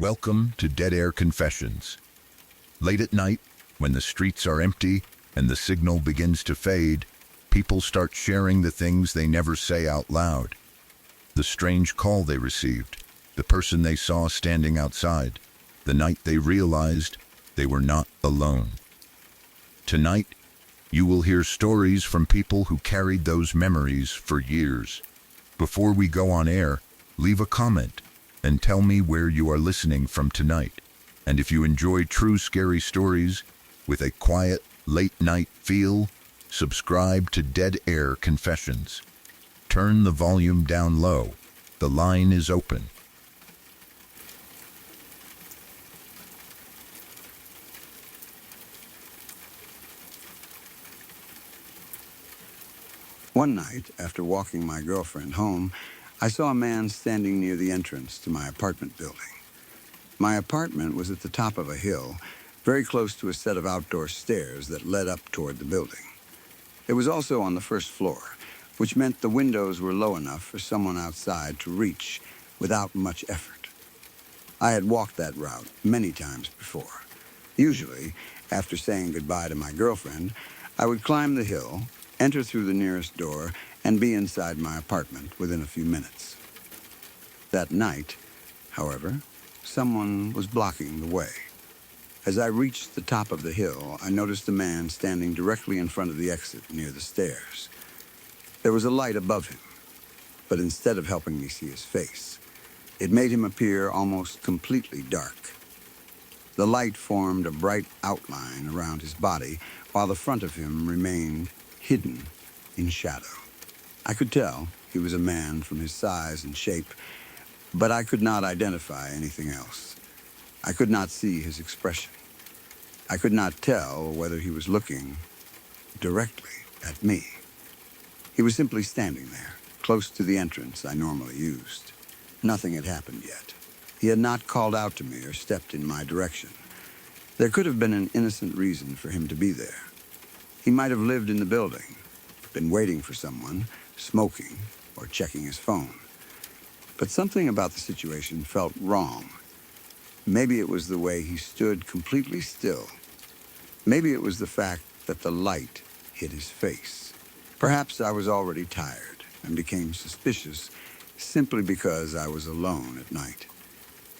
Welcome to Dead Air Confessions. Late at night, when the streets are empty and the signal begins to fade, people start sharing the things they never say out loud. The strange call they received, the person they saw standing outside, the night they realized they were not alone. Tonight, you will hear stories from people who carried those memories for years. Before we go on air, leave a comment and tell me where you are listening from tonight. And if you enjoy true scary stories with a quiet, late-night feel, subscribe to Dead Air Confessions. Turn the volume down low. The line is open. One night, after walking my girlfriend home, I saw a man standing near the entrance to my apartment building. My apartment was at the top of a hill, very close to a set of outdoor stairs that led up toward the building. It was also on the first floor, which meant the windows were low enough for someone outside to reach without much effort. I had walked that route many times before. Usually, after saying goodbye to my girlfriend, I would climb the hill, enter through the nearest door, and be inside my apartment within a few minutes. That night, however, someone was blocking the way. As I reached the top of the hill, I noticed a man standing directly in front of the exit near the stairs. There was a light above him, but instead of helping me see his face, it made him appear almost completely dark. The light formed a bright outline around his body, while the front of him remained hidden in shadow. I could tell he was a man from his size and shape, but I could not identify anything else. I could not see his expression. I could not tell whether he was looking directly at me. He was simply standing there, close to the entrance I normally used. Nothing had happened yet. He had not called out to me or stepped in my direction. There could have been an innocent reason for him to be there. He might have lived in the building, been waiting for someone, smoking, or checking his phone. But something about the situation felt wrong. Maybe it was the way he stood completely still. Maybe it was the fact that the light hid his face. Perhaps I was already tired and became suspicious simply because I was alone at night.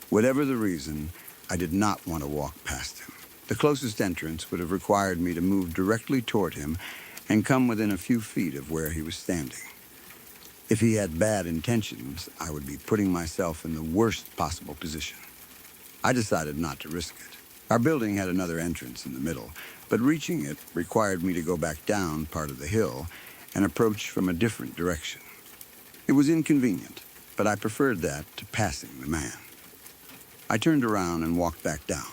Whatever the reason, I did not want to walk past him. The closest entrance would have required me to move directly toward him and come within a few feet of where he was standing. If he had bad intentions, I would be putting myself in the worst possible position. I decided not to risk it. Our building had another entrance in the middle, but reaching it required me to go back down part of the hill and approach from a different direction. It was inconvenient, but I preferred that to passing the man. I turned around and walked back down.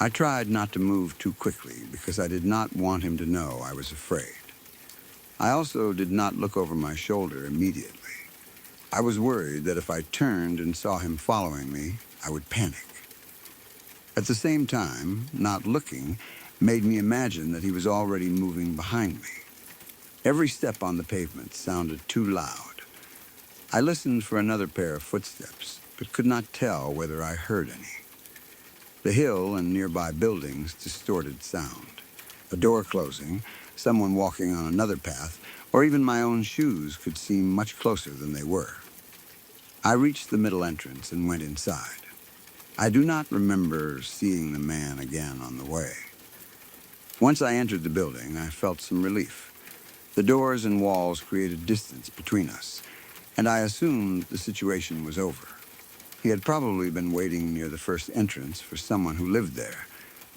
I tried not to move too quickly because I did not want him to know I was afraid. I also did not look over my shoulder immediately. I was worried that if I turned and saw him following me, I would panic. At the same time, not looking made me imagine that he was already moving behind me. Every step on the pavement sounded too loud. I listened for another pair of footsteps, but could not tell whether I heard any. The hill and nearby buildings distorted sound. A door closing, someone walking on another path, or even my own shoes could seem much closer than they were. I reached the middle entrance and went inside. I do not remember seeing the man again on the way. Once I entered the building, I felt some relief. The doors and walls created distance between us, and I assumed the situation was over. He had probably been waiting near the first entrance for someone who lived there.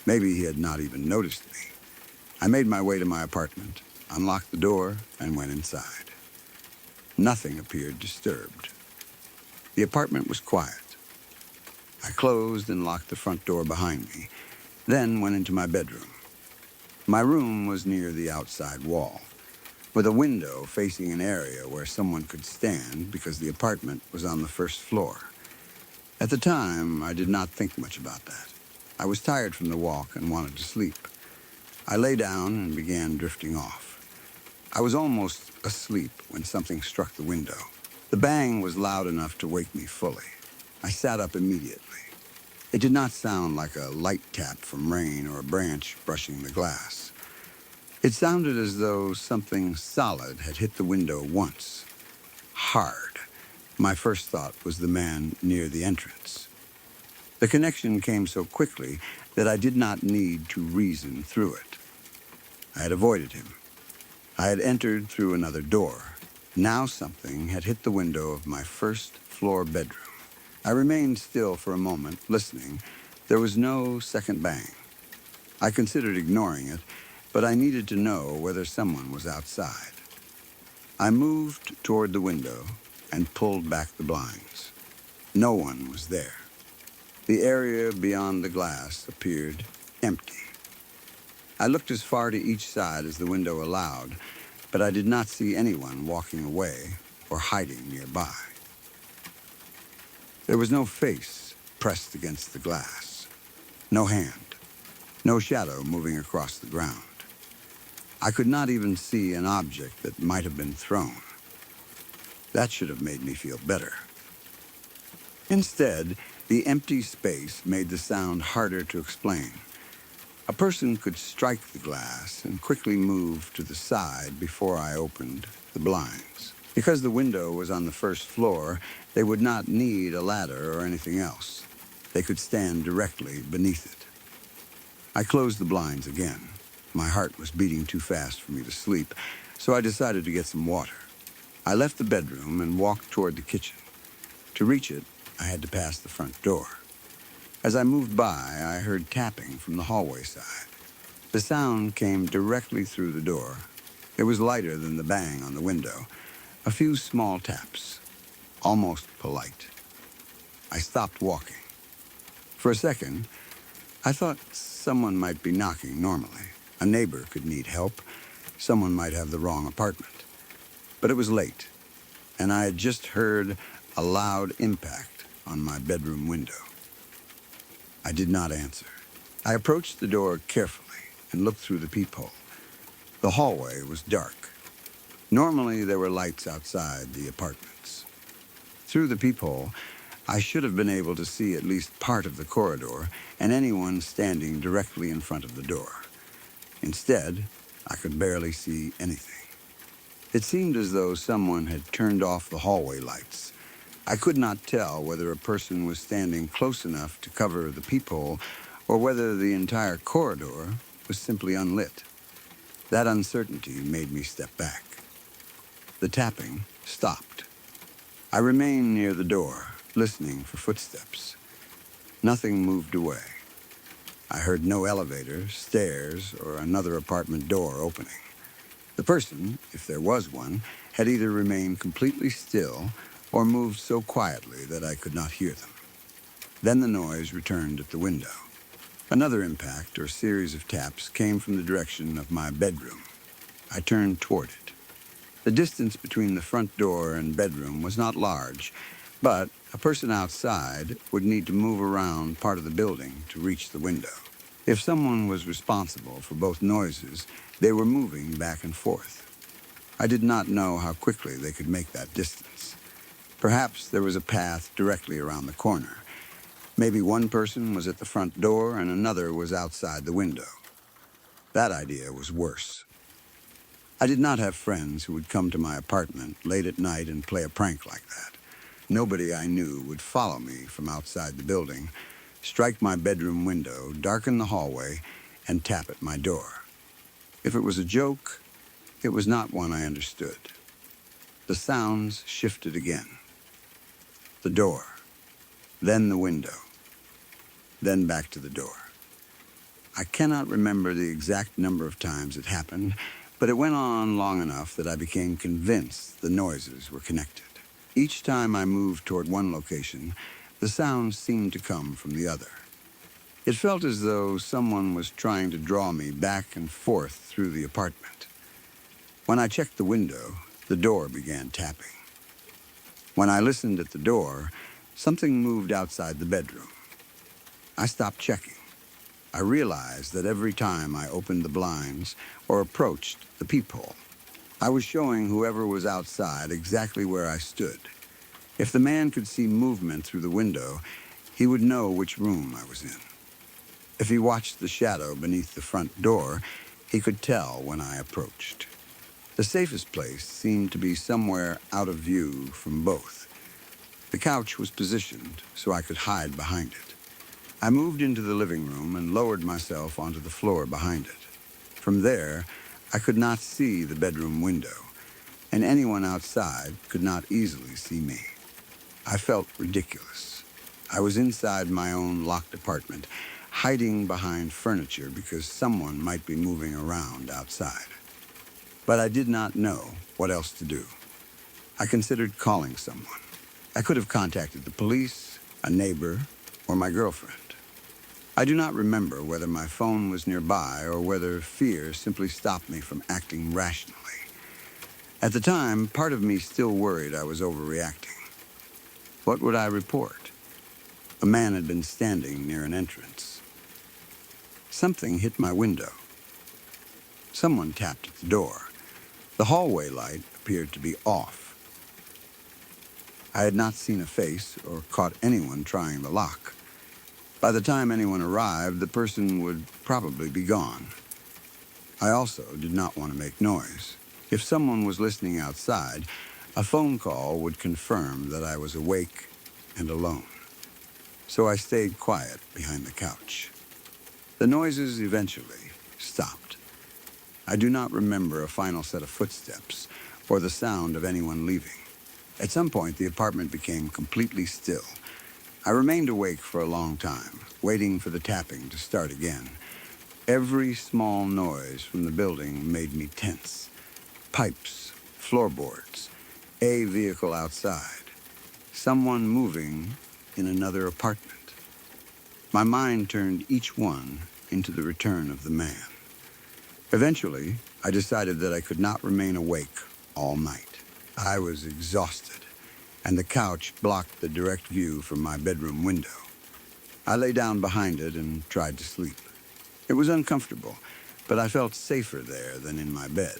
Maybe he had not even noticed me. I made my way to my apartment, unlocked the door, and went inside. Nothing appeared disturbed. The apartment was quiet. I closed and locked the front door behind me, then went into my bedroom. My room was near the outside wall, with a window facing an area where someone could stand because the apartment was on the first floor. At the time, I did not think much about that. I was tired from the walk and wanted to sleep. I lay down and began drifting off. I was almost asleep when something struck the window. The bang was loud enough to wake me fully. I sat up immediately. It did not sound like a light tap from rain or a branch brushing the glass. It sounded as though something solid had hit the window once, hard. My first thought was the man near the entrance. The connection came so quickly that I did not need to reason through it. I had avoided him. I had entered through another door. Now something had hit the window of my first-floor bedroom. I remained still for a moment, listening. There was no second bang. I considered ignoring it, but I needed to know whether someone was outside. I moved toward the window and pulled back the blinds. No one was there. The area beyond the glass appeared empty. I looked as far to each side as the window allowed, but I did not see anyone walking away or hiding nearby. There was no face pressed against the glass, no hand, no shadow moving across the ground. I could not even see an object that might have been thrown. That should have made me feel better. Instead, the empty space made the sound harder to explain. A person could strike the glass and quickly move to the side before I opened the blinds. Because the window was on the first floor, they would not need a ladder or anything else. They could stand directly beneath it. I closed the blinds again. My heart was beating too fast for me to sleep, so I decided to get some water. I left the bedroom and walked toward the kitchen. To reach it, I had to pass the front door. As I moved by, I heard tapping from the hallway side. The sound came directly through the door. It was lighter than the bang on the window. A few small taps, almost polite. I stopped walking. For a second, I thought someone might be knocking normally. A neighbor could need help. Someone might have the wrong apartment. But it was late, and I had just heard a loud impact on my bedroom window. I did not answer. I approached the door carefully and looked through the peephole. The hallway was dark. Normally, there were lights outside the apartments. Through the peephole, I should have been able to see at least part of the corridor and anyone standing directly in front of the door. Instead, I could barely see anything. It seemed as though someone had turned off the hallway lights. I could not tell whether a person was standing close enough to cover the peephole or whether the entire corridor was simply unlit. That uncertainty made me step back. The tapping stopped. I remained near the door, listening for footsteps. Nothing moved away. I heard no elevator, stairs, or another apartment door opening. The person, if there was one, had either remained completely still or moved so quietly that I could not hear them. Then the noise returned at the window. Another impact or series of taps came from the direction of my bedroom. I turned toward it. The distance between the front door and bedroom was not large, but a person outside would need to move around part of the building to reach the window. If someone was responsible for both noises, they were moving back and forth. I did not know how quickly they could make that distance. Perhaps there was a path directly around the corner. Maybe one person was at the front door and another was outside the window. That idea was worse. I did not have friends who would come to my apartment late at night and play a prank like that. Nobody I knew would follow me from outside the building, strike my bedroom window, darken the hallway, and tap at my door. If it was a joke, it was not one I understood. The sounds shifted again. The door, then the window, then back to the door. I cannot remember the exact number of times it happened, but it went on long enough that I became convinced the noises were connected. Each time I moved toward one location, the sounds seemed to come from the other. It felt as though someone was trying to draw me back and forth through the apartment. When I checked the window, the door began tapping. When I listened at the door, something moved outside the bedroom. I stopped checking. I realized that every time I opened the blinds or approached the peephole, I was showing whoever was outside exactly where I stood. If the man could see movement through the window, he would know which room I was in. If he watched the shadow beneath the front door, he could tell when I approached. The safest place seemed to be somewhere out of view from both. The couch was positioned so I could hide behind it. I moved into the living room and lowered myself onto the floor behind it. From there, I could not see the bedroom window, and anyone outside could not easily see me. I felt ridiculous. I was inside my own locked apartment, hiding behind furniture because someone might be moving around outside. But I did not know what else to do. I considered calling someone. I could have contacted the police, a neighbor, or my girlfriend. I do not remember whether my phone was nearby or whether fear simply stopped me from acting rationally. At the time, part of me still worried I was overreacting. What would I report? A man had been standing near an entrance. Something hit my window. Someone tapped at the door. The hallway light appeared to be off. I had not seen a face or caught anyone trying the lock. By the time anyone arrived, the person would probably be gone. I also did not want to make noise. If someone was listening outside, a phone call would confirm that I was awake and alone. So I stayed quiet behind the couch. The noises eventually stopped. I do not remember a final set of footsteps or the sound of anyone leaving. At some point, the apartment became completely still. I remained awake for a long time, waiting for the tapping to start again. Every small noise from the building made me tense. Pipes, floorboards, a vehicle outside, someone moving in another apartment. My mind turned each one into the return of the man. Eventually, I decided that I could not remain awake all night. I was exhausted, and the couch blocked the direct view from my bedroom window. I lay down behind it and tried to sleep. It was uncomfortable, but I felt safer there than in my bed.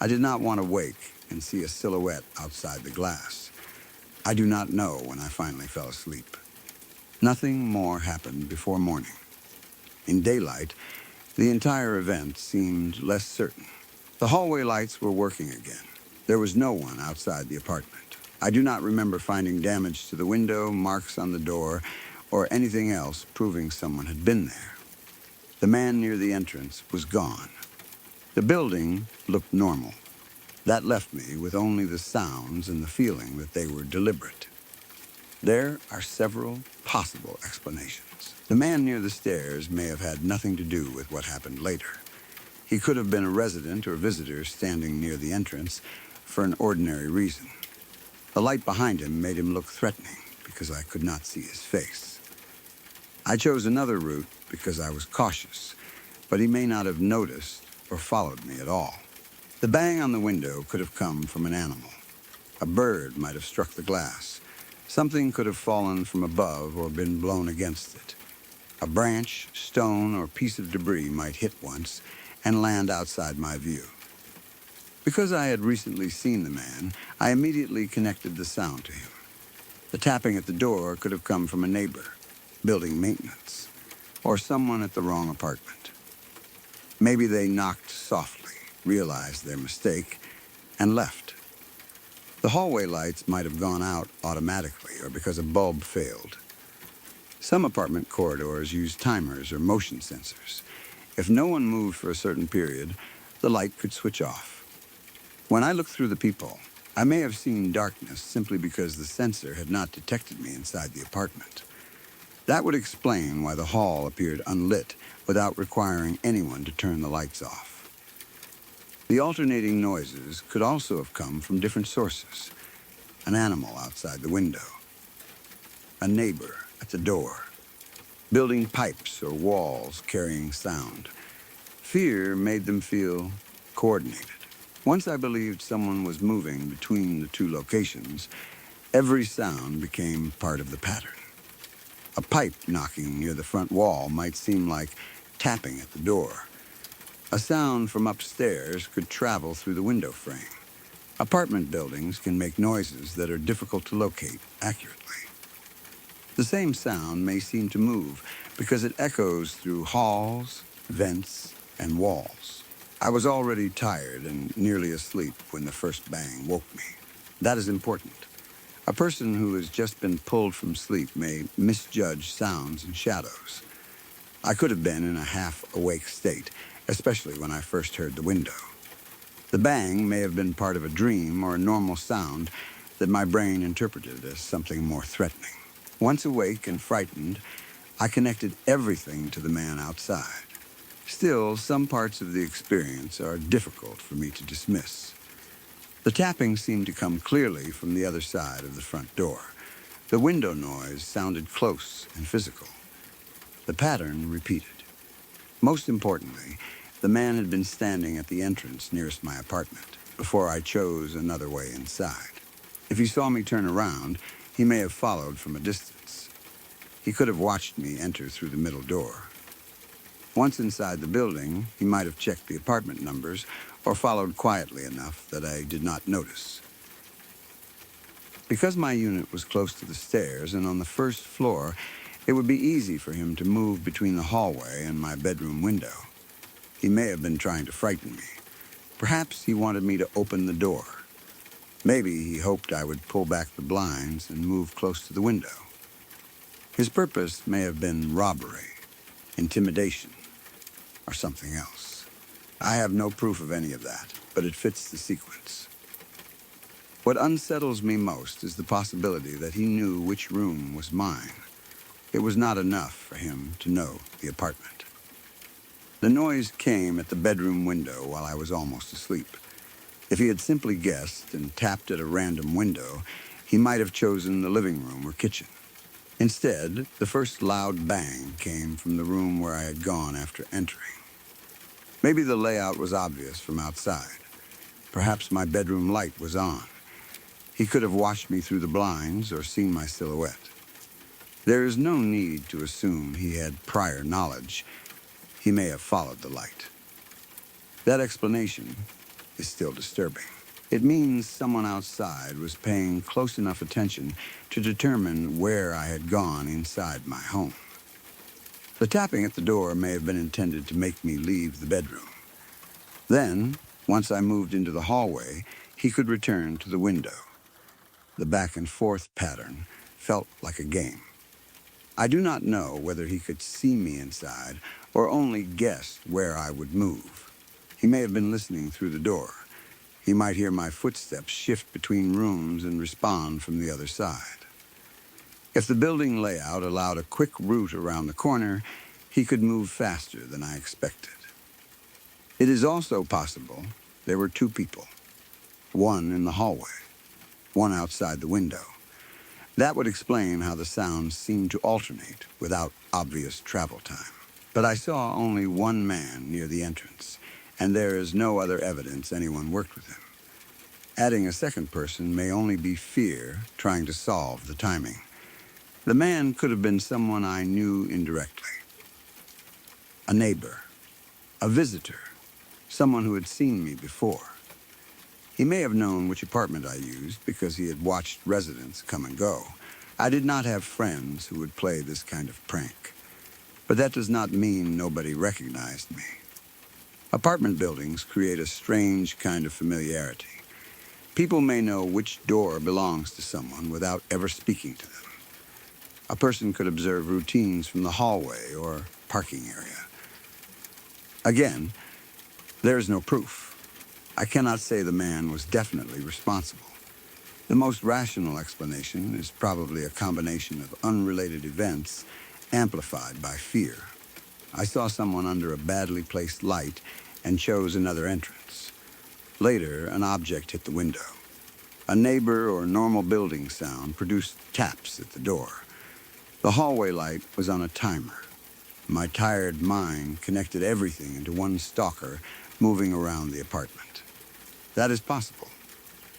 I did not want to wake and see a silhouette outside the glass. I do not know when I finally fell asleep. Nothing more happened before morning. In daylight, the entire event seemed less certain. The hallway lights were working again. There was no one outside the apartment. I do not remember finding damage to the window, marks on the door, or anything else proving someone had been there. The man near the entrance was gone. The building looked normal. That left me with only the sounds and the feeling that they were deliberate. There are several possible explanations. The man near the stairs may have had nothing to do with what happened later. He could have been a resident or visitor standing near the entrance for an ordinary reason. The light behind him made him look threatening because I could not see his face. I chose another route because I was cautious, but he may not have noticed or followed me at all. The bang on the window could have come from an animal. A bird might have struck the glass. Something could have fallen from above or been blown against it. A branch, stone, or piece of debris might hit once and land outside my view. Because I had recently seen the man, I immediately connected the sound to him. The tapping at the door could have come from a neighbor, building maintenance, or someone at the wrong apartment. Maybe they knocked softly, realized their mistake, and left. The hallway lights might have gone out automatically or because a bulb failed. Some apartment corridors use timers or motion sensors. If no one moved for a certain period, the light could switch off. When I looked through the peephole, I may have seen darkness simply because the sensor had not detected me inside the apartment. That would explain why the hall appeared unlit without requiring anyone to turn the lights off. The alternating noises could also have come from different sources. An animal outside the window, a neighbor at the door, building pipes or walls carrying sound. Fear made them feel coordinated. Once I believed someone was moving between the two locations, every sound became part of the pattern. A pipe knocking near the front wall might seem like tapping at the door. A sound from upstairs could travel through the window frame. Apartment buildings can make noises that are difficult to locate accurately. The same sound may seem to move because it echoes through halls, vents, and walls. I was already tired and nearly asleep when the first bang woke me. That is important. A person who has just been pulled from sleep may misjudge sounds and shadows. I could have been in a half-awake state, especially when I first heard the window. The bang may have been part of a dream or a normal sound that my brain interpreted as something more threatening. Once awake and frightened, I connected everything to the man outside. Still, some parts of the experience are difficult for me to dismiss. The tapping seemed to come clearly from the other side of the front door. The window noise sounded close and physical. The pattern repeated. Most importantly, the man had been standing at the entrance nearest my apartment before I chose another way inside. If he saw me turn around, he may have followed from a distance. He could have watched me enter through the middle door. Once inside the building, he might have checked the apartment numbers or followed quietly enough that I did not notice. Because my unit was close to the stairs and on the first floor, it would be easy for him to move between the hallway and my bedroom window. He may have been trying to frighten me. Perhaps he wanted me to open the door. Maybe he hoped I would pull back the blinds and move close to the window. His purpose may have been robbery, intimidation, or something else. I have no proof of any of that, but it fits the sequence. What unsettles me most is the possibility that he knew which room was mine. It was not enough for him to know the apartment. The noise came at the bedroom window while I was almost asleep. If he had simply guessed and tapped at a random window, he might have chosen the living room or kitchen. Instead, the first loud bang came from the room where I had gone after entering. Maybe the layout was obvious from outside. Perhaps my bedroom light was on. He could have watched me through the blinds or seen my silhouette. There is no need to assume he had prior knowledge. He may have followed the light. That explanation is still disturbing. It means someone outside was paying close enough attention to determine where I had gone inside my home. The tapping at the door may have been intended to make me leave the bedroom. Then, once I moved into the hallway, he could return to the window. The back and forth pattern felt like a game. I do not know whether he could see me inside or only guessed where I would move. He may have been listening through the door. He might hear my footsteps shift between rooms and respond from the other side. If the building layout allowed a quick route around the corner, he could move faster than I expected. It is also possible there were two people, one in the hallway, one outside the window. That would explain how the sounds seemed to alternate without obvious travel time. But I saw only one man near the entrance, and there is no other evidence anyone worked with him. Adding a second person may only be fear trying to solve the timing. The man could have been someone I knew indirectly. A neighbor, a visitor, someone who had seen me before. He may have known which apartment I used because he had watched residents come and go. I did not have friends who would play this kind of prank. But that does not mean nobody recognized me. Apartment buildings create a strange kind of familiarity. People may know which door belongs to someone without ever speaking to them. A person could observe routines from the hallway or parking area. Again, there is no proof. I cannot say the man was definitely responsible. The most rational explanation is probably a combination of unrelated events amplified by fear. I saw someone under a badly placed light and chose another entrance. Later, an object hit the window. A neighbor or normal building sound produced taps at the door. The hallway light was on a timer. My tired mind connected everything into one stalker moving around the apartment. That is possible.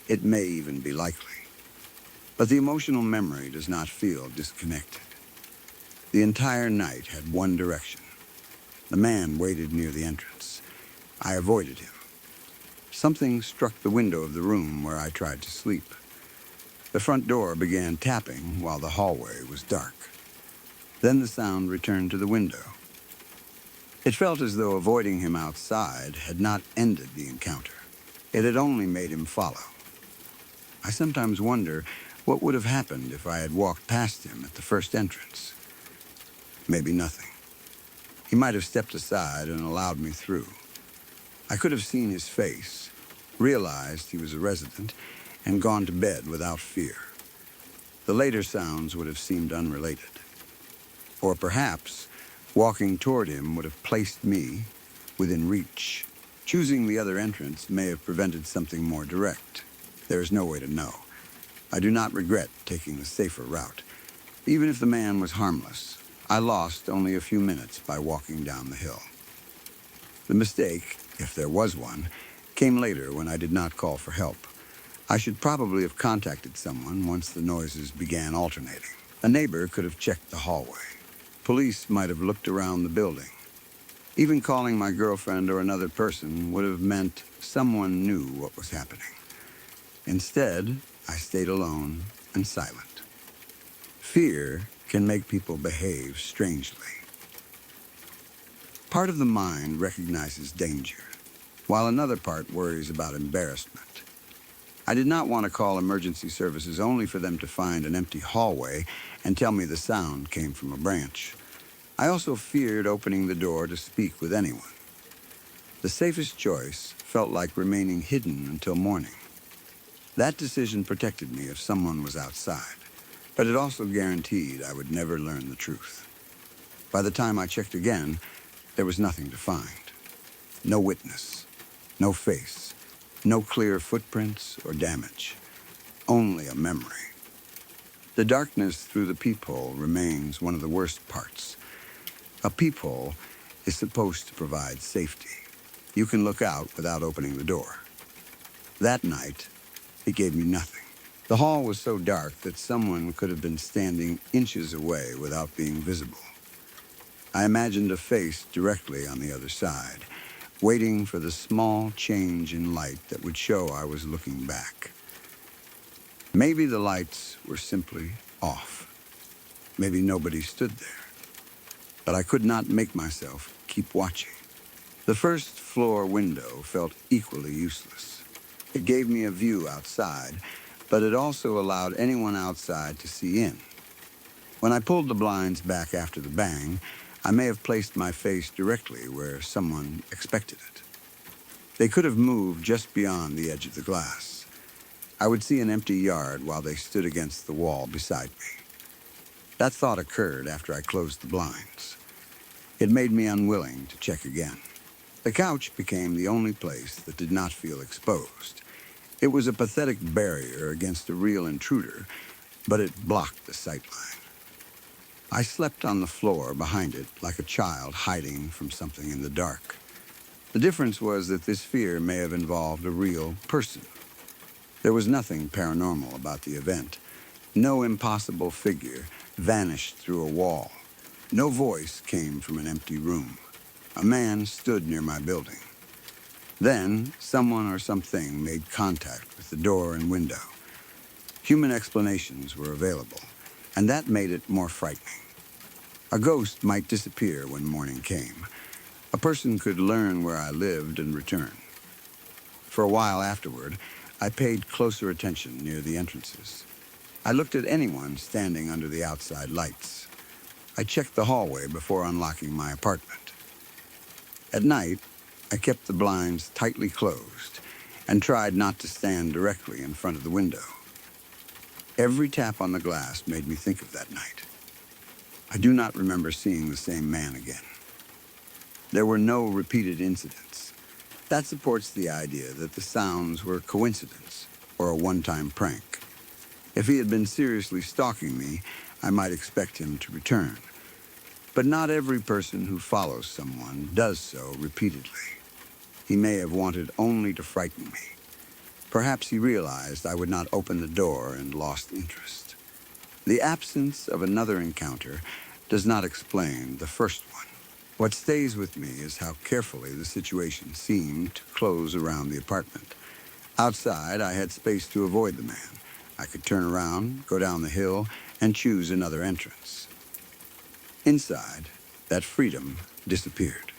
It may even be likely. But the emotional memory does not feel disconnected. The entire night had one direction. The man waited near the entrance. I avoided him. Something struck the window of the room where I tried to sleep. The front door began tapping while the hallway was dark. Then the sound returned to the window. It felt as though avoiding him outside had not ended the encounter. It had only made him follow. I sometimes wonder what would have happened if I had walked past him at the first entrance. Maybe nothing. He might have stepped aside and allowed me through. I could have seen his face, realized he was a resident, and gone to bed without fear. The later sounds would have seemed unrelated. Or perhaps walking toward him would have placed me within reach. Choosing the other entrance may have prevented something more direct. There is no way to know. I do not regret taking the safer route. Even if the man was harmless, I lost only a few minutes by walking down the hill. The mistake, if there was one, came later when I did not call for help. I should probably have contacted someone once the noises began alternating. A neighbor could have checked the hallway. Police might have looked around the building. Even calling my girlfriend or another person would have meant someone knew what was happening. Instead, I stayed alone and silent. Fear can make people behave strangely. Part of the mind recognizes danger, while another part worries about embarrassment. I did not want to call emergency services only for them to find an empty hallway and tell me the sound came from a branch. I also feared opening the door to speak with anyone. The safest choice felt like remaining hidden until morning. That decision protected me if someone was outside, but it also guaranteed I would never learn the truth. By the time I checked again, there was nothing to find. No witness, no face, no clear footprints or damage. Only a memory. The darkness through the peephole remains one of the worst parts. A peephole is supposed to provide safety. You can look out without opening the door. That night, it gave me nothing. The hall was so dark that someone could have been standing inches away without being visible. I imagined a face directly on the other side, waiting for the small change in light that would show I was looking back. Maybe the lights were simply off. Maybe nobody stood there. But I could not make myself keep watching. The first floor window felt equally useless. It gave me a view outside, but it also allowed anyone outside to see in. When I pulled the blinds back after the bang, I may have placed my face directly where someone expected it. They could have moved just beyond the edge of the glass. I would see an empty yard while they stood against the wall beside me. That thought occurred after I closed the blinds. It made me unwilling to check again. The couch became the only place that did not feel exposed. It was a pathetic barrier against a real intruder, but it blocked the sightline. I slept on the floor behind it like a child hiding from something in the dark. The difference was that this fear may have involved a real person. There was nothing paranormal about the event. No impossible figure vanished through a wall. No voice came from an empty room. A man stood near my building. Then, someone or something made contact with the door and window. Human explanations were available, and that made it more frightening. A ghost might disappear when morning came. A person could learn where I lived and return. For a while afterward, I paid closer attention near the entrances. I looked at anyone standing under the outside lights. I checked the hallway before unlocking my apartment. At night, I kept the blinds tightly closed and tried not to stand directly in front of the window. Every tap on the glass made me think of that night. I do not remember seeing the same man again. There were no repeated incidents. That supports the idea that the sounds were coincidence or a one-time prank. If he had been seriously stalking me, I might expect him to return. But not every person who follows someone does so repeatedly. He may have wanted only to frighten me. Perhaps he realized I would not open the door and lost interest. The absence of another encounter does not explain the first one. What stays with me is how carefully the situation seemed to close around the apartment. Outside, I had space to avoid the man, I could turn around, go down the hill, and choose another entrance. Inside, that freedom disappeared.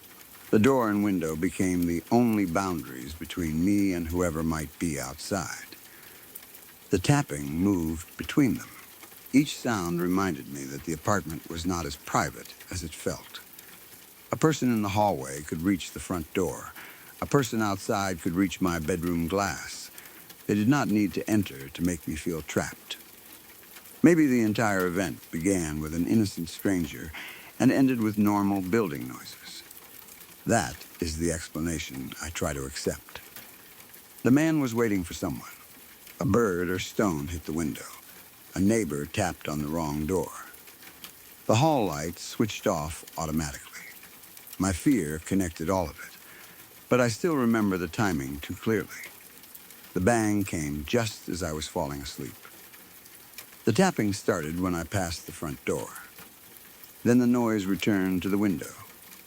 The door and window became the only boundaries between me and whoever might be outside. The tapping moved between them. Each sound reminded me that the apartment was not as private as it felt. A person in the hallway could reach the front door. A person outside could reach my bedroom glass. They did not need to enter to make me feel trapped. Maybe the entire event began with an innocent stranger and ended with normal building noises. That is the explanation I try to accept. The man was waiting for someone. A bird or stone hit the window. A neighbor tapped on the wrong door. The hall light switched off automatically. My fear connected all of it, but I still remember the timing too clearly. The bang came just as I was falling asleep. The tapping started when I passed the front door. Then the noise returned to the window,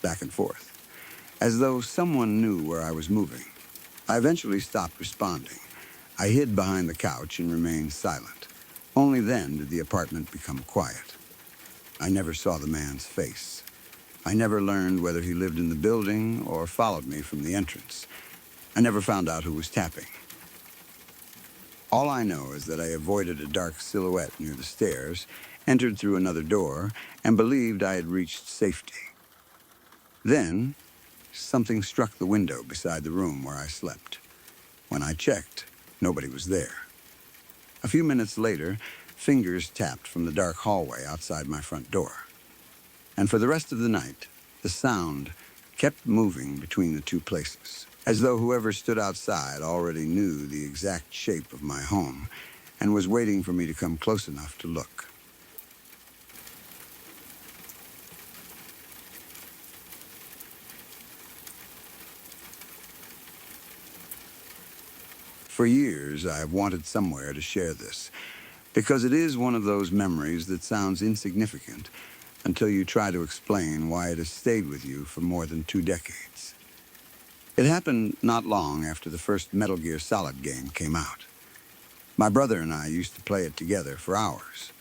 back and forth, as though someone knew where I was moving. I eventually stopped responding. I hid behind the couch and remained silent. Only then did the apartment become quiet. I never saw the man's face. I never learned whether he lived in the building or followed me from the entrance. I never found out who was tapping. All I know is that I avoided a dark silhouette near the stairs, entered through another door, and believed I had reached safety. Then, something struck the window beside the room where I slept. When I checked, nobody was there. A few minutes later, fingers tapped from the dark hallway outside my front door. And for the rest of the night, the sound kept moving between the two places, as though whoever stood outside already knew the exact shape of my home and was waiting for me to come close enough to look. For years, I have wanted somewhere to share this, because it is one of those memories that sounds insignificant until you try to explain why it has stayed with you for more than 2 decades. It happened not long after the first Metal Gear Solid game came out. My brother and I used to play it together for hours.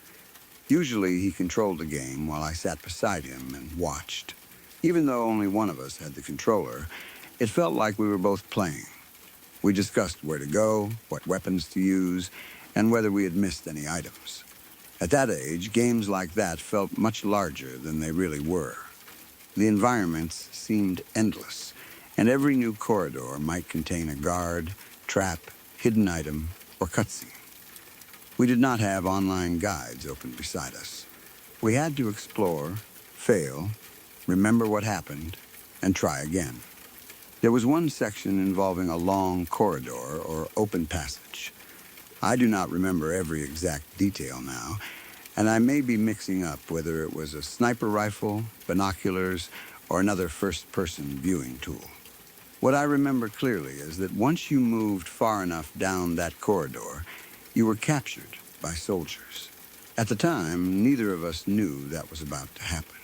Usually he controlled the game while I sat beside him and watched. Even though only one of us had the controller, it felt like we were both playing. We discussed where to go, what weapons to use, and whether we had missed any items. At that age, games like that felt much larger than they really were. The environments seemed endless, and every new corridor might contain a guard, trap, hidden item, or cutscene. We did not have online guides open beside us. We had to explore, fail, remember what happened, and try again. There was one section involving a long corridor or open passage. I do not remember every exact detail now, and I may be mixing up whether it was a sniper rifle, binoculars, or another first-person viewing tool. What I remember clearly is that once you moved far enough down that corridor, you were captured by soldiers. At the time, neither of us knew that was about to happen.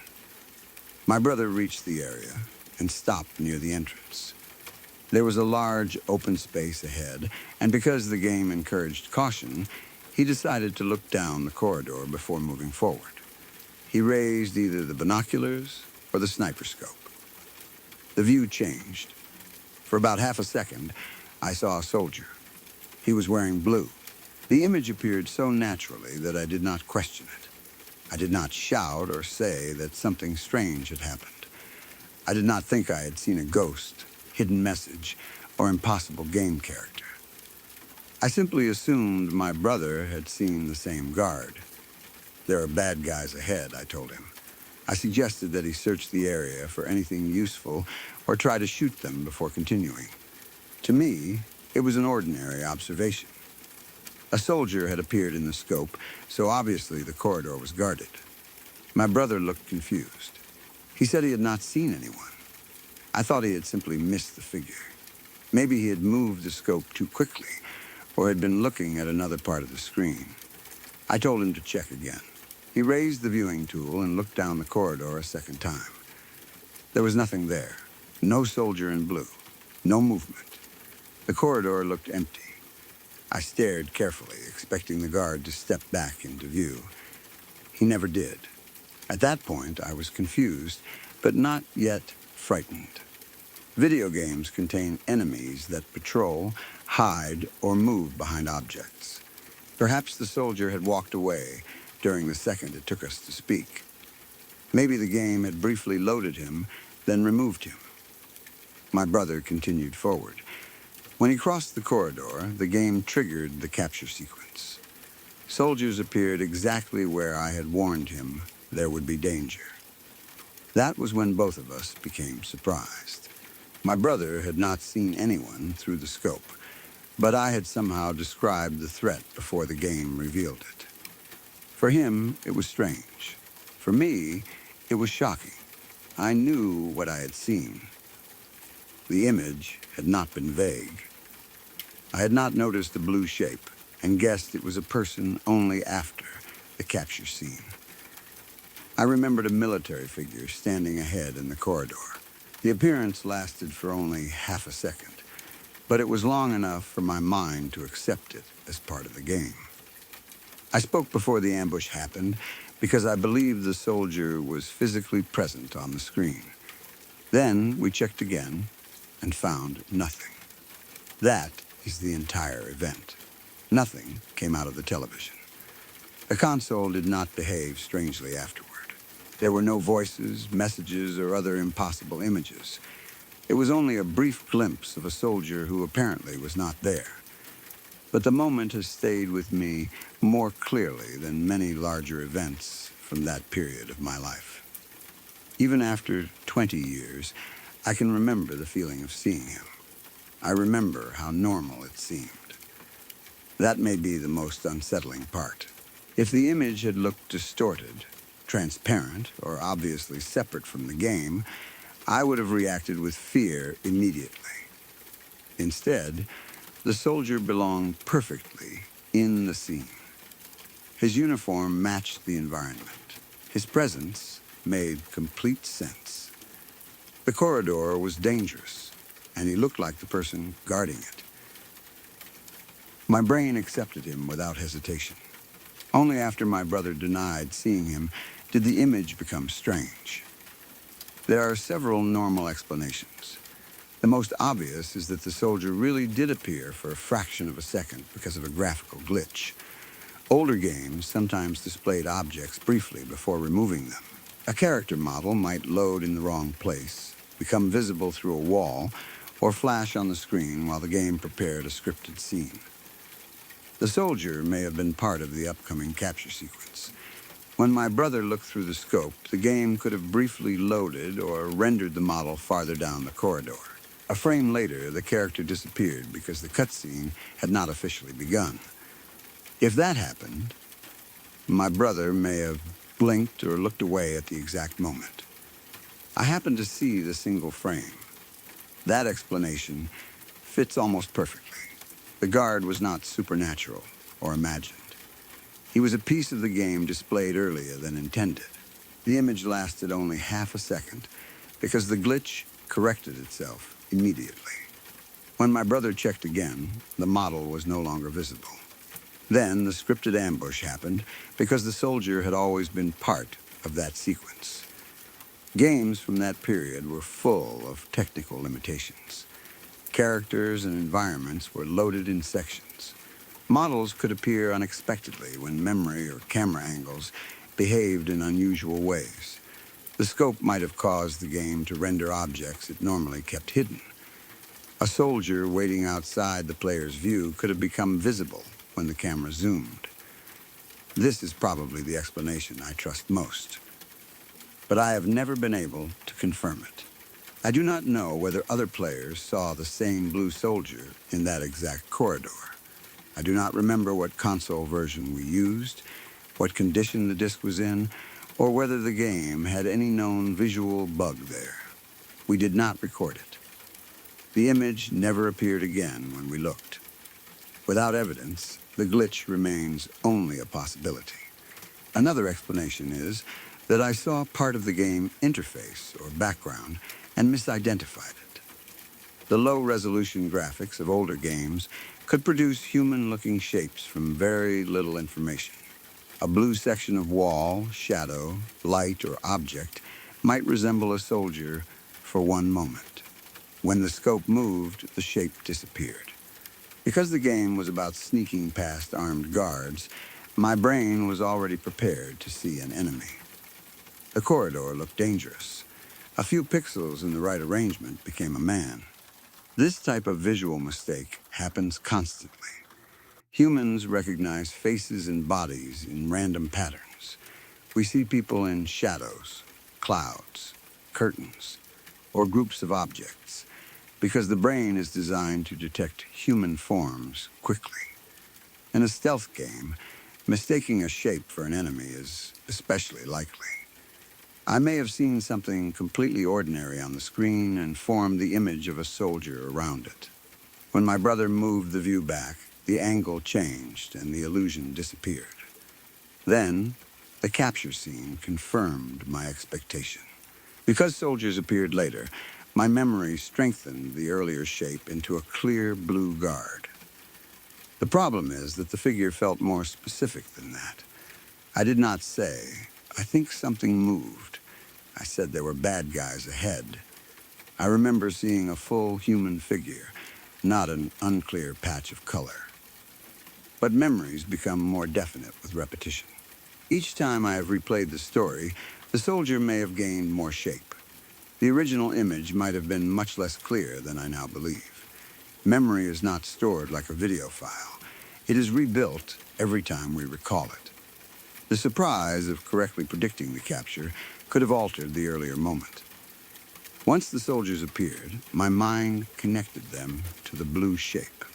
My brother reached the area and stopped near the entrance. There was a large open space ahead, and because the game encouraged caution, he decided to look down the corridor before moving forward. He raised either the binoculars or the sniper scope. The view changed. For about half a second, I saw a soldier. He was wearing blue. The image appeared so naturally that I did not question it. I did not shout or say that something strange had happened. I did not think I had seen a ghost, hidden message, or impossible game character. I simply assumed my brother had seen the same guard. There are bad guys ahead, I told him. I suggested that he search the area for anything useful or try to shoot them before continuing. To me, it was an ordinary observation. A soldier had appeared in the scope, so obviously the corridor was guarded. My brother looked confused. He said he had not seen anyone. I thought he had simply missed the figure. Maybe he had moved the scope too quickly or had been looking at another part of the screen. I told him to check again. He raised the viewing tool and looked down the corridor a second time. There was nothing there. No soldier in blue. No movement. The corridor looked empty. I stared carefully, expecting the guard to step back into view. He never did. At that point, I was confused, but not yet frightened. Video games contain enemies that patrol, hide, or move behind objects. Perhaps the soldier had walked away during the second it took us to speak. Maybe the game had briefly loaded him, then removed him. My brother continued forward. When he crossed the corridor, the game triggered the capture sequence. Soldiers appeared exactly where I had warned him there would be danger. That was when both of us became surprised. My brother had not seen anyone through the scope, but I had somehow described the threat before the game revealed it. For him, it was strange. For me, it was shocking. I knew what I had seen. The image had not been vague. I had not noticed the blue shape and guessed it was a person only after the capture scene. I remembered a military figure standing ahead in the corridor. The appearance lasted for only half a second, but it was long enough for my mind to accept it as part of the game. I spoke before the ambush happened because I believed the soldier was physically present on the screen. Then we checked again and found nothing. That is the entire event. Nothing came out of the television. The console did not behave strangely afterward. There were no voices, messages, or other impossible images. It was only a brief glimpse of a soldier who apparently was not there. But the moment has stayed with me more clearly than many larger events from that period of my life. Even after 20 years, I can remember the feeling of seeing him. I remember how normal it seemed. That may be the most unsettling part. If the image had looked distorted, transparent, or obviously separate from the game, I would have reacted with fear immediately. Instead, the soldier belonged perfectly in the scene. His uniform matched the environment. His presence made complete sense. The corridor was dangerous, and he looked like the person guarding it. My brain accepted him without hesitation. Only after my brother denied seeing him did the image become strange. There are several normal explanations. The most obvious is that the soldier really did appear for a fraction of a second because of a graphical glitch. Older games sometimes displayed objects briefly before removing them. A character model might load in the wrong place, become visible through a wall, or flash on the screen while the game prepared a scripted scene. The soldier may have been part of the upcoming capture sequence. When my brother looked through the scope, the game could have briefly loaded or rendered the model farther down the corridor. A frame later, the character disappeared because the cutscene had not officially begun. If that happened, my brother may have blinked or looked away at the exact moment. I happened to see the single frame. That explanation fits almost perfectly. The guard was not supernatural or imagined. He was a piece of the game displayed earlier than intended. The image lasted only half a second because the glitch corrected itself immediately. When my brother checked again, the model was no longer visible. Then the scripted ambush happened because the soldier had always been part of that sequence. Games from that period were full of technical limitations. Characters and environments were loaded in sections. Models could appear unexpectedly when memory or camera angles behaved in unusual ways. The scope might have caused the game to render objects it normally kept hidden. A soldier waiting outside the player's view could have become visible when the camera zoomed. This is probably the explanation I trust most. But I have never been able to confirm it. I do not know whether other players saw the same blue soldier in that exact corridor. I do not remember what console version we used, what condition the disc was in, or whether the game had any known visual bug there. We did not record it. The image never appeared again when we looked. Without evidence, the glitch remains only a possibility. Another explanation is that I saw part of the game interface or background and misidentified it. The low-resolution graphics of older games could produce human-looking shapes from very little information. A blue section of wall, shadow, light, or object might resemble a soldier for one moment. When the scope moved, the shape disappeared. Because the game was about sneaking past armed guards, my brain was already prepared to see an enemy. The corridor looked dangerous. A few pixels in the right arrangement became a man. This type of visual mistake happens constantly. Humans recognize faces and bodies in random patterns. We see people in shadows, clouds, curtains, or groups of objects, because the brain is designed to detect human forms quickly. In a stealth game, mistaking a shape for an enemy is especially likely. I may have seen something completely ordinary on the screen and formed the image of a soldier around it. When my brother moved the view back, the angle changed and the illusion disappeared. Then, the capture scene confirmed my expectation. Because soldiers appeared later, my memory strengthened the earlier shape into a clear blue guard. The problem is that the figure felt more specific than that. I did not say, "I think something moved." I said there were bad guys ahead. I remember seeing a full human figure, not an unclear patch of color. But memories become more definite with repetition. Each time I have replayed the story, the soldier may have gained more shape. The original image might have been much less clear than I now believe. Memory is not stored like a video file. It is rebuilt every time we recall it. The surprise of correctly predicting the capture could have altered the earlier moment. Once the soldiers appeared, my mind connected them to the blue shape.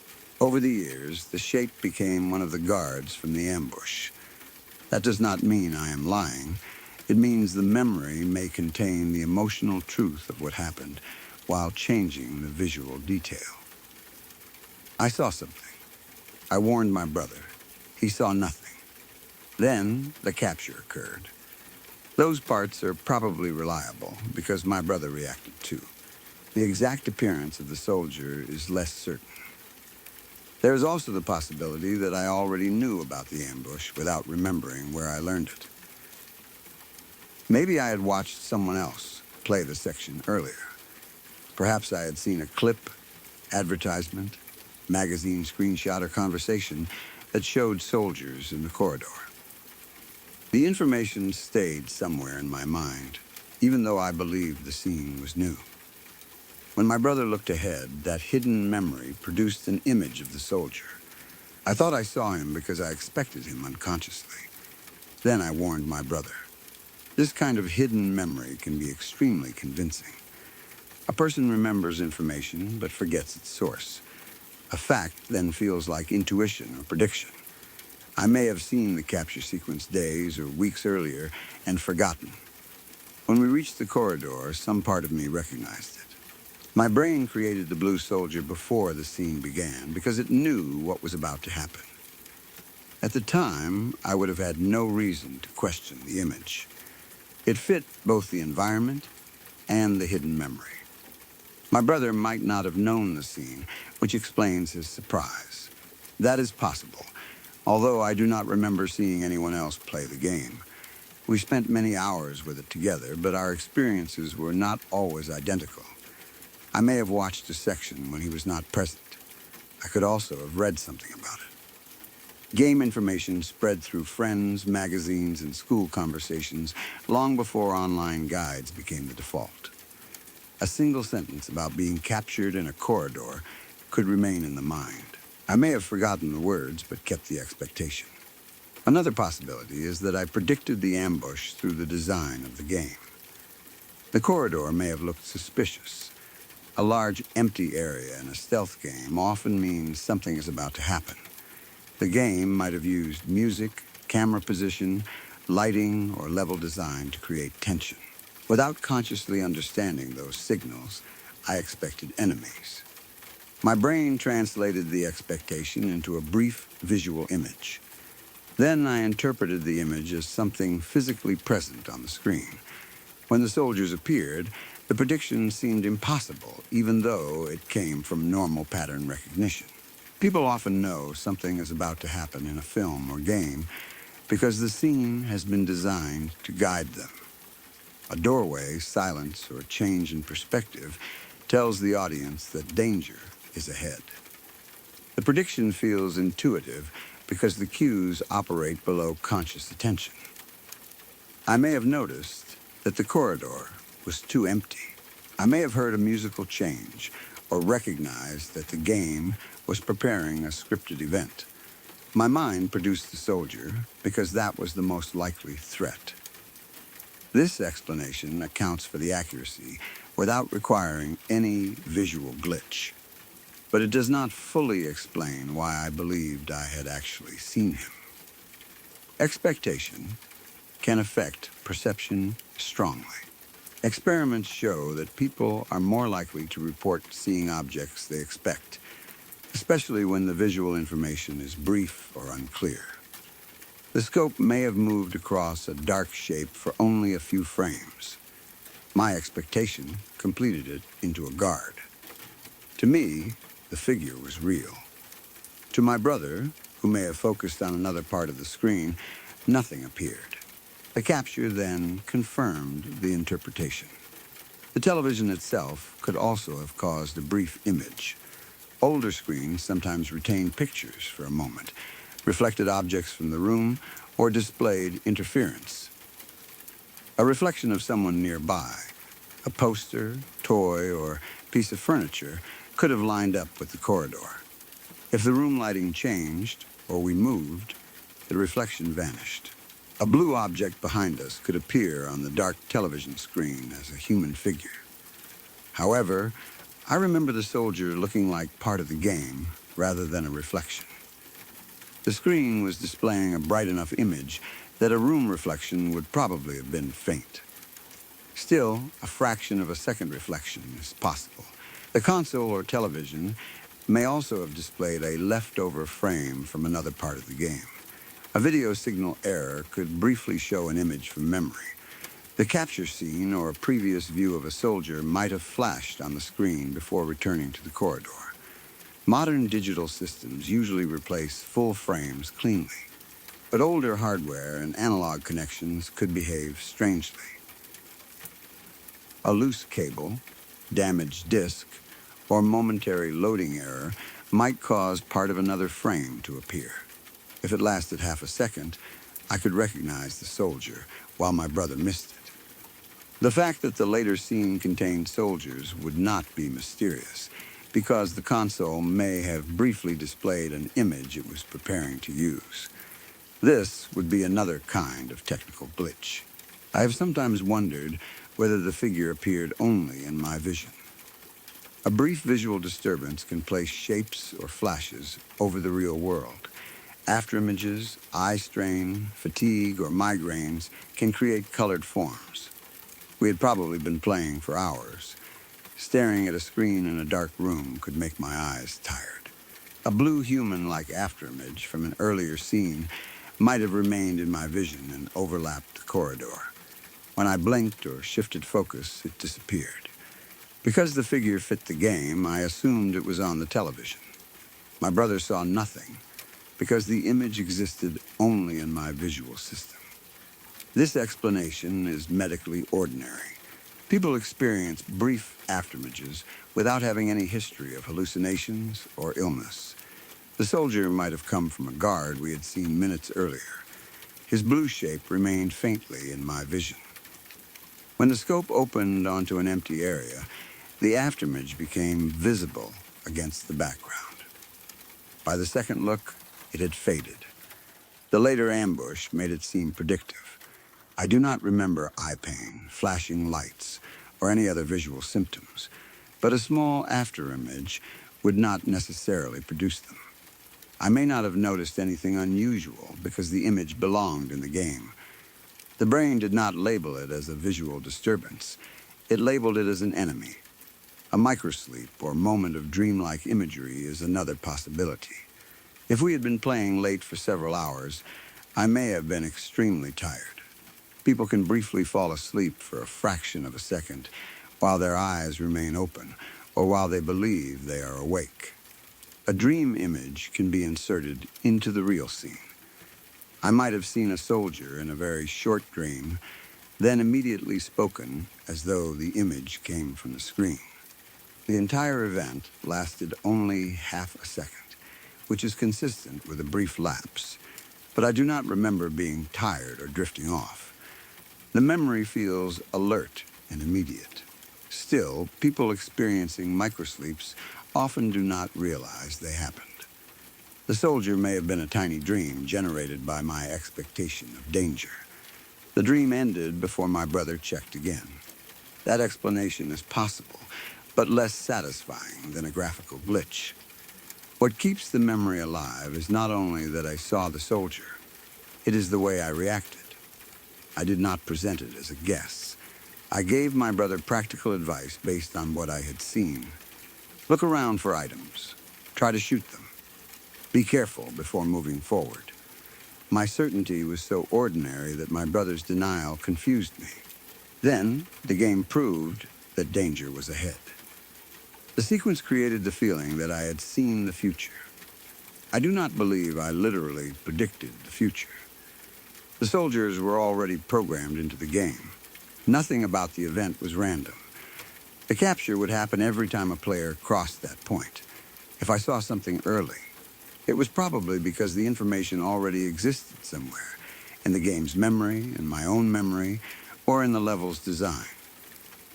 Over the years, the shape became one of the guards from the ambush. That does not mean I am lying. It means the memory may contain the emotional truth of what happened while changing the visual detail. I saw something. I warned my brother. He saw nothing. Then the capture occurred. Those parts are probably reliable because my brother reacted too. The exact appearance of the soldier is less certain. There is also the possibility that I already knew about the ambush without remembering where I learned it. Maybe I had watched someone else play the section earlier. Perhaps I had seen a clip, advertisement, magazine screenshot, or conversation that showed soldiers in the corridor. The information stayed somewhere in my mind, even though I believed the scene was new. When my brother looked ahead, that hidden memory produced an image of the soldier. I thought I saw him because I expected him unconsciously. Then I warned my brother. This kind of hidden memory can be extremely convincing. A person remembers information but forgets its source. A fact then feels like intuition or prediction. I may have seen the capture sequence days or weeks earlier and forgotten. When we reached the corridor, some part of me recognized it. My brain created the blue soldier before the scene began because it knew what was about to happen. At the time, I would have had no reason to question the image. It fit both the environment and the hidden memory. My brother might not have known the scene, which explains his surprise. That is possible, although I do not remember seeing anyone else play the game. We spent many hours with it together, but our experiences were not always identical. I may have watched a section when he was not present. I could also have read something about it. Game information spread through friends, magazines, and school conversations long before online guides became the default. A single sentence about being captured in a corridor could remain in the mind. I may have forgotten the words, but kept the expectation. Another possibility is that I predicted the ambush through the design of the game. The corridor may have looked suspicious. A large, empty area in a stealth game often means something is about to happen. The game might have used music, camera position, lighting, or level design to create tension. Without consciously understanding those signals, I expected enemies. My brain translated the expectation into a brief visual image. Then I interpreted the image as something physically present on the screen. When the soldiers appeared, The prediction seemed impossible, even though it came from normal pattern recognition. People often know something is about to happen in a film or game because the scene has been designed to guide them. A doorway, silence, or change in perspective tells the audience that danger is ahead. The prediction feels intuitive because the cues operate below conscious attention. I may have noticed that the corridor was too empty. I may have heard a musical change or recognized that the game was preparing a scripted event. My mind produced the soldier because that was the most likely threat. This explanation accounts for the accuracy without requiring any visual glitch. But it does not fully explain why I believed I had actually seen him. Expectation can affect perception strongly. Experiments show that people are more likely to report seeing objects they expect, especially when the visual information is brief or unclear. The scope may have moved across a dark shape for only a few frames. My expectation completed it into a guard. To me, the figure was real. To my brother, who may have focused on another part of the screen, nothing appeared. The capture then confirmed the interpretation. The television itself could also have caused a brief image. Older screens sometimes retained pictures for a moment, reflected objects from the room, or displayed interference. A reflection of someone nearby, a poster, toy, or piece of furniture, could have lined up with the corridor. If the room lighting changed, or we moved, the reflection vanished. A blue object behind us could appear on the dark television screen as a human figure. However, I remember the soldier looking like part of the game rather than a reflection. The screen was displaying a bright enough image that a room reflection would probably have been faint. Still, a fraction of a second reflection is possible. The console or television may also have displayed a leftover frame from another part of the game. A video signal error could briefly show an image from memory. The capture scene or a previous view of a soldier might have flashed on the screen before returning to the corridor. Modern digital systems usually replace full frames cleanly, but older hardware and analog connections could behave strangely. A loose cable, damaged disc, or momentary loading error might cause part of another frame to appear. If it lasted half a second, I could recognize the soldier, while my brother missed it. The fact that the later scene contained soldiers would not be mysterious, because the console may have briefly displayed an image it was preparing to use. This would be another kind of technical glitch. I have sometimes wondered whether the figure appeared only in my vision. A brief visual disturbance can place shapes or flashes over the real world. Afterimages, eye strain, fatigue, or migraines can create colored forms. We had probably been playing for hours. Staring at a screen in a dark room could make my eyes tired. A blue human-like afterimage from an earlier scene might have remained in my vision and overlapped the corridor. When I blinked or shifted focus, it disappeared. Because the figure fit the game, I assumed it was on the television. My brother saw nothing, because the image existed only in my visual system. This explanation is medically ordinary. People experience brief afterimages without having any history of hallucinations or illness. The soldier might have come from a guard we had seen minutes earlier. His blue shape remained faintly in my vision. When the scope opened onto an empty area, the afterimage became visible against the background. By the second look, it had faded. The later ambush made it seem predictive. I do not remember eye pain, flashing lights, or any other visual symptoms, but a small afterimage would not necessarily produce them. I may not have noticed anything unusual because the image belonged in the game. The brain did not label it as a visual disturbance. It labeled it as an enemy. A microsleep or moment of dreamlike imagery is another possibility. If we had been playing late for several hours, I may have been extremely tired. People can briefly fall asleep for a fraction of a second, while their eyes remain open, or while they believe they are awake. A dream image can be inserted into the real scene. I might have seen a soldier in a very short dream, then immediately spoken as though the image came from the screen. The entire event lasted only half a second, which is consistent with a brief lapse, but I do not remember being tired or drifting off. The memory feels alert and immediate. Still, people experiencing microsleeps often do not realize they happened. The soldier may have been a tiny dream generated by my expectation of danger. The dream ended before my brother checked again. That explanation is possible, but less satisfying than a graphical glitch. What keeps the memory alive is not only that I saw the soldier, it is the way I reacted. I did not present it as a guess. I gave my brother practical advice based on what I had seen. Look around for items. Try to shoot them. Be careful before moving forward. My certainty was so ordinary that my brother's denial confused me. Then, the game proved that danger was ahead. The sequence created the feeling that I had seen the future. I do not believe I literally predicted the future. The soldiers were already programmed into the game. Nothing about the event was random. The capture would happen every time a player crossed that point. If I saw something early, it was probably because the information already existed somewhere, in the game's memory, in my own memory, or in the level's design.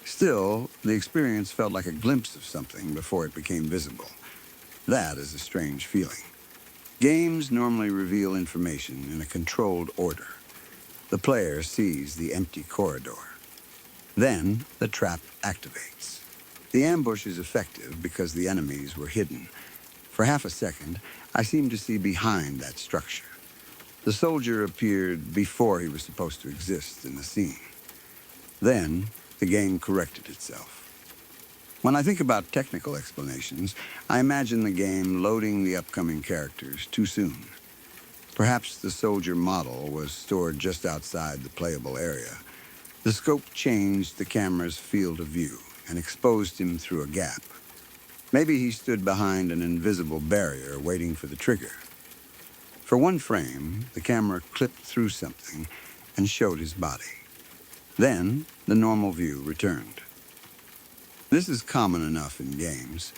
Still, the experience felt like a glimpse of something before it became visible. That is a strange feeling. Games normally reveal information in a controlled order. The player sees the empty corridor. Then, the trap activates. The ambush is effective because the enemies were hidden. For half a second, I seemed to see behind that structure. The soldier appeared before he was supposed to exist in the scene. Then, the game corrected itself. When I think about technical explanations, I imagine the game loading the upcoming characters too soon. Perhaps the soldier model was stored just outside the playable area. The scope changed the camera's field of view and exposed him through a gap. Maybe he stood behind an invisible barrier waiting for the trigger. For one frame, the camera clipped through something and showed his body. Then, the normal view returned. This is common enough in games.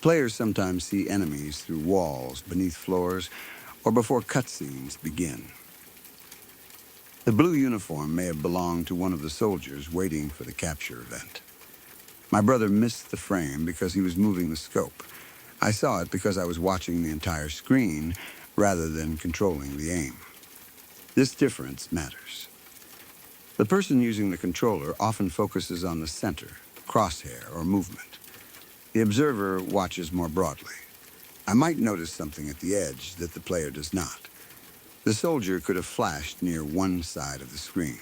Players sometimes see enemies through walls, beneath floors, or before cutscenes begin. The blue uniform may have belonged to one of the soldiers waiting for the capture event. My brother missed the frame because he was moving the scope. I saw it because I was watching the entire screen rather than controlling the aim. This difference matters. The person using the controller often focuses on the center, crosshair, or movement. The observer watches more broadly. I might notice something at the edge that the player does not. The soldier could have flashed near one side of the screen.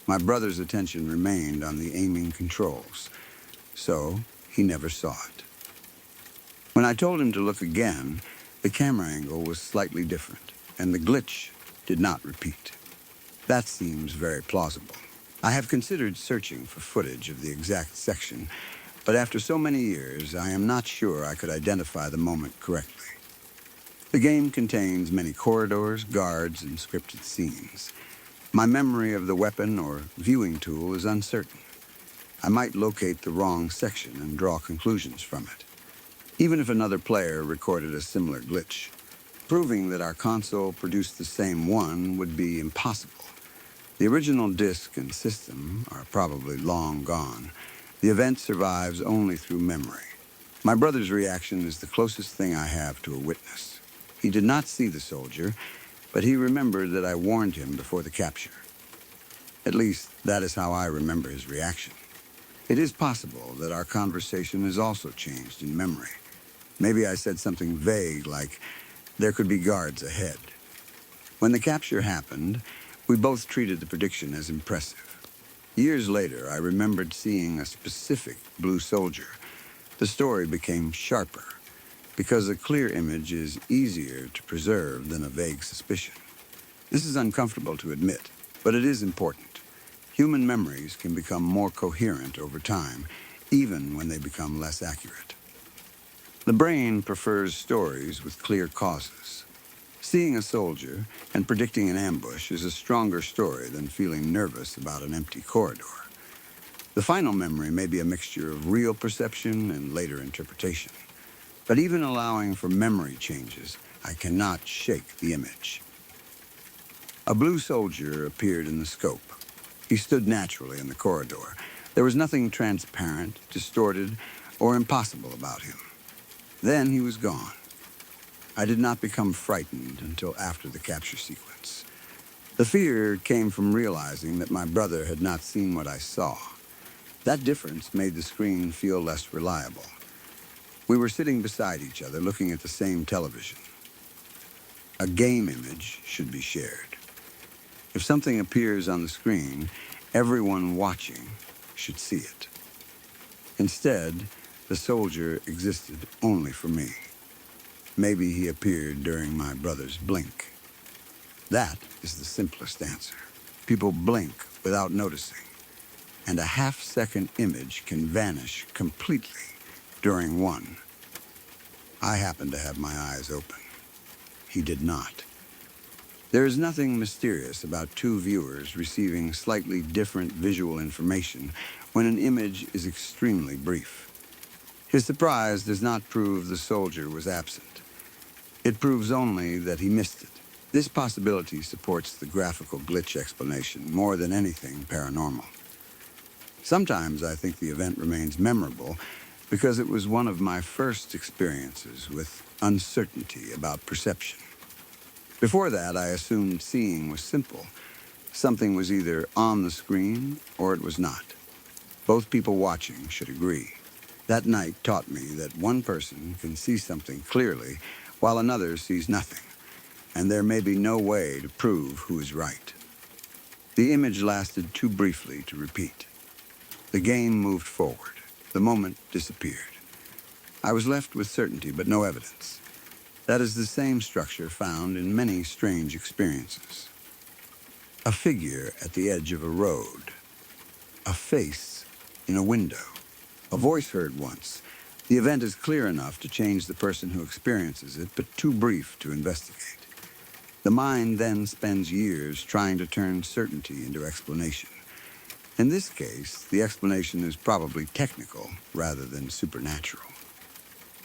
My brother's attention remained on the aiming controls, so he never saw it. When I told him to look again, the camera angle was slightly different, and the glitch did not repeat. That seems very plausible. I have considered searching for footage of the exact section, but after so many years, I am not sure I could identify the moment correctly. The game contains many corridors, guards, and scripted scenes. My memory of the weapon or viewing tool is uncertain. I might locate the wrong section and draw conclusions from it, even if another player recorded a similar glitch. Proving that our console produced the same one would be impossible. The original disc and system are probably long gone. The event survives only through memory. My brother's reaction is the closest thing I have to a witness. He did not see the soldier, but he remembered that I warned him before the capture. At least, that is how I remember his reaction. It is possible that our conversation has also changed in memory. Maybe I said something vague like, there could be guards ahead. When the capture happened, we both treated the prediction as impressive. Years later, I remembered seeing a specific blue soldier. The story became sharper, because a clear image is easier to preserve than a vague suspicion. This is uncomfortable to admit, but it is important. Human memories can become more coherent over time, even when they become less accurate. The brain prefers stories with clear causes. Seeing a soldier and predicting an ambush is a stronger story than feeling nervous about an empty corridor. The final memory may be a mixture of real perception and later interpretation. But even allowing for memory changes, I cannot shake the image. A blue soldier appeared in the scope. He stood naturally in the corridor. There was nothing transparent, distorted, or impossible about him. Then he was gone. I did not become frightened until after the capture sequence. The fear came from realizing that my brother had not seen what I saw. That difference made the screen feel less reliable. We were sitting beside each other, looking at the same television. A game image should be shared. If something appears on the screen, everyone watching should see it. Instead, the soldier existed only for me. Maybe he appeared during my brother's blink. That is the simplest answer. People blink without noticing, and a half-second image can vanish completely during one. I happened to have my eyes open. He did not. There is nothing mysterious about two viewers receiving slightly different visual information when an image is extremely brief. His surprise does not prove the soldier was absent. It proves only that he missed it. This possibility supports the graphical glitch explanation more than anything paranormal. Sometimes I think the event remains memorable because it was one of my first experiences with uncertainty about perception. Before that, I assumed seeing was simple. Something was either on the screen or it was not. Both people watching should agree. That night taught me that one person can see something clearly while another sees nothing, and there may be no way to prove who is right. The image lasted too briefly to repeat. The game moved forward. The moment disappeared. I was left with certainty but no evidence. That is the same structure found in many strange experiences. A figure at the edge of a road. A face in a window. A voice heard once. The event is clear enough to change the person who experiences it, but too brief to investigate. The mind then spends years trying to turn certainty into explanation. In this case, the explanation is probably technical rather than supernatural.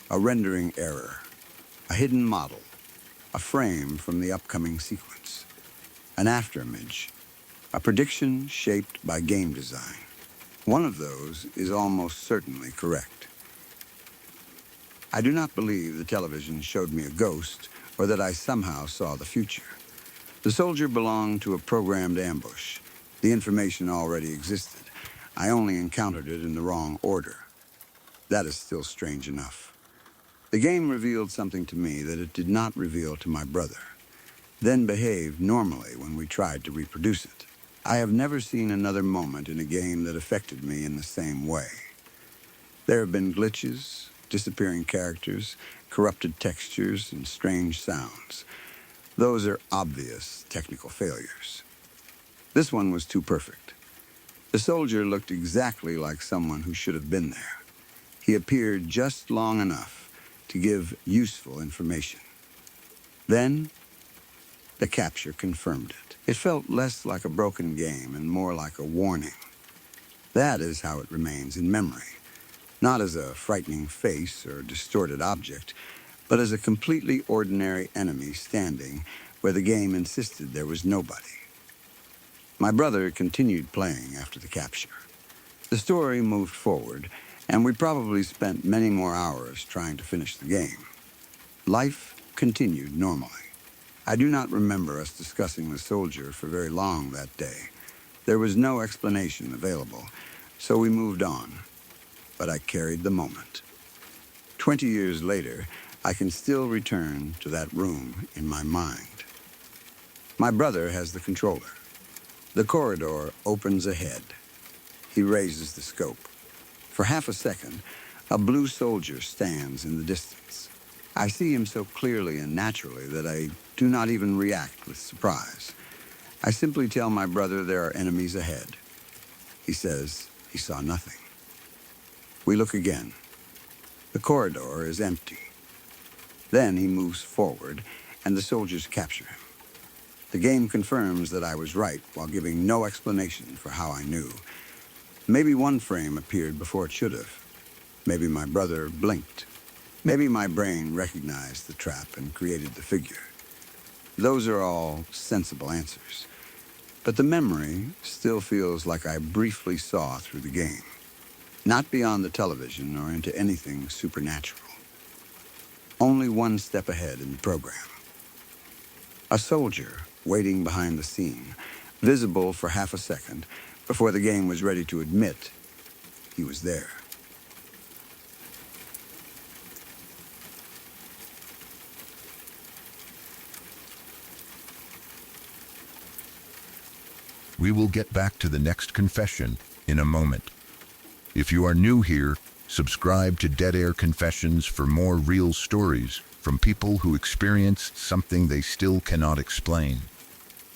A rendering error. A hidden model, a frame from the upcoming sequence, an afterimage, a prediction shaped by game design. One of those is almost certainly correct. I do not believe the television showed me a ghost or that I somehow saw the future. The soldier belonged to a programmed ambush. The information already existed. I only encountered it in the wrong order. That is still strange enough. The game revealed something to me that it did not reveal to my brother, then behaved normally when we tried to reproduce it. I have never seen another moment in a game that affected me in the same way. There have been glitches, disappearing characters, corrupted textures, and strange sounds. Those are obvious technical failures. This one was too perfect. The soldier looked exactly like someone who should have been there. He appeared just long enough to give useful information. Then, the capture confirmed it. It felt less like a broken game and more like a warning. That is how it remains in memory, not as a frightening face or distorted object, but as a completely ordinary enemy standing where the game insisted there was nobody. My brother continued playing after the capture. The story moved forward, and we probably spent many more hours trying to finish the game. Life continued normally. I do not remember us discussing the soldier for very long that day. There was no explanation available, so we moved on. But I carried the moment. 20 years later, I can still return to that room in my mind. My brother has the controller. The corridor opens ahead. He raises the scope. For half a second, a blue soldier stands in the distance. I see him so clearly and naturally that I do not even react with surprise. I simply tell my brother there are enemies ahead. He says he saw nothing. We look again. The corridor is empty. Then he moves forward, and the soldiers capture him. The game confirms that I was right while giving no explanation for how I knew. Maybe one frame appeared before it should have. Maybe my brother blinked. Maybe my brain recognized the trap and created the figure. Those are all sensible answers. But the memory still feels like I briefly saw through the game. Not beyond the television or into anything supernatural. Only one step ahead in the program. A soldier waiting behind the scene, visible for half a second before the game was ready to admit he was there. We will get back to the next confession in a moment. If you are new here, subscribe to Dead Air Confessions for more real stories from people who experienced something they still cannot explain.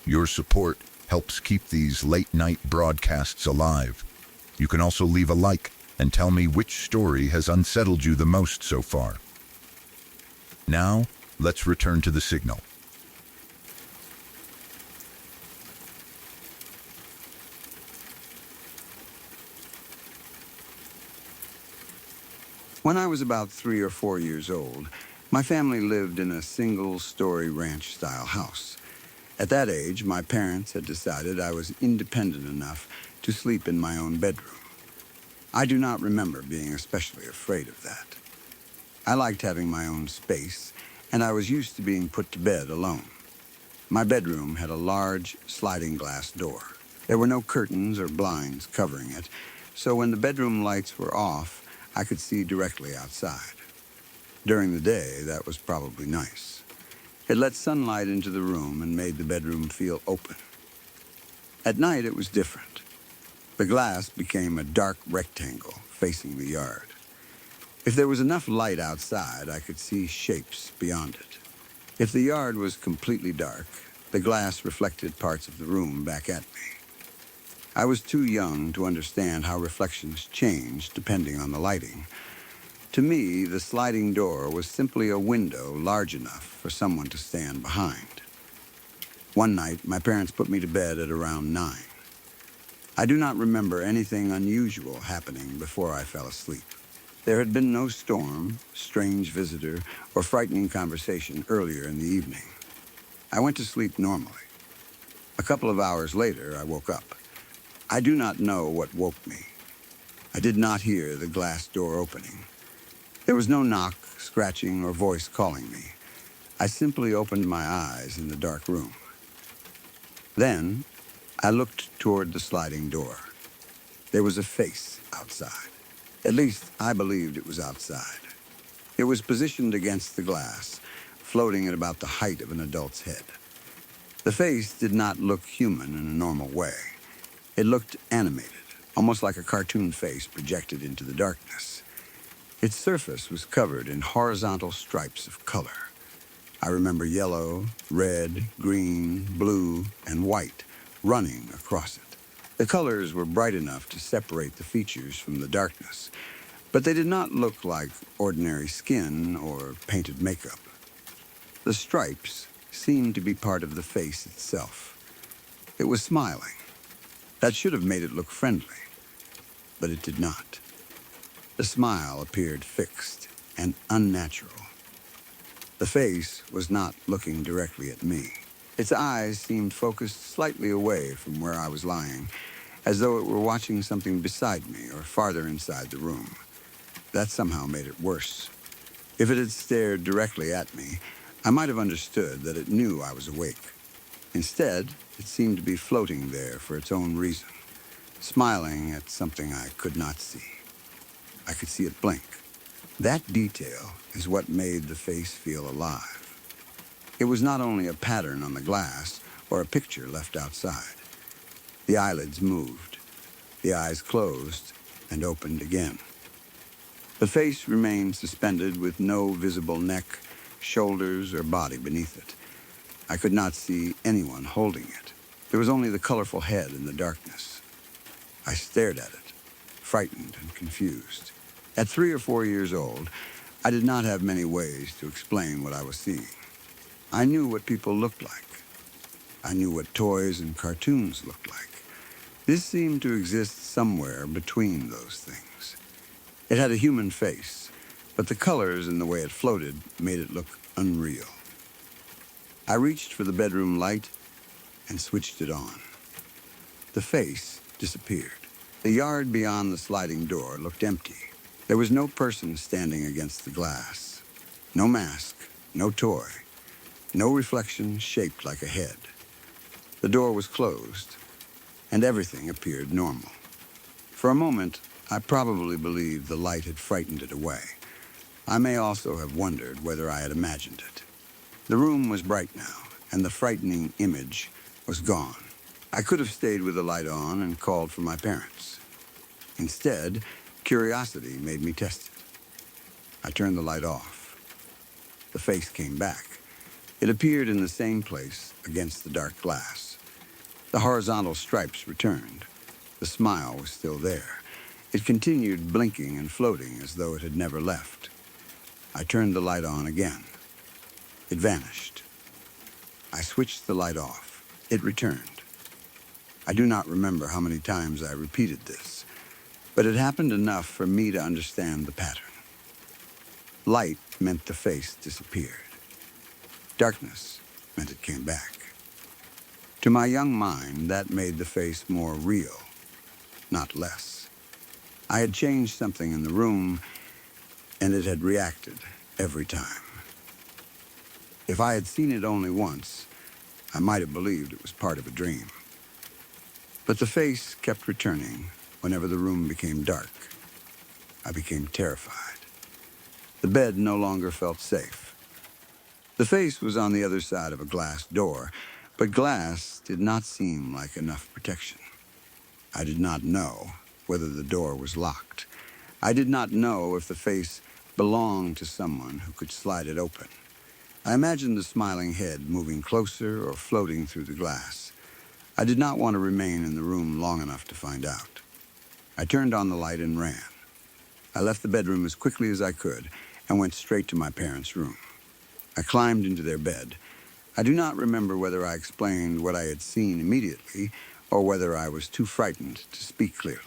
Your support helps keep these late-night broadcasts alive. You can also leave a like and tell me which story has unsettled you the most so far. Now, let's return to the signal. When I was about 3 or 4 years old, my family lived in a single-story ranch-style house. At that age, my parents had decided I was independent enough to sleep in my own bedroom. I do not remember being especially afraid of that. I liked having my own space, and I was used to being put to bed alone. My bedroom had a large sliding glass door. There were no curtains or blinds covering it, so when the bedroom lights were off, I could see directly outside. During the day, that was probably nice. It let sunlight into the room and made the bedroom feel open. At night, it was different. The glass became a dark rectangle facing the yard. If there was enough light outside, I could see shapes beyond it. If the yard was completely dark, the glass reflected parts of the room back at me. I was too young to understand how reflections changed depending on the lighting. To me, the sliding door was simply a window large enough for someone to stand behind. One night, my parents put me to bed at around 9. I do not remember anything unusual happening before I fell asleep. There had been no storm, strange visitor, or frightening conversation earlier in the evening. I went to sleep normally. A couple of hours later, I woke up. I do not know what woke me. I did not hear the glass door opening. There was no knock, scratching, or voice calling me. I simply opened my eyes in the dark room. Then, I looked toward the sliding door. There was a face outside. At least, I believed it was outside. It was positioned against the glass, floating at about the height of an adult's head. The face did not look human in a normal way. It looked animated, almost like a cartoon face projected into the darkness. Its surface was covered in horizontal stripes of color. I remember yellow, red, green, blue, and white running across it. The colors were bright enough to separate the features from the darkness, but they did not look like ordinary skin or painted makeup. The stripes seemed to be part of the face itself. It was smiling. That should have made it look friendly, but it did not. The smile appeared fixed and unnatural. The face was not looking directly at me. Its eyes seemed focused slightly away from where I was lying, as though it were watching something beside me or farther inside the room. That somehow made it worse. If it had stared directly at me, I might have understood that it knew I was awake. Instead, it seemed to be floating there for its own reason, smiling at something I could not see. I could see it blink. That detail is what made the face feel alive. It was not only a pattern on the glass or a picture left outside. The eyelids moved, the eyes closed and opened again. The face remained suspended with no visible neck, shoulders, or body beneath it. I could not see anyone holding it. There was only the colorful head in the darkness. I stared at it, frightened and confused. At 3 or 4 years old, I did not have many ways to explain what I was seeing. I knew what people looked like. I knew what toys and cartoons looked like. This seemed to exist somewhere between those things. It had a human face, but the colors and the way it floated made it look unreal. I reached for the bedroom light and switched it on. The face disappeared. The yard beyond the sliding door looked empty. There was no person standing against the glass. No mask, no toy, no reflection shaped like a head. The door was closed, and everything appeared normal. For a moment, I probably believed the light had frightened it away. I may also have wondered whether I had imagined it. The room was bright now, and the frightening image was gone. I could have stayed with the light on and called for my parents. Instead, curiosity made me test it. I turned the light off. The face came back. It appeared in the same place against the dark glass. The horizontal stripes returned. The smile was still there. It continued blinking and floating as though it had never left. I turned the light on again. It vanished. I switched the light off. It returned. I do not remember how many times I repeated this, but it happened enough for me to understand the pattern. Light meant the face disappeared. Darkness meant it came back. To my young mind, that made the face more real, not less. I had changed something in the room, and it had reacted every time. If I had seen it only once, I might have believed it was part of a dream. But the face kept returning whenever the room became dark. I became terrified. The bed no longer felt safe. The face was on the other side of a glass door, but glass did not seem like enough protection. I did not know whether the door was locked. I did not know if the face belonged to someone who could slide it open. I imagined the smiling head moving closer or floating through the glass. I did not want to remain in the room long enough to find out. I turned on the light and ran. I left the bedroom as quickly as I could and went straight to my parents' room. I climbed into their bed. I do not remember whether I explained what I had seen immediately or whether I was too frightened to speak clearly.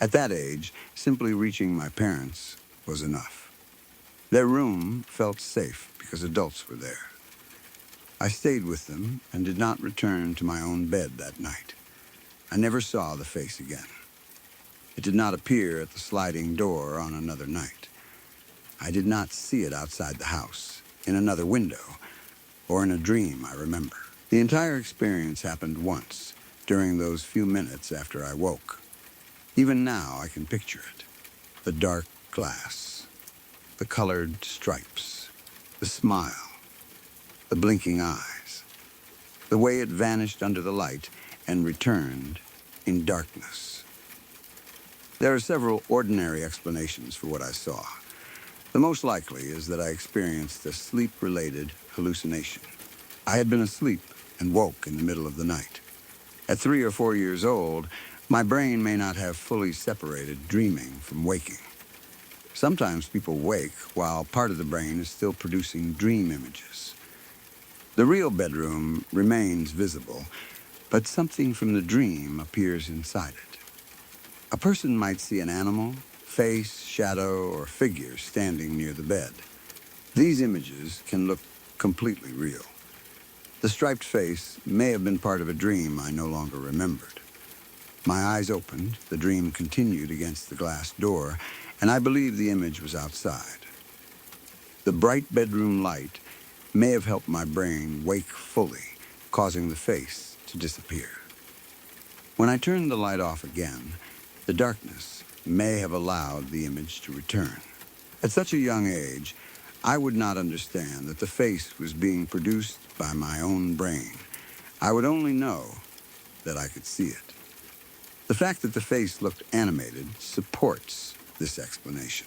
At that age, simply reaching my parents was enough. Their room felt safe because adults were there. I stayed with them and did not return to my own bed that night. I never saw the face again. It did not appear at the sliding door on another night. I did not see it outside the house, in another window, or in a dream I remember. The entire experience happened once, during those few minutes after I woke. Even now I can picture it. The dark glass, the colored stripes, the smile, the blinking eyes, the way it vanished under the light and returned in darkness. There are several ordinary explanations for what I saw. The most likely is that I experienced a sleep-related hallucination. I had been asleep and woke in the middle of the night. At 3 or 4 years old, my brain may not have fully separated dreaming from waking. Sometimes people wake while part of the brain is still producing dream images. The real bedroom remains visible, but something from the dream appears inside it. A person might see an animal, face, shadow, or figure standing near the bed. These images can look completely real. The striped face may have been part of a dream I no longer remembered. My eyes opened, the dream continued against the glass door, and I believe the image was outside. The bright bedroom light may have helped my brain wake fully, causing the face to disappear. When I turned the light off again, the darkness may have allowed the image to return. At such a young age, I would not understand that the face was being produced by my own brain. I would only know that I could see it. The fact that the face looked animated supports this explanation.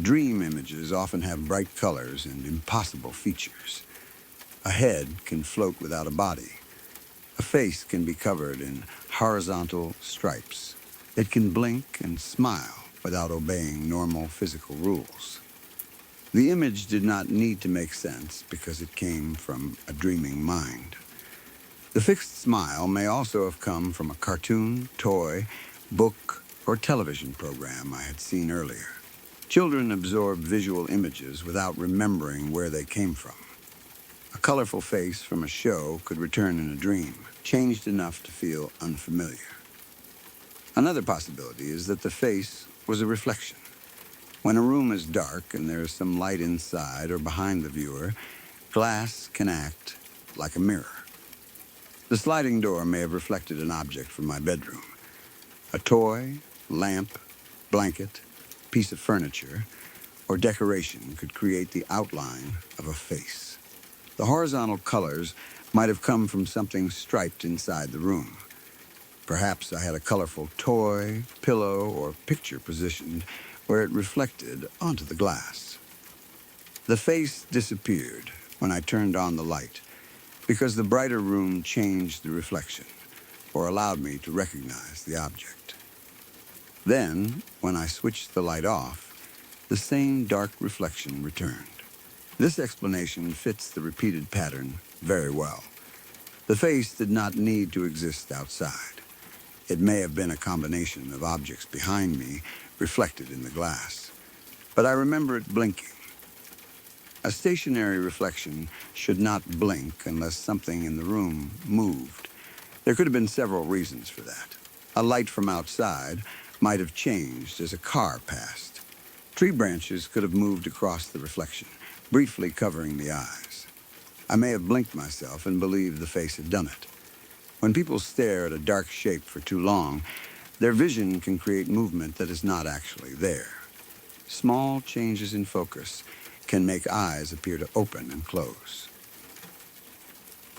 Dream images often have bright colors and impossible features. A head can float without a body. A face can be covered in horizontal stripes. It can blink and smile without obeying normal physical rules. The image did not need to make sense because it came from a dreaming mind. The fixed smile may also have come from a cartoon, toy, book, or television program I had seen earlier. Children absorb visual images without remembering where they came from. A colorful face from a show could return in a dream, changed enough to feel unfamiliar. Another possibility is that the face was a reflection. When a room is dark and there is some light inside or behind the viewer, glass can act like a mirror. The sliding door may have reflected an object from my bedroom. A toy, lamp, blanket, piece of furniture, or decoration could create the outline of a face. The horizontal colors might have come from something striped inside the room. Perhaps I had a colorful toy, pillow, or picture positioned where it reflected onto the glass. The face disappeared when I turned on the light because the brighter room changed the reflection or allowed me to recognize the object. Then, when I switched the light off, the same dark reflection returned. This explanation fits the repeated pattern very well. The face did not need to exist outside. It may have been a combination of objects behind me reflected in the glass, but I remember it blinking. A stationary reflection should not blink unless something in the room moved. There could have been several reasons for that. A light from outside might have changed as a car passed. Tree branches could have moved across the reflection, briefly covering the eyes. I may have blinked myself and believed the face had done it. When people stare at a dark shape for too long, their vision can create movement that is not actually there. Small changes in focus can make eyes appear to open and close.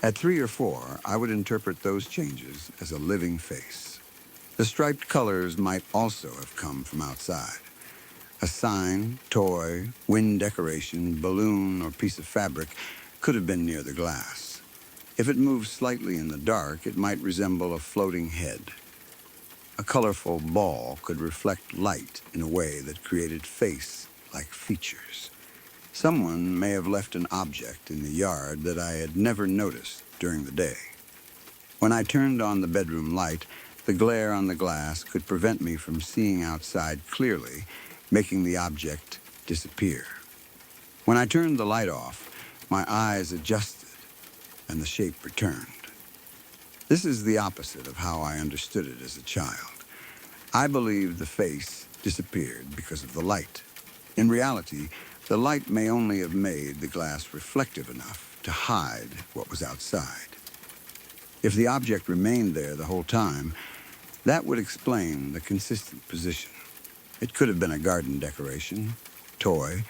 At 3 or 4, I would interpret those changes as a living face. The striped colors might also have come from outside. A sign, toy, wind decoration, balloon, or piece of fabric could have been near the glass. If it moved slightly in the dark, it might resemble a floating head. A colorful ball could reflect light in a way that created face-like features. Someone may have left an object in the yard that I had never noticed during the day. When I turned on the bedroom light, the glare on the glass could prevent me from seeing outside clearly, making the object disappear. When I turned the light off, my eyes adjusted and the shape returned. This is the opposite of how I understood it as a child. I believed the face disappeared because of the light. In reality, the light may only have made the glass reflective enough to hide what was outside. If the object remained there the whole time, that would explain the consistent position. It could have been a garden decoration, toy,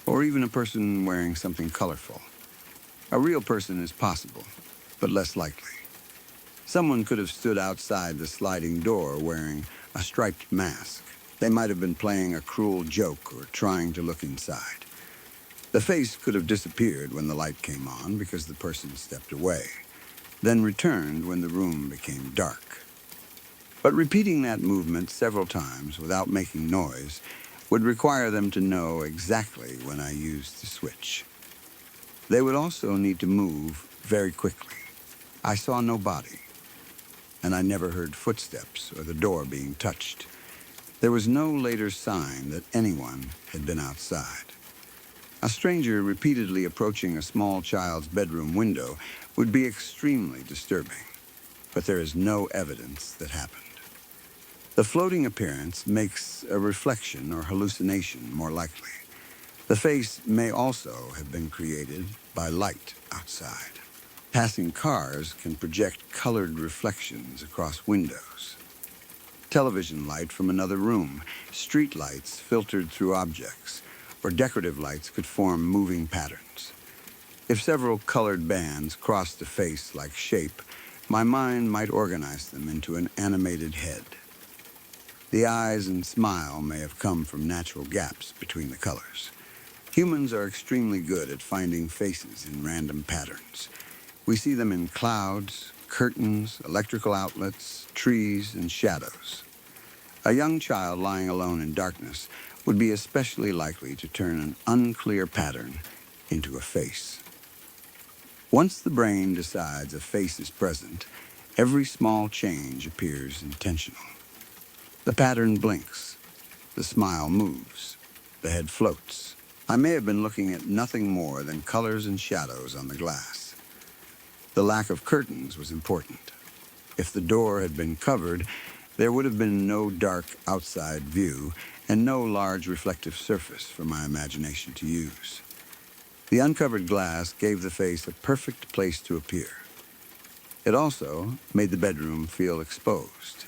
or even a person wearing something colorful. A real person is possible, but less likely. Someone could have stood outside the sliding door wearing a striped mask. They might have been playing a cruel joke or trying to look inside. The face could have disappeared when the light came on because the person stepped away, then returned when the room became dark. But repeating that movement several times without making noise would require them to know exactly when I used the switch. They would also need to move very quickly. I saw no body, and I never heard footsteps or the door being touched. There was no later sign that anyone had been outside. A stranger repeatedly approaching a small child's bedroom window would be extremely disturbing, but there is no evidence that happened. The floating appearance makes a reflection or hallucination more likely. The face may also have been created by light outside. Passing cars can project colored reflections across windows. Television light from another room, street lights filtered through objects, or decorative lights could form moving patterns. If several colored bands crossed a face-like shape, my mind might organize them into an animated head. The eyes and smile may have come from natural gaps between the colors. Humans are extremely good at finding faces in random patterns. We see them in clouds, curtains, electrical outlets, trees, and shadows. A young child lying alone in darkness would be especially likely to turn an unclear pattern into a face. Once the brain decides a face is present, every small change appears intentional. The pattern blinks, the smile moves, the head floats. I may have been looking at nothing more than colors and shadows on the glass. The lack of curtains was important. If the door had been covered, there would have been no dark outside view and no large reflective surface for my imagination to use. The uncovered glass gave the face a perfect place to appear. It also made the bedroom feel exposed.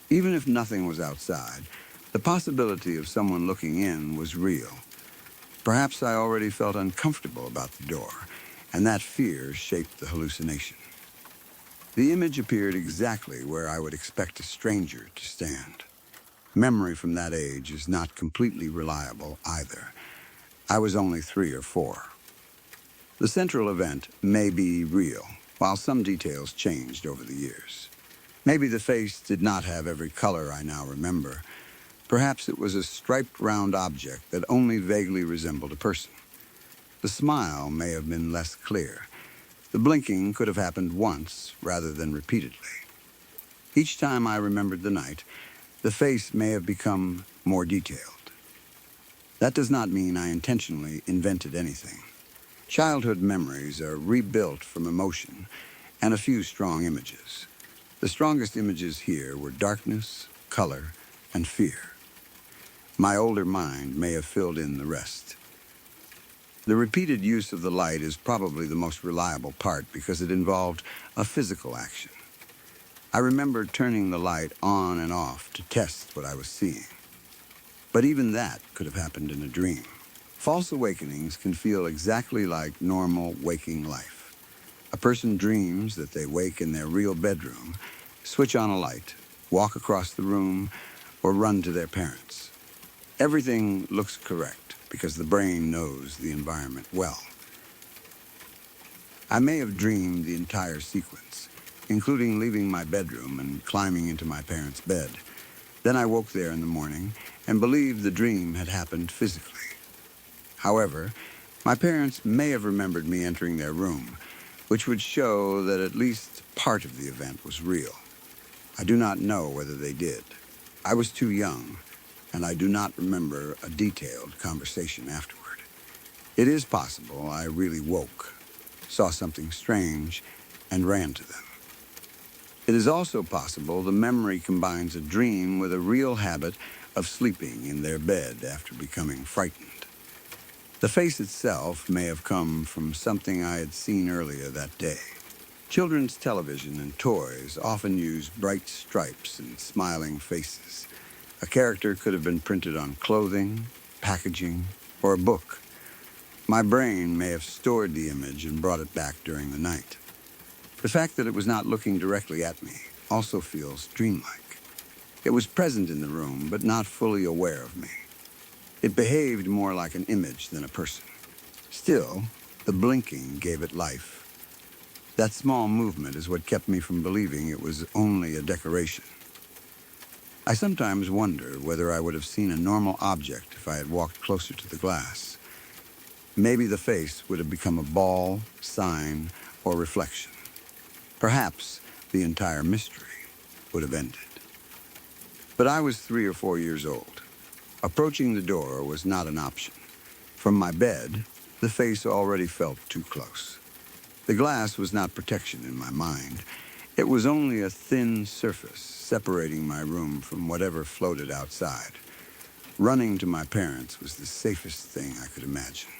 Even if nothing was outside, the possibility of someone looking in was real. Perhaps I already felt uncomfortable about the door, and that fear shaped the hallucination. The image appeared exactly where I would expect a stranger to stand. Memory from that age is not completely reliable either. I was only 3 or 4. The central event may be real, while some details changed over the years. Maybe the face did not have every color I now remember. Perhaps it was a striped round object that only vaguely resembled a person. The smile may have been less clear. The blinking could have happened once rather than repeatedly. Each time I remembered the night, the face may have become more detailed. That does not mean I intentionally invented anything. Childhood memories are rebuilt from emotion and a few strong images. The strongest images here were darkness, color, and fear. My older mind may have filled in the rest. The repeated use of the light is probably the most reliable part because it involved a physical action. I remember turning the light on and off to test what I was seeing. But even that could have happened in a dream. False awakenings can feel exactly like normal waking life. A person dreams that they wake in their real bedroom, switch on a light, walk across the room, or run to their parents. Everything looks correct because the brain knows the environment well. I may have dreamed the entire sequence, including leaving my bedroom and climbing into my parents' bed. Then I woke there in the morning and believed the dream had happened physically. However, my parents may have remembered me entering their room, which would show that at least part of the event was real. I do not know whether they did. I was too young, and I do not remember a detailed conversation afterward. It is possible I really woke, saw something strange, and ran to them. It is also possible the memory combines a dream with a real habit of sleeping in their bed after becoming frightened. The face itself may have come from something I had seen earlier that day. Children's television and toys often use bright stripes and smiling faces. A character could have been printed on clothing, packaging, or a book. My brain may have stored the image and brought it back during the night. The fact that it was not looking directly at me also feels dreamlike. It was present in the room, but not fully aware of me. It behaved more like an image than a person. Still, the blinking gave it life. That small movement is what kept me from believing it was only a decoration. I sometimes wonder whether I would have seen a normal object if I had walked closer to the glass. Maybe the face would have become a ball, sign, or reflection. Perhaps the entire mystery would have ended. But I was 3 or 4 years old. Approaching the door was not an option. From my bed, the face already felt too close. The glass was not protection in my mind. It was only a thin surface separating my room from whatever floated outside. Running to my parents was the safest thing I could imagine.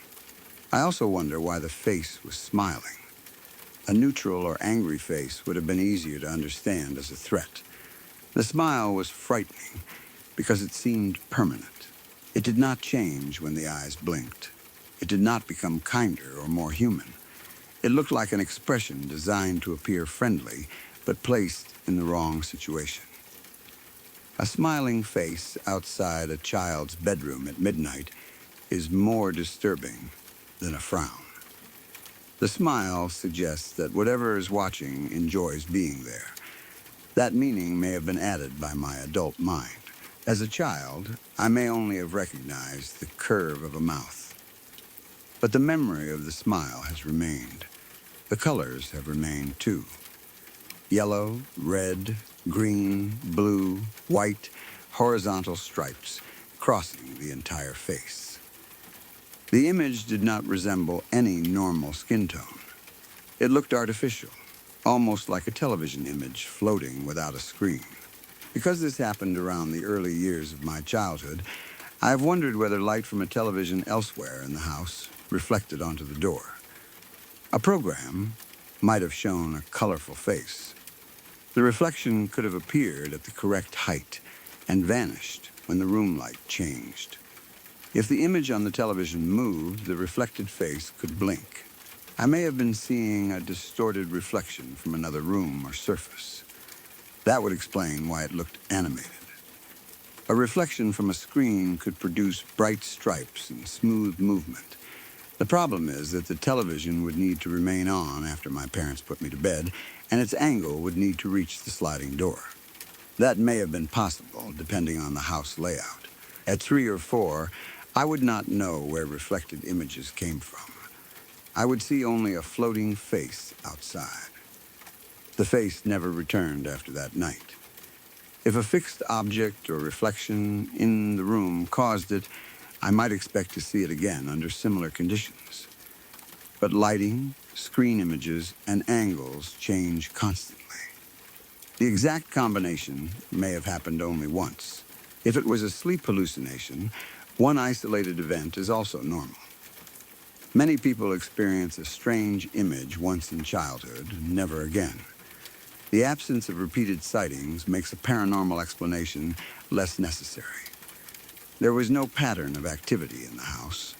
I also wonder why the face was smiling. A neutral or angry face would have been easier to understand as a threat. The smile was frightening because it seemed permanent. It did not change when the eyes blinked. It did not become kinder or more human. It looked like an expression designed to appear friendly, but placed in the wrong situation. A smiling face outside a child's bedroom at midnight is more disturbing than a frown. The smile suggests that whatever is watching enjoys being there. That meaning may have been added by my adult mind. As a child, I may only have recognized the curve of a mouth. But the memory of the smile has remained. The colors have remained too. Yellow, red, green, blue, white, horizontal stripes crossing the entire face. The image did not resemble any normal skin tone. It looked artificial, almost like a television image floating without a screen. Because this happened around the early years of my childhood, I have wondered whether light from a television elsewhere in the house reflected onto the door. A program might have shown a colorful face. The reflection could have appeared at the correct height and vanished when the room light changed. If the image on the television moved, the reflected face could blink. I may have been seeing a distorted reflection from another room or surface. That would explain why it looked animated. A reflection from a screen could produce bright stripes and smooth movement. The problem is that the television would need to remain on after my parents put me to bed, and its angle would need to reach the sliding door. That may have been possible, depending on the house layout. At 3 or 4, I would not know where reflected images came from. I would see only a floating face outside. The face never returned after that night. If a fixed object or reflection in the room caused it, I might expect to see it again under similar conditions. But lighting, screen images, and angles change constantly. The exact combination may have happened only once. If it was a sleep hallucination, one isolated event is also normal. Many people experience a strange image once in childhood and never again. The absence of repeated sightings makes a paranormal explanation less necessary. There was no pattern of activity in the house.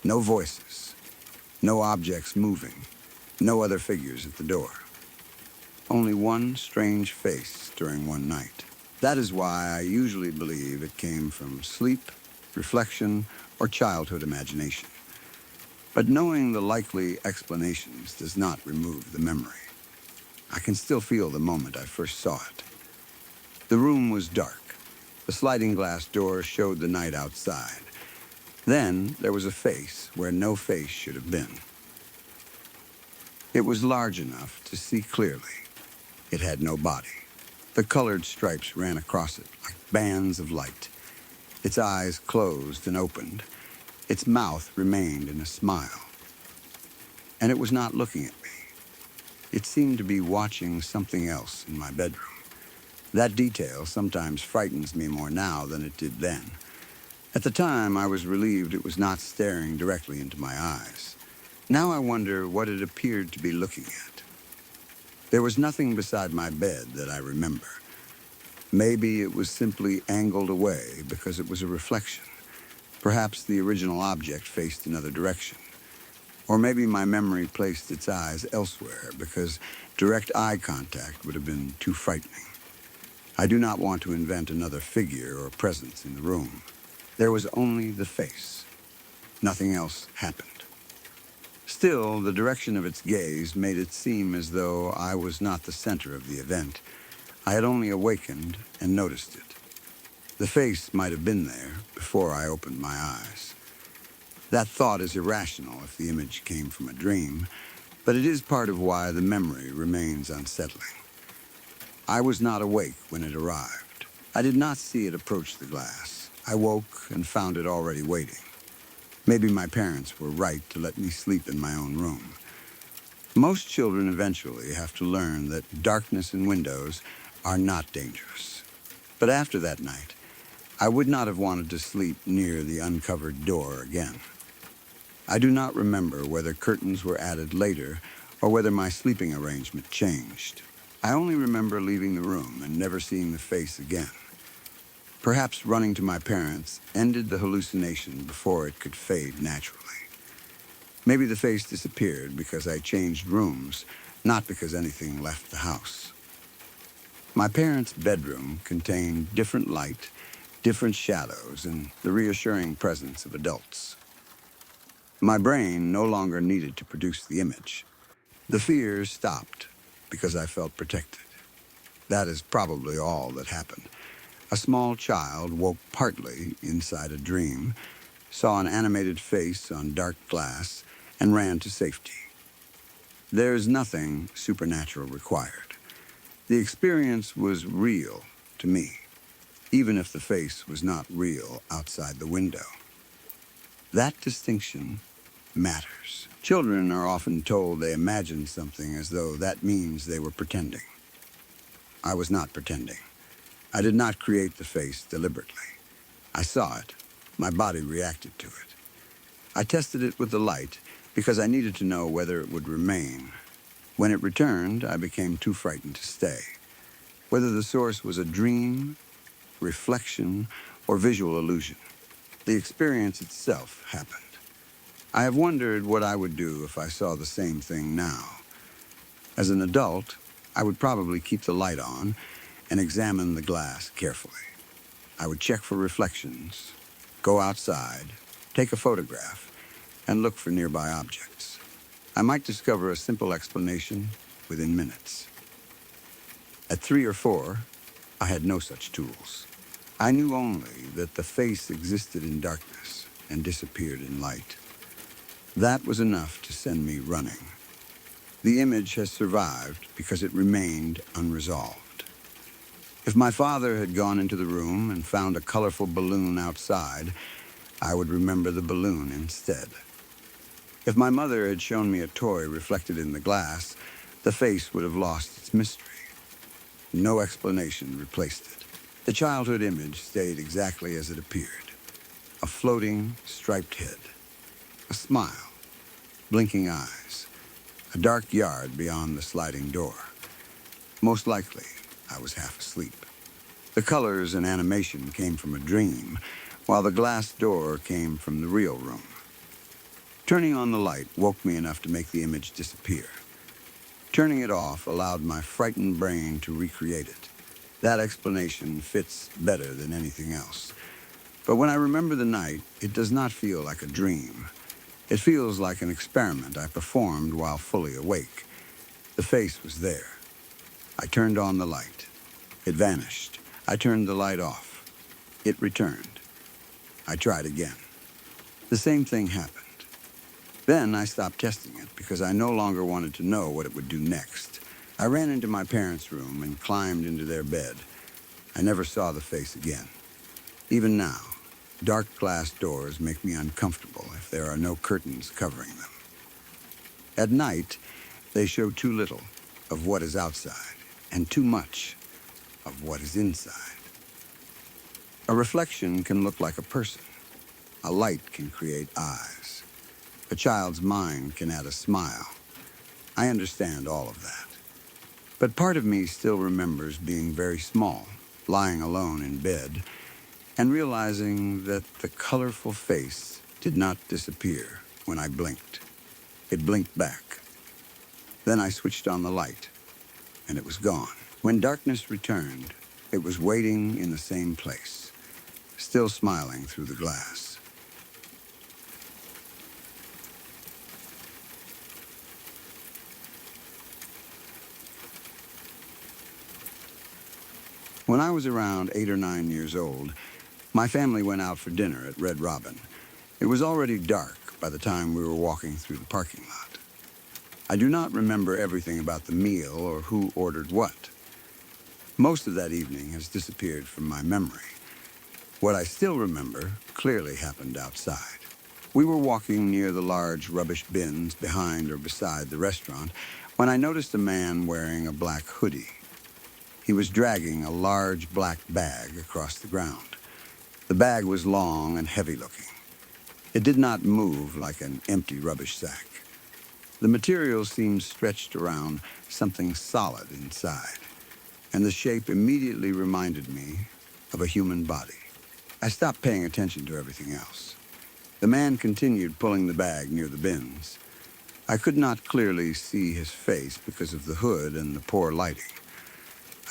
No voices. No objects moving. No other figures at the door. Only one strange face during one night. That is why I usually believe it came from sleep, reflection, or childhood imagination. But knowing the likely explanations does not remove the memory. I can still feel the moment I first saw it. The room was dark. The sliding glass door showed the night outside. Then there was a face where no face should have been. It was large enough to see clearly. It had no body. The colored stripes ran across it like bands of light. Its eyes closed and opened. Its mouth remained in a smile. And it was not looking at me. It seemed to be watching something else in my bedroom. That detail sometimes frightens me more now than it did then. At the time, I was relieved it was not staring directly into my eyes. Now I wonder what it appeared to be looking at. There was nothing beside my bed that I remember. Maybe it was simply angled away because it was a reflection. Perhaps the original object faced another direction. Or maybe my memory placed its eyes elsewhere because direct eye contact would have been too frightening. I do not want to invent another figure or presence in the room. There was only the face. Nothing else happened. Still, the direction of its gaze made it seem as though I was not the center of the event. I had only awakened and noticed it. The face might have been there before I opened my eyes. That thought is irrational if the image came from a dream, but it is part of why the memory remains unsettling. I was not awake when it arrived. I did not see it approach the glass. I woke and found it already waiting. Maybe my parents were right to let me sleep in my own room. Most children eventually have to learn that darkness and windows are not dangerous. But after that night, I would not have wanted to sleep near the uncovered door again. I do not remember whether curtains were added later or whether my sleeping arrangement changed. I only remember leaving the room and never seeing the face again. Perhaps running to my parents ended the hallucination before it could fade naturally. Maybe the face disappeared because I changed rooms, not because anything left the house. My parents' bedroom contained different light, different shadows, and the reassuring presence of adults. My brain no longer needed to produce the image. The fears stopped because I felt protected. That is probably all that happened. A small child woke partly inside a dream, saw an animated face on dark glass, and ran to safety. There's nothing supernatural required. The experience was real to me, even if the face was not real outside the window. That distinction matters. Children are often told they imagined something as though that means they were pretending. I was not pretending. I did not create the face deliberately. I saw it. My body reacted to it. I tested it with the light because I needed to know whether it would remain. When it returned, I became too frightened to stay. Whether the source was a dream, reflection, or visual illusion, the experience itself happened. I have wondered what I would do if I saw the same thing now. As an adult, I would probably keep the light on and examine the glass carefully. I would check for reflections, go outside, take a photograph, and look for nearby objects. I might discover a simple explanation within minutes. At 3 or 4, I had no such tools. I knew only that the face existed in darkness and disappeared in light. That was enough to send me running. The image has survived because it remained unresolved. If my father had gone into the room and found a colorful balloon outside, I would remember the balloon instead. If my mother had shown me a toy reflected in the glass, the face would have lost its mystery. No explanation replaced it. The childhood image stayed exactly as it appeared. A floating, striped head. A smile. Blinking eyes. A dark yard beyond the sliding door. Most likely, I was half asleep. The colors and animation came from a dream, while the glass door came from the real room. Turning on the light woke me enough to make the image disappear. Turning it off allowed my frightened brain to recreate it. That explanation fits better than anything else. But when I remember the night, it does not feel like a dream. It feels like an experiment I performed while fully awake. The face was there. I turned on the light. It vanished. I turned the light off. It returned. I tried again. The same thing happened. Then I stopped testing it because I no longer wanted to know what it would do next. I ran into my parents' room and climbed into their bed. I never saw the face again. Even now, dark glass doors make me uncomfortable if there are no curtains covering them. At night, they show too little of what is outside and too much of what is inside. A reflection can look like a person. A light can create eyes. A child's mind can add a smile. I understand all of that. But part of me still remembers being very small, lying alone in bed, and realizing that the colorful face did not disappear when I blinked. It blinked back. Then I switched on the light, and it was gone. When darkness returned, it was waiting in the same place, still smiling through the glass. When I was around 8 or 9 years old, my family went out for dinner at Red Robin. It was already dark by the time we were walking through the parking lot. I do not remember everything about the meal or who ordered what. Most of that evening has disappeared from my memory. What I still remember clearly happened outside. We were walking near the large rubbish bins behind or beside the restaurant when I noticed a man wearing a black hoodie. He was dragging a large black bag across the ground. The bag was long and heavy-looking. It did not move like an empty rubbish sack. The material seemed stretched around something solid inside, and the shape immediately reminded me of a human body. I stopped paying attention to everything else. The man continued pulling the bag near the bins. I could not clearly see his face because of the hood and the poor lighting.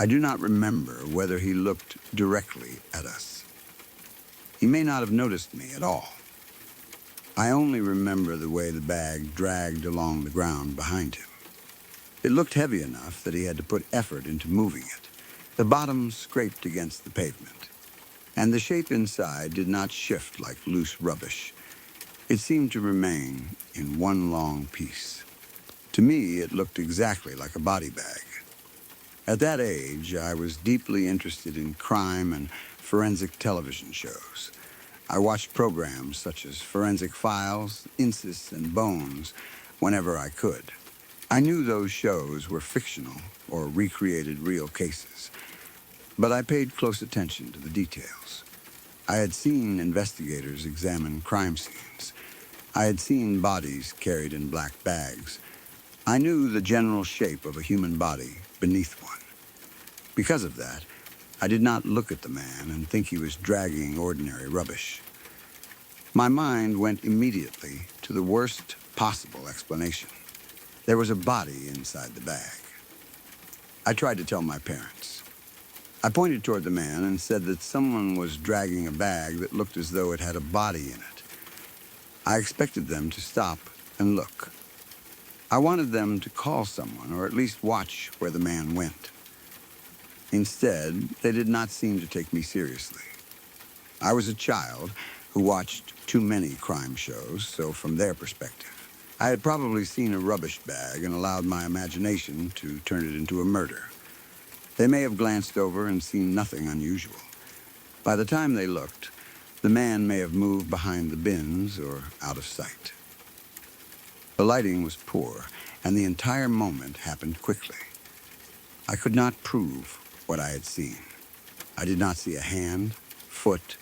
I do not remember whether he looked directly at us. He may not have noticed me at all. I only remember the way the bag dragged along the ground behind him. It looked heavy enough that he had to put effort into moving it. The bottom scraped against the pavement, and the shape inside did not shift like loose rubbish. It seemed to remain in one long piece. To me, it looked exactly like a body bag. At that age, I was deeply interested in crime and forensic television shows. I watched programs such as Forensic Files, Incest, and Bones whenever I could. I knew those shows were fictional or recreated real cases, but I paid close attention to the details. I had seen investigators examine crime scenes. I had seen bodies carried in black bags. I knew the general shape of a human body beneath one. Because of that, I did not look at the man and think he was dragging ordinary rubbish. My mind went immediately to the worst possible explanation. There was a body inside the bag. I tried to tell my parents. I pointed toward the man and said that someone was dragging a bag that looked as though it had a body in it. I expected them to stop and look. I wanted them to call someone or at least watch where the man went. Instead, they did not seem to take me seriously. I was a child who watched too many crime shows, so from their perspective, I had probably seen a rubbish bag and allowed my imagination to turn it into a murder. They may have glanced over and seen nothing unusual. By the time they looked, the man may have moved behind the bins or out of sight. The lighting was poor, and the entire moment happened quickly. I could not prove what I had seen. I did not see a hand, foot,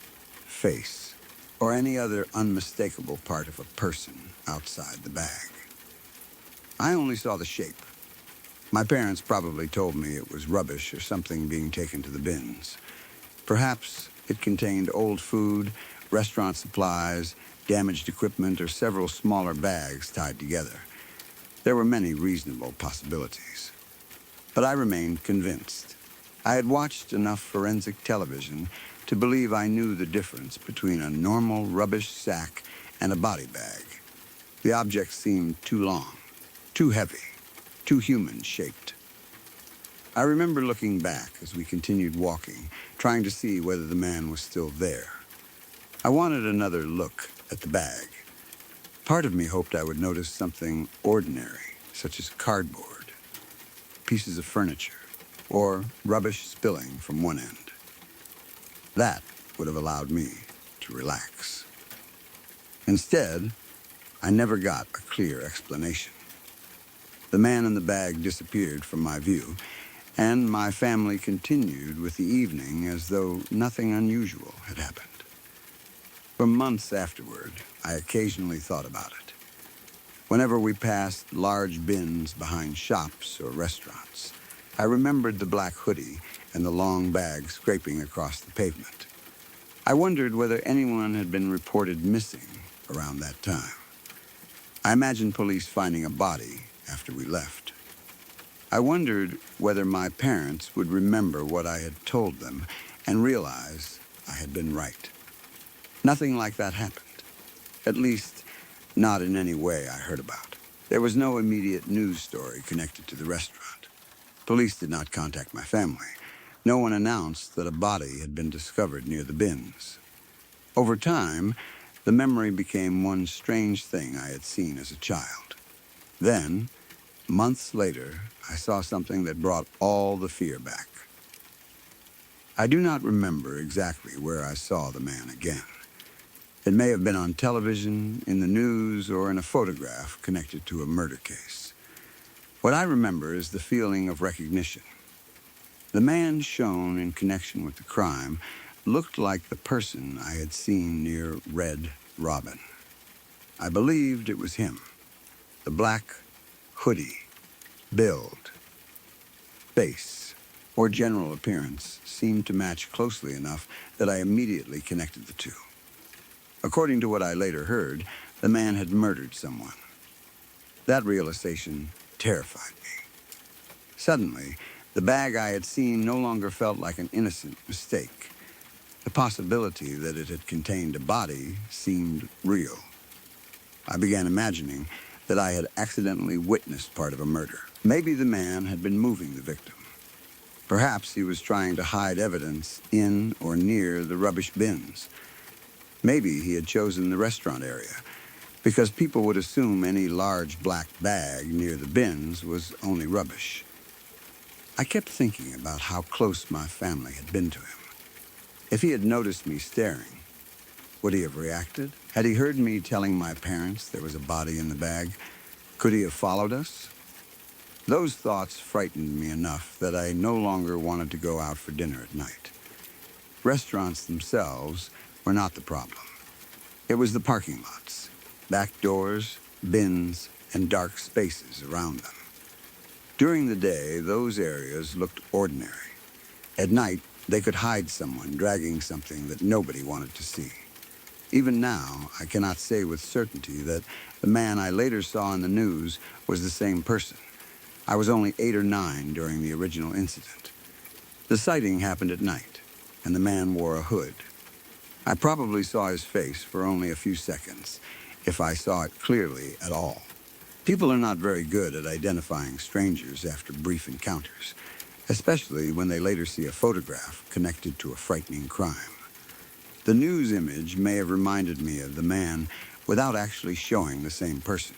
face, or any other unmistakable part of a person outside the bag. I only saw the shape. My parents probably told me it was rubbish or something being taken to the bins. Perhaps it contained old food, restaurant supplies, damaged equipment, or several smaller bags tied together. There were many reasonable possibilities. But I remained convinced. I had watched enough forensic television to believe I knew the difference between a normal rubbish sack and a body bag. The object seemed too long, too heavy, too human-shaped. I remember looking back as we continued walking, trying to see whether the man was still there. I wanted another look at the bag. Part of me hoped I would notice something ordinary, such as cardboard, pieces of furniture, or rubbish spilling from one end. That would have allowed me to relax. Instead, I never got a clear explanation. The man in the bag disappeared from my view, and my family continued with the evening as though nothing unusual had happened. For months afterward, I occasionally thought about it. Whenever we passed large bins behind shops or restaurants, I remembered the black hoodie and the long bag scraping across the pavement. I wondered whether anyone had been reported missing around that time. I imagined police finding a body after we left. I wondered whether my parents would remember what I had told them and realize I had been right. Nothing like that happened, at least not in any way I heard about. There was no immediate news story connected to the restaurant. Police did not contact my family. No one announced that a body had been discovered near the bins. Over time, the memory became one strange thing I had seen as a child. Then, months later, I saw something that brought all the fear back. I do not remember exactly where I saw the man again. It may have been on television, in the news, or in a photograph connected to a murder case. What I remember is the feeling of recognition. The man shown in connection with the crime looked like the person I had seen near Red Robin. I believed it was him. The black hoodie, build, face, or general appearance seemed to match closely enough that I immediately connected the two. According to what I later heard, the man had murdered someone. That realization terrified me. Suddenly, the bag I had seen no longer felt like an innocent mistake. The possibility that it had contained a body seemed real. I began imagining that I had accidentally witnessed part of a murder. Maybe the man had been moving the victim. Perhaps he was trying to hide evidence in or near the rubbish bins. Maybe he had chosen the restaurant area, because people would assume any large black bag near the bins was only rubbish. I kept thinking about how close my family had been to him. If he had noticed me staring, would he have reacted? Had he heard me telling my parents there was a body in the bag? Could he have followed us? Those thoughts frightened me enough that I no longer wanted to go out for dinner at night. Restaurants themselves were not the problem. It was the parking lots, back doors, bins, and dark spaces around them. During the day, those areas looked ordinary. At night, they could hide someone dragging something that nobody wanted to see. Even now, I cannot say with certainty that the man I later saw in the news was the same person. I was only 8 or 9 during the original incident. The sighting happened at night, and the man wore a hood. I probably saw his face for only a few seconds, if I saw it clearly at all. People are not very good at identifying strangers after brief encounters, especially when they later see a photograph connected to a frightening crime. The news image may have reminded me of the man without actually showing the same person.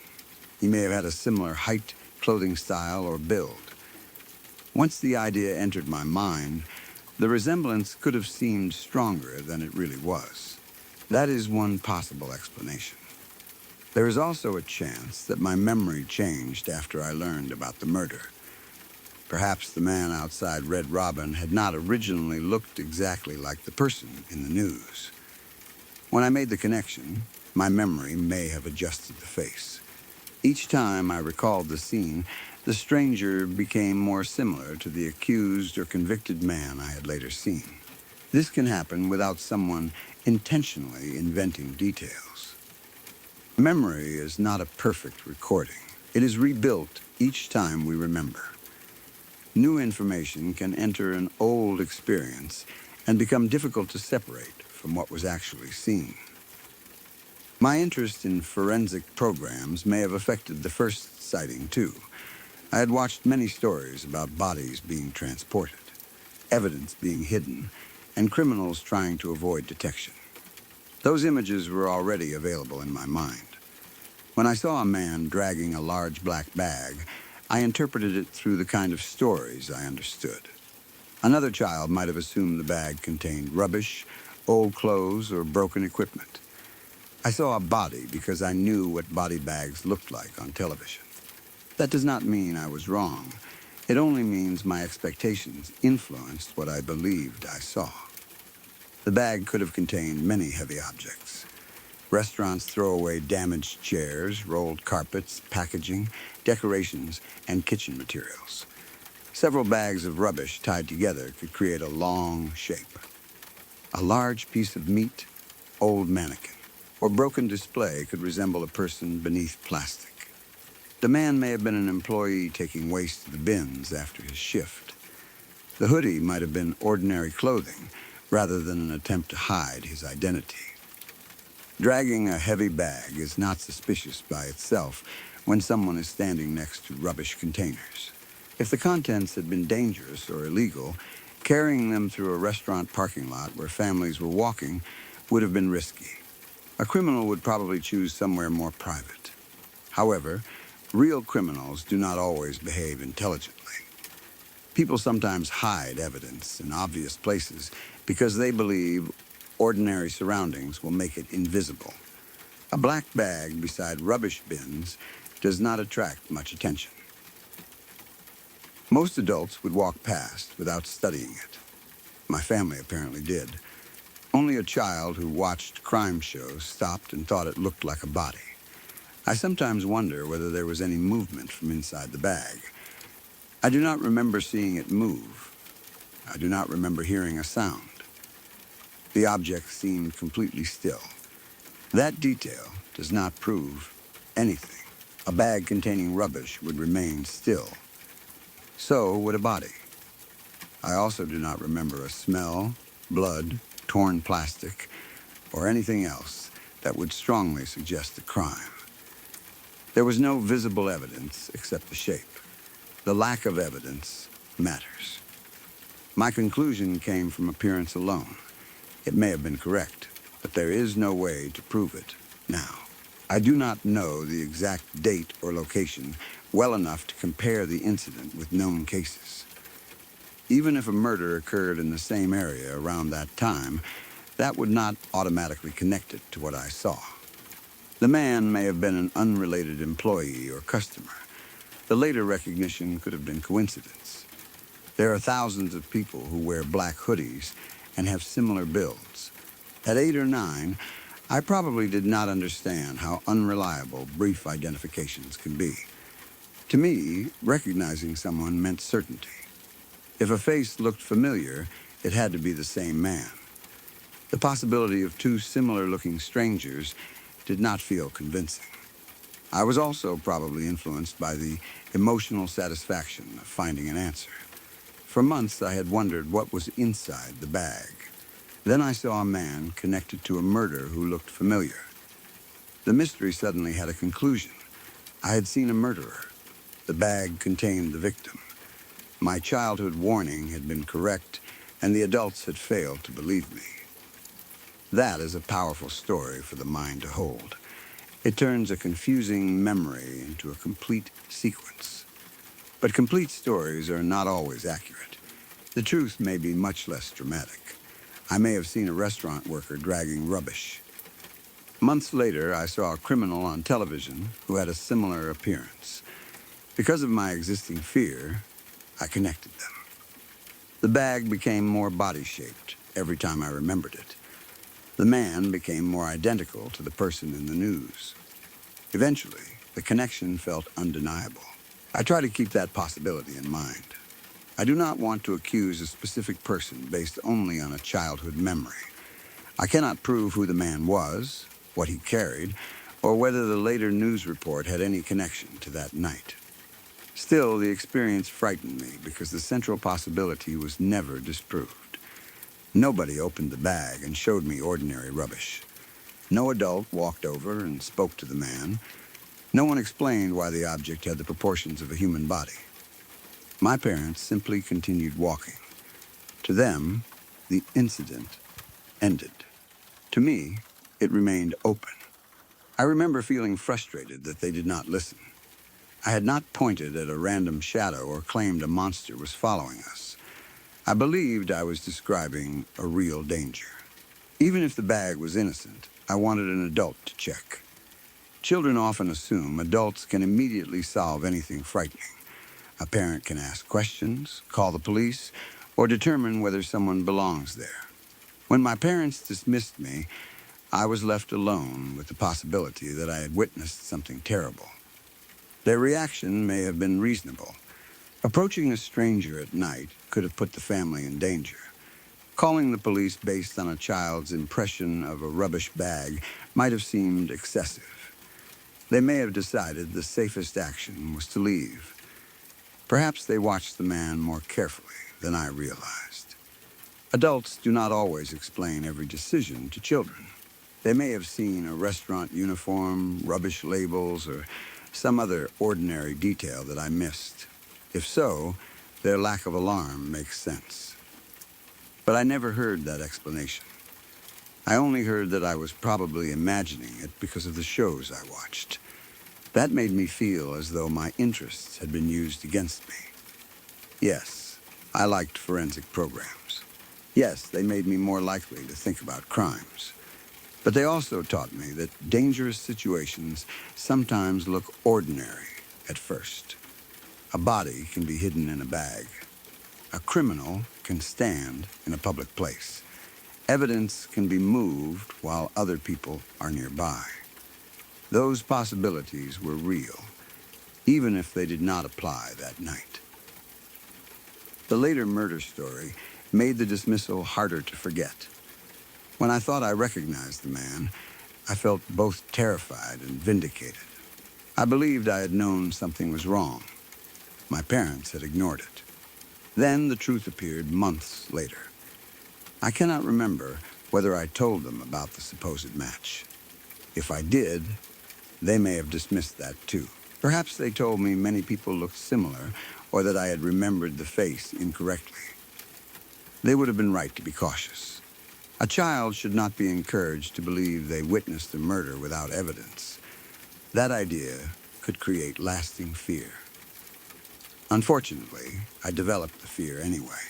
He may have had a similar height, clothing style, or build. Once the idea entered my mind, the resemblance could have seemed stronger than it really was. That is one possible explanation. There is also a chance that my memory changed after I learned about the murder. Perhaps the man outside Red Robin had not originally looked exactly like the person in the news. When I made the connection, my memory may have adjusted the face. Each time I recalled the scene, the stranger became more similar to the accused or convicted man I had later seen. This can happen without someone intentionally inventing details. Memory is not a perfect recording. It is rebuilt each time we remember. New information can enter an old experience and become difficult to separate from what was actually seen. My interest in forensic programs may have affected the first sighting, too. I had watched many stories about bodies being transported, evidence being hidden, and criminals trying to avoid detection. Those images were already available in my mind. When I saw a man dragging a large black bag, I interpreted it through the kind of stories I understood. Another child might have assumed the bag contained rubbish, old clothes, or broken equipment. I saw a body because I knew what body bags looked like on television. That does not mean I was wrong. It only means my expectations influenced what I believed I saw. The bag could have contained many heavy objects. Restaurants throw away damaged chairs, rolled carpets, packaging, decorations, and kitchen materials. Several bags of rubbish tied together could create a long shape. A large piece of meat, old mannequin, or broken display could resemble a person beneath plastic. The man may have been an employee taking waste to the bins after his shift. The hoodie might have been ordinary clothing rather than an attempt to hide his identity. Dragging a heavy bag is not suspicious by itself when someone is standing next to rubbish containers. If the contents had been dangerous or illegal, carrying them through a restaurant parking lot where families were walking would have been risky. A criminal would probably choose somewhere more private. However, real criminals do not always behave intelligently. People sometimes hide evidence in obvious places because they believe ordinary surroundings will make it invisible. A black bag beside rubbish bins does not attract much attention. Most adults would walk past without studying it. My family apparently did. Only a child who watched crime shows stopped and thought it looked like a body. I sometimes wonder whether there was any movement from inside the bag. I do not remember seeing it move. I do not remember hearing a sound. The object seemed completely still. That detail does not prove anything. A bag containing rubbish would remain still. So would a body. I also do not remember a smell, blood, torn plastic, or anything else that would strongly suggest a crime. There was no visible evidence except the shape. The lack of evidence matters. My conclusion came from appearance alone. It may have been correct, but there is no way to prove it now. I do not know the exact date or location well enough to compare the incident with known cases. Even if a murder occurred in the same area around that time, that would not automatically connect it to what I saw. The man may have been an unrelated employee or customer. The later recognition could have been coincidence. There are thousands of people who wear black hoodies and have similar builds. At 8 or 9, I probably did not understand how unreliable brief identifications can be. To me, recognizing someone meant certainty. If a face looked familiar, it had to be the same man. The possibility of two similar-looking strangers did not feel convincing. I was also probably influenced by the emotional satisfaction of finding an answer. For months, I had wondered what was inside the bag. Then I saw a man connected to a murder who looked familiar. The mystery suddenly had a conclusion. I had seen a murderer. The bag contained the victim. My childhood warning had been correct, and the adults had failed to believe me. That is a powerful story for the mind to hold. It turns a confusing memory into a complete sequence. But complete stories are not always accurate. The truth may be much less dramatic. I may have seen a restaurant worker dragging rubbish. Months later, I saw a criminal on television who had a similar appearance. Because of my existing fear, I connected them. The bag became more body-shaped every time I remembered it. The man became more identical to the person in the news. Eventually, the connection felt undeniable. I try to keep that possibility in mind. I do not want to accuse a specific person based only on a childhood memory. I cannot prove who the man was, what he carried, or whether the later news report had any connection to that night. Still, the experience frightened me because the central possibility was never disproved. Nobody opened the bag and showed me ordinary rubbish. No adult walked over and spoke to the man. No one explained why the object had the proportions of a human body. My parents simply continued walking. To them, the incident ended. To me, it remained open. I remember feeling frustrated that they did not listen. I had not pointed at a random shadow or claimed a monster was following us. I believed I was describing a real danger. Even if the bag was innocent, I wanted an adult to check. Children often assume adults can immediately solve anything frightening. A parent can ask questions, call the police, or determine whether someone belongs there. When my parents dismissed me, I was left alone with the possibility that I had witnessed something terrible. Their reaction may have been reasonable. Approaching a stranger at night could have put the family in danger. Calling the police based on a child's impression of a rubbish bag might have seemed excessive. They may have decided the safest action was to leave. Perhaps they watched the man more carefully than I realized. Adults do not always explain every decision to children. They may have seen a restaurant uniform, rubbish labels, or some other ordinary detail that I missed. If so, their lack of alarm makes sense. But I never heard that explanation. I only heard that I was probably imagining it because of the shows I watched. That made me feel as though my interests had been used against me. Yes, I liked forensic programs. Yes, they made me more likely to think about crimes. But they also taught me that dangerous situations sometimes look ordinary at first. A body can be hidden in a bag. A criminal can stand in a public place. Evidence can be moved while other people are nearby. Those possibilities were real, even if they did not apply that night. The later murder story made the dismissal harder to forget. When I thought I recognized the man, I felt both terrified and vindicated. I believed I had known something was wrong. My parents had ignored it. Then the truth appeared months later. I cannot remember whether I told them about the supposed match. If I did, They may have dismissed that too. Perhaps they told me many people looked similar, or that I had remembered the face incorrectly. They would have been right to be cautious. A child should not be encouraged to believe they witnessed a murder without evidence. That idea could create lasting fear. Unfortunately, I developed the fear anyway.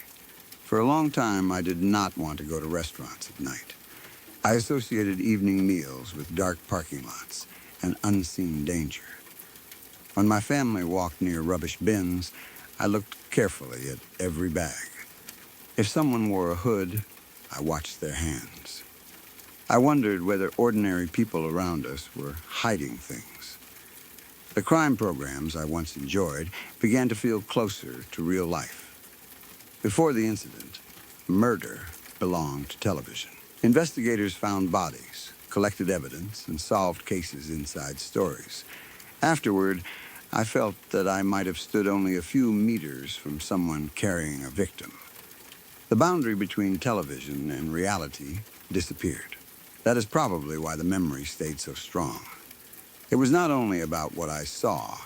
For a long time, I did not want to go to restaurants at night. I associated evening meals with dark parking lots and unseen danger. When my family walked near rubbish bins, I looked carefully at every bag. If someone wore a hood, I watched their hands. I wondered whether ordinary people around us were hiding things. The crime programs I once enjoyed began to feel closer to real life. Before the incident, murder belonged to television. Investigators found bodies, collected evidence, and solved cases inside stories. Afterward, I felt that I might have stood only a few meters from someone carrying a victim. The boundary between television and reality disappeared. That is probably why the memory stayed so strong. It was not only about what I saw.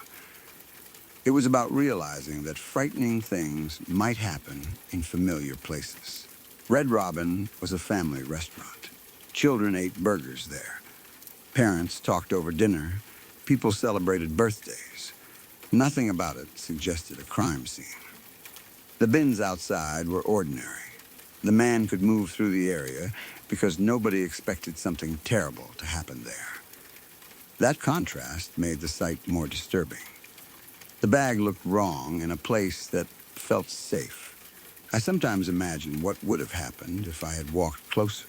It was about realizing that frightening things might happen in familiar places. Red Robin was a family restaurant. Children ate burgers there. Parents talked over dinner. People celebrated birthdays. Nothing about it suggested a crime scene. The bins outside were ordinary. The man could move through the area because nobody expected something terrible to happen there. That contrast made the sight more disturbing. The bag looked wrong in a place that felt safe. I sometimes imagine what would have happened if I had walked closer.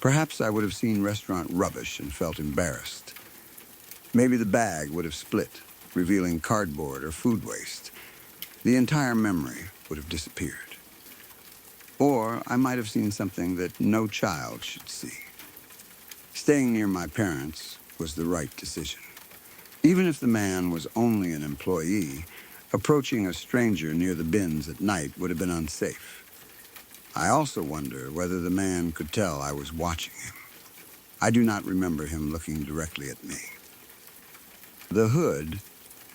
Perhaps I would have seen restaurant rubbish and felt embarrassed. Maybe the bag would have split, revealing cardboard or food waste. The entire memory would have disappeared. Or I might have seen something that no child should see. Staying near my parents was the right decision. Even if the man was only an employee, approaching a stranger near the bins at night would have been unsafe. I also wonder whether the man could tell I was watching him. I do not remember him looking directly at me. The hood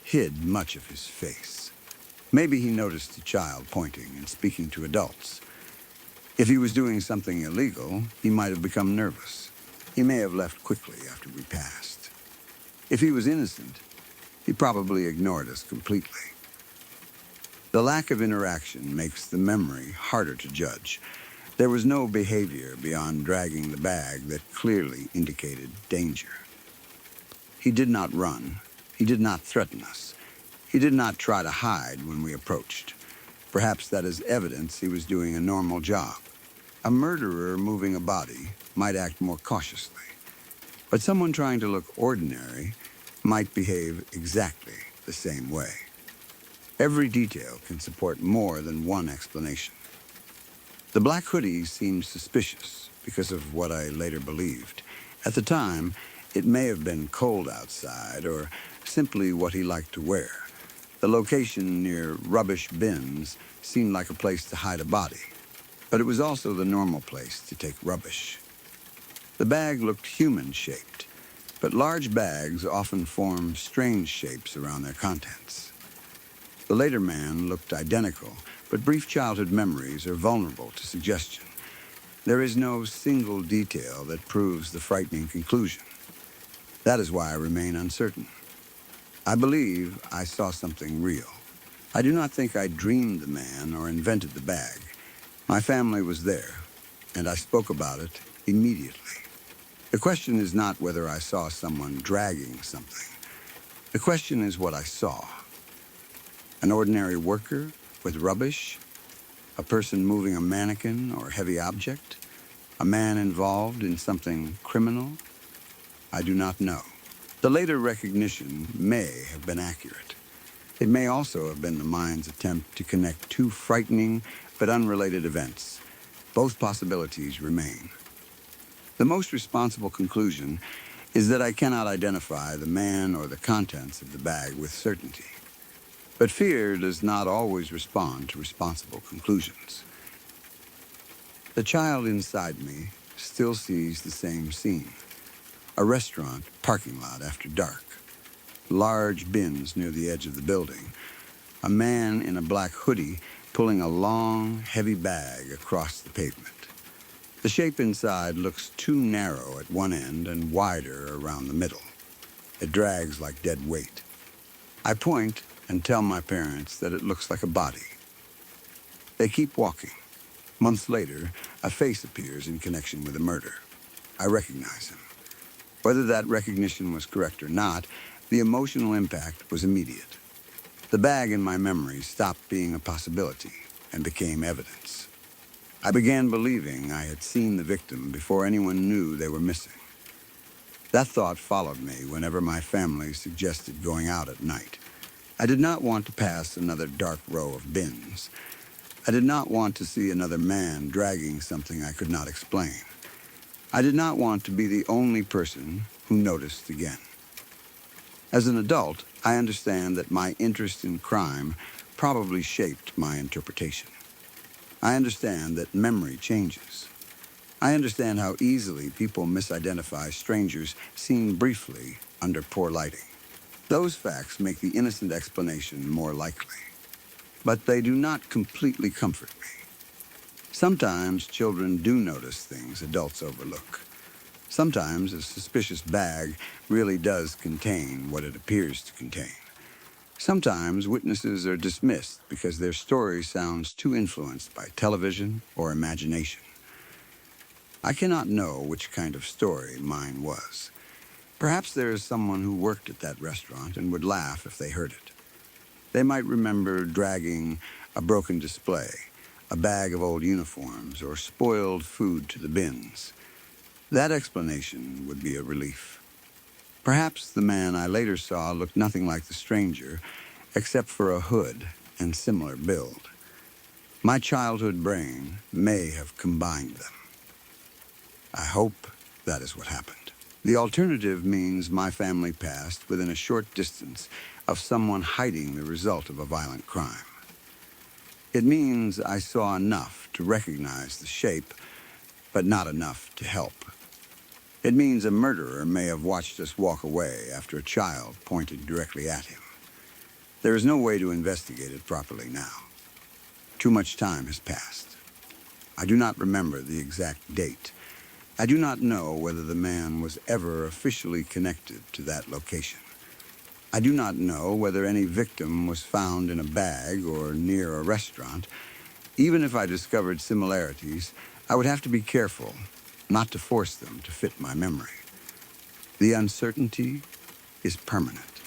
hid much of his face. Maybe he noticed a child pointing and speaking to adults. If he was doing something illegal, he might have become nervous. He may have left quickly after we passed. If he was innocent, he probably ignored us completely. The lack of interaction makes the memory harder to judge. There was no behavior beyond dragging the bag that clearly indicated danger. He did not run. He did not threaten us. He did not try to hide when we approached. Perhaps that is evidence he was doing a normal job. A murderer moving a body might act more cautiously. But someone trying to look ordinary might behave exactly the same way. Every detail can support more than one explanation. The black hoodie seemed suspicious because of what I later believed. At the time, it may have been cold outside or simply what he liked to wear. The location near rubbish bins seemed like a place to hide a body, but it was also the normal place to take rubbish. The bag looked human-shaped, but large bags often form strange shapes around their contents. The later man looked identical, but brief childhood memories are vulnerable to suggestion. There is no single detail that proves the frightening conclusion. That is why I remain uncertain. I believe I saw something real. I do not think I dreamed the man or invented the bag. My family was there, and I spoke about it immediately. The question is not whether I saw someone dragging something. The question is what I saw. An ordinary worker with rubbish? A person moving a mannequin or heavy object? A man involved in something criminal? I do not know. The later recognition may have been accurate. It may also have been the mind's attempt to connect two frightening but unrelated events. Both possibilities remain. The most responsible conclusion is that I cannot identify the man or the contents of the bag with certainty. But fear does not always respond to responsible conclusions. The child inside me still sees the same scene. A restaurant parking lot after dark. Large bins near the edge of the building. A man in a black hoodie pulling a long, heavy bag across the pavement. The shape inside looks too narrow at one end and wider around the middle. It drags like dead weight. I point and tell my parents that it looks like a body. They keep walking. Months later, a face appears in connection with a murder. I recognize him. Whether that recognition was correct or not, the emotional impact was immediate. The bag in my memory stopped being a possibility and became evidence. I began believing I had seen the victim before anyone knew they were missing. That thought followed me whenever my family suggested going out at night. I did not want to pass another dark row of bins. I did not want to see another man dragging something I could not explain. I did not want to be the only person who noticed again. As an adult, I understand that my interest in crime probably shaped my interpretation. I understand that memory changes. I understand how easily people misidentify strangers seen briefly under poor lighting. Those facts make the innocent explanation more likely. But they do not completely comfort me. Sometimes children do notice things adults overlook. Sometimes a suspicious bag really does contain what it appears to contain. Sometimes witnesses are dismissed because their story sounds too influenced by television or imagination. I cannot know which kind of story mine was. Perhaps there is someone who worked at that restaurant and would laugh if they heard it. They might remember dragging a broken display, a bag of old uniforms, or spoiled food to the bins. That explanation would be a relief. Perhaps the man I later saw looked nothing like the stranger, except for a hood and similar build. My childhood brain may have combined them. I hope that is what happened. The alternative means my family passed within a short distance of someone hiding the result of a violent crime. It means I saw enough to recognize the shape, but not enough to help. It means a murderer may have watched us walk away after a child pointed directly at him. There is no way to investigate it properly now. Too much time has passed. I do not remember the exact date. I do not know whether the man was ever officially connected to that location. I do not know whether any victim was found in a bag or near a restaurant. Even if I discovered similarities, I would have to be careful not to force them to fit my memory. The uncertainty is permanent.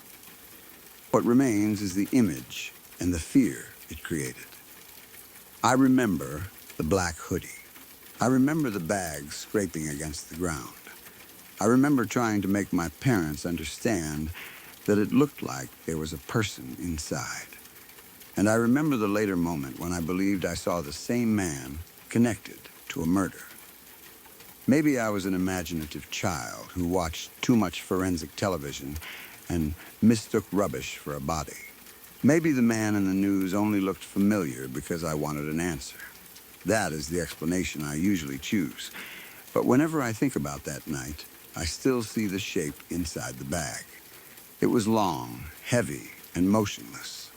What remains is the image and the fear it created. I remember the black hoodie. I remember the bag scraping against the ground. I remember trying to make my parents understand that it looked like there was a person inside. And I remember the later moment when I believed I saw the same man connected to a murder. Maybe I was an imaginative child who watched too much forensic television and mistook rubbish for a body. Maybe the man in the news only looked familiar because I wanted an answer. That is the explanation I usually choose. But whenever I think about that night, I still see the shape inside the bag. It was long, heavy, and motionless.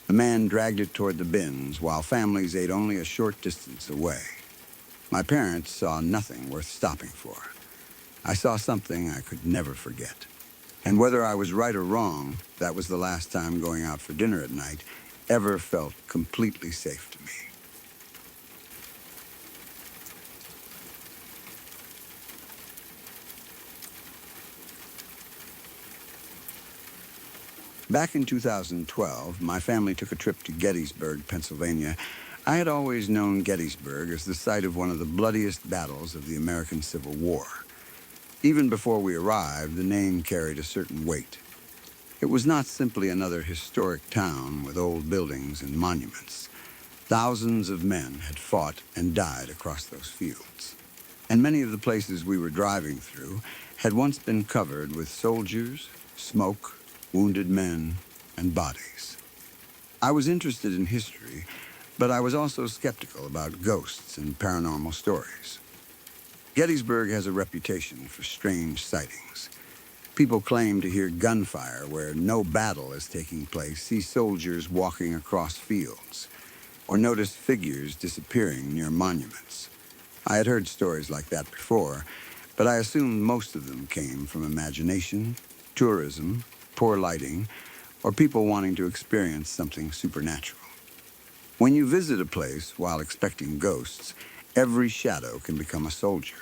The man dragged it toward the bins while families ate only a short distance away. My parents saw nothing worth stopping for. I saw something I could never forget. And whether I was right or wrong, that was the last time going out for dinner at night ever felt completely safe to me. Back in 2012, my family took a trip to Gettysburg, Pennsylvania. I had always known Gettysburg as the site of one of the bloodiest battles of the American Civil War. Even before we arrived, the name carried a certain weight. It was not simply another historic town with old buildings and monuments. Thousands of men had fought and died across those fields. And many of the places we were driving through had once been covered with soldiers, smoke, wounded men, and bodies. I was interested in history, but I was also skeptical about ghosts and paranormal stories. Gettysburg has a reputation for strange sightings. People claim to hear gunfire where no battle is taking place, see soldiers walking across fields, or notice figures disappearing near monuments. I had heard stories like that before, but I assumed most of them came from imagination, tourism, poor lighting, or people wanting to experience something supernatural. When you visit a place while expecting ghosts, every shadow can become a soldier.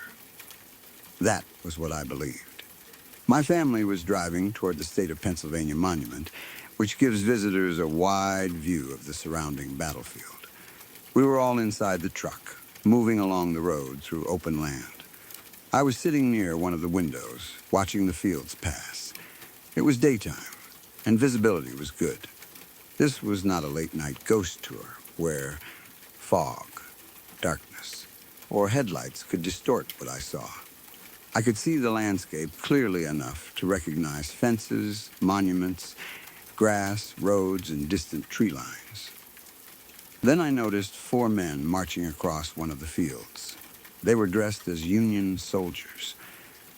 That was what I believed. My family was driving toward the State of Pennsylvania Monument, which gives visitors a wide view of the surrounding battlefield. We were all inside the truck, moving along the road through open land. I was sitting near one of the windows, watching the fields pass. It was daytime, and visibility was good. This was not a late-night ghost tour, where fog, darkness, or headlights could distort what I saw. I could see the landscape clearly enough to recognize fences, monuments, grass, roads, and distant tree lines. Then I noticed 4 men marching across one of the fields. They were dressed as Union soldiers.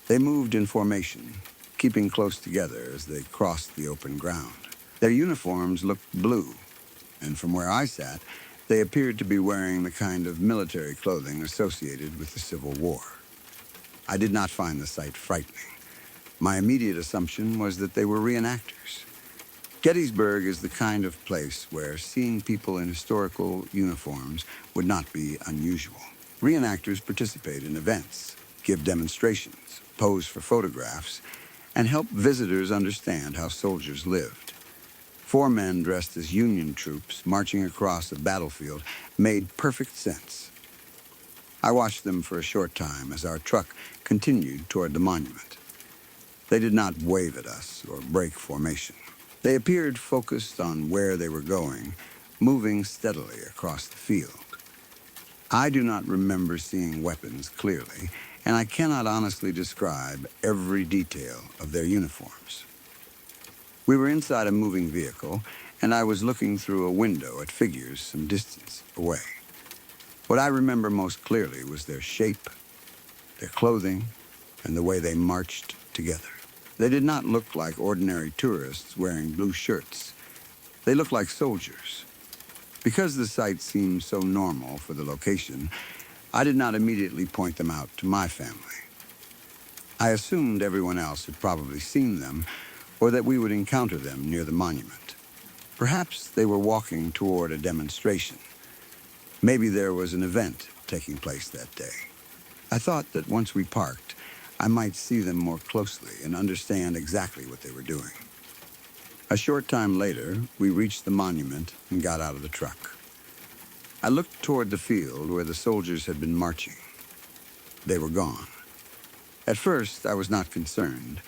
They moved in formation, keeping close together as they crossed the open ground. Their uniforms looked blue, and from where I sat, they appeared to be wearing the kind of military clothing associated with the Civil War. I did not find the sight frightening. My immediate assumption was that they were reenactors. Gettysburg is the kind of place where seeing people in historical uniforms would not be unusual. Reenactors participate in events, give demonstrations, pose for photographs, and help visitors understand how soldiers lived. 4 men dressed as Union troops marching across a battlefield made perfect sense. I watched them for a short time as our truck continued toward the monument. They did not wave at us or break formation. They appeared focused on where they were going, moving steadily across the field. I do not remember seeing weapons clearly, and I cannot honestly describe every detail of their uniforms. We were inside a moving vehicle, and I was looking through a window at figures some distance away. What I remember most clearly was their shape, their clothing, and the way they marched together. They did not look like ordinary tourists wearing blue shirts. They looked like soldiers. Because the sight seemed so normal for the location, I did not immediately point them out to my family. I assumed everyone else had probably seen them, or that we would encounter them near the monument. Perhaps they were walking toward a demonstration. Maybe there was an event taking place that day. I thought that once we parked, I might see them more closely and understand exactly what they were doing. A short time later, we reached the monument and got out of the truck. I looked toward the field where the soldiers had been marching. They were gone. At first, I was not concerned.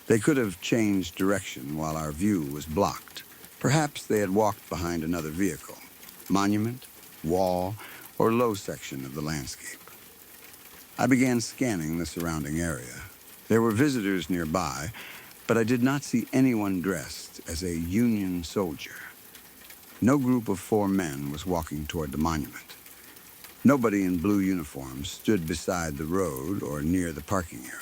They could have changed direction while our view was blocked. Perhaps they had walked behind another vehicle, monument, wall, or low section of the landscape. I began scanning the surrounding area. There were visitors nearby, but I did not see anyone dressed as a Union soldier. No group of 4 men was walking toward the monument. Nobody in blue uniforms stood beside the road or near the parking area.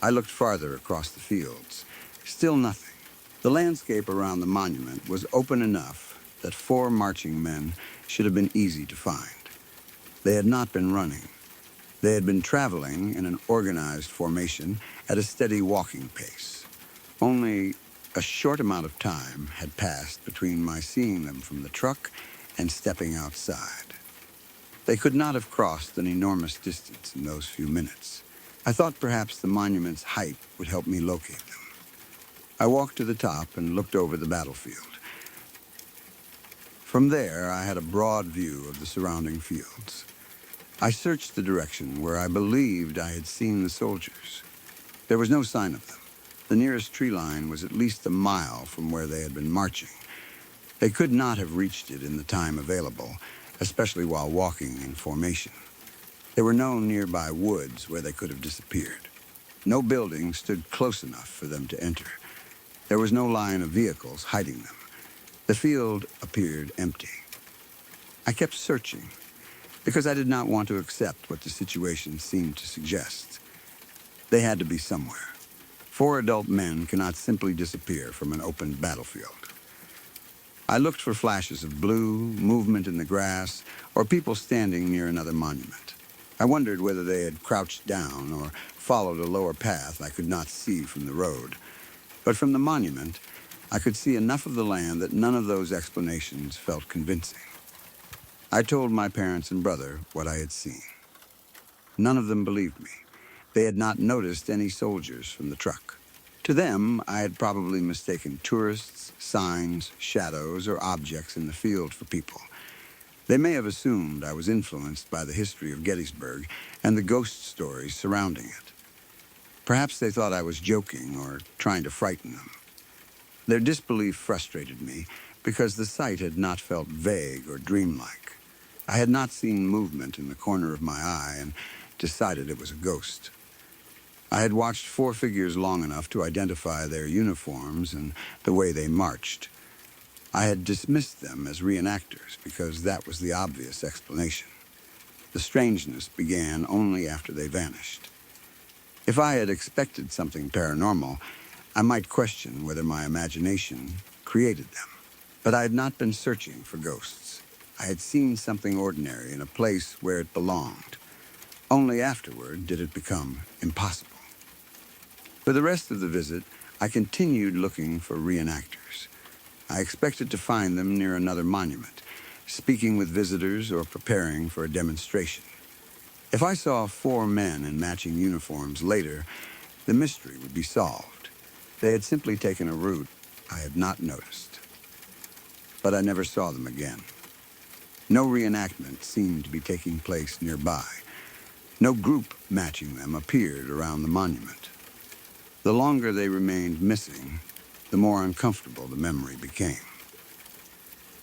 I looked farther across the fields. Still nothing. The landscape around the monument was open enough that 4 marching men should have been easy to find. They had not been running. They had been traveling in an organized formation at a steady walking pace. Only a short amount of time had passed between my seeing them from the truck and stepping outside. They could not have crossed an enormous distance in those few minutes. I thought perhaps the monument's height would help me locate them. I walked to the top and looked over the battlefield. From there, I had a broad view of the surrounding fields. I searched the direction where I believed I had seen the soldiers. There was no sign of them. The nearest tree line was at least a mile from where they had been marching. They could not have reached it in the time available, especially while walking in formation. There were no nearby woods where they could have disappeared. No building stood close enough for them to enter. There was no line of vehicles hiding them. The field appeared empty. I kept searching. because I did not want to accept what the situation seemed to suggest. They had to be somewhere. 4 adult men cannot simply disappear from an open battlefield. I looked for flashes of blue, movement in the grass, or people standing near another monument. I wondered whether they had crouched down or followed a lower path I could not see from the road. But from the monument, I could see enough of the land that none of those explanations felt convincing. I told my parents and brother what I had seen. None of them believed me. They had not noticed any soldiers from the truck. To them, I had probably mistaken tourists, signs, shadows, or objects in the field for people. They may have assumed I was influenced by the history of Gettysburg and the ghost stories surrounding it. Perhaps they thought I was joking or trying to frighten them. Their disbelief frustrated me because the sight had not felt vague or dreamlike. I had not seen movement in the corner of my eye and decided it was a ghost. I had watched 4 figures long enough to identify their uniforms and the way they marched. I had dismissed them as reenactors because that was the obvious explanation. The strangeness began only after they vanished. If I had expected something paranormal, I might question whether my imagination created them. But I had not been searching for ghosts. I had seen something ordinary in a place where it belonged. Only afterward did it become impossible. For the rest of the visit, I continued looking for reenactors. I expected to find them near another monument, speaking with visitors or preparing for a demonstration. If I saw 4 men in matching uniforms later, the mystery would be solved. They had simply taken a route I had not noticed. But I never saw them again. No reenactment seemed to be taking place nearby. No group matching them appeared around the monument. The longer they remained missing, the more uncomfortable the memory became.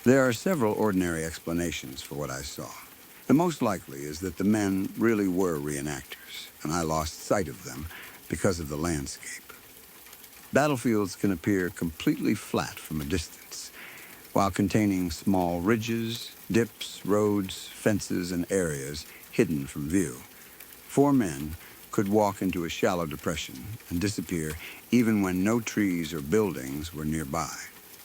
There are several ordinary explanations for what I saw. The most likely is that the men really were reenactors, and I lost sight of them because of the landscape. Battlefields can appear completely flat from a distance, while containing small ridges, dips, roads, fences, and areas hidden from view. 4 men could walk into a shallow depression and disappear even when no trees or buildings were nearby.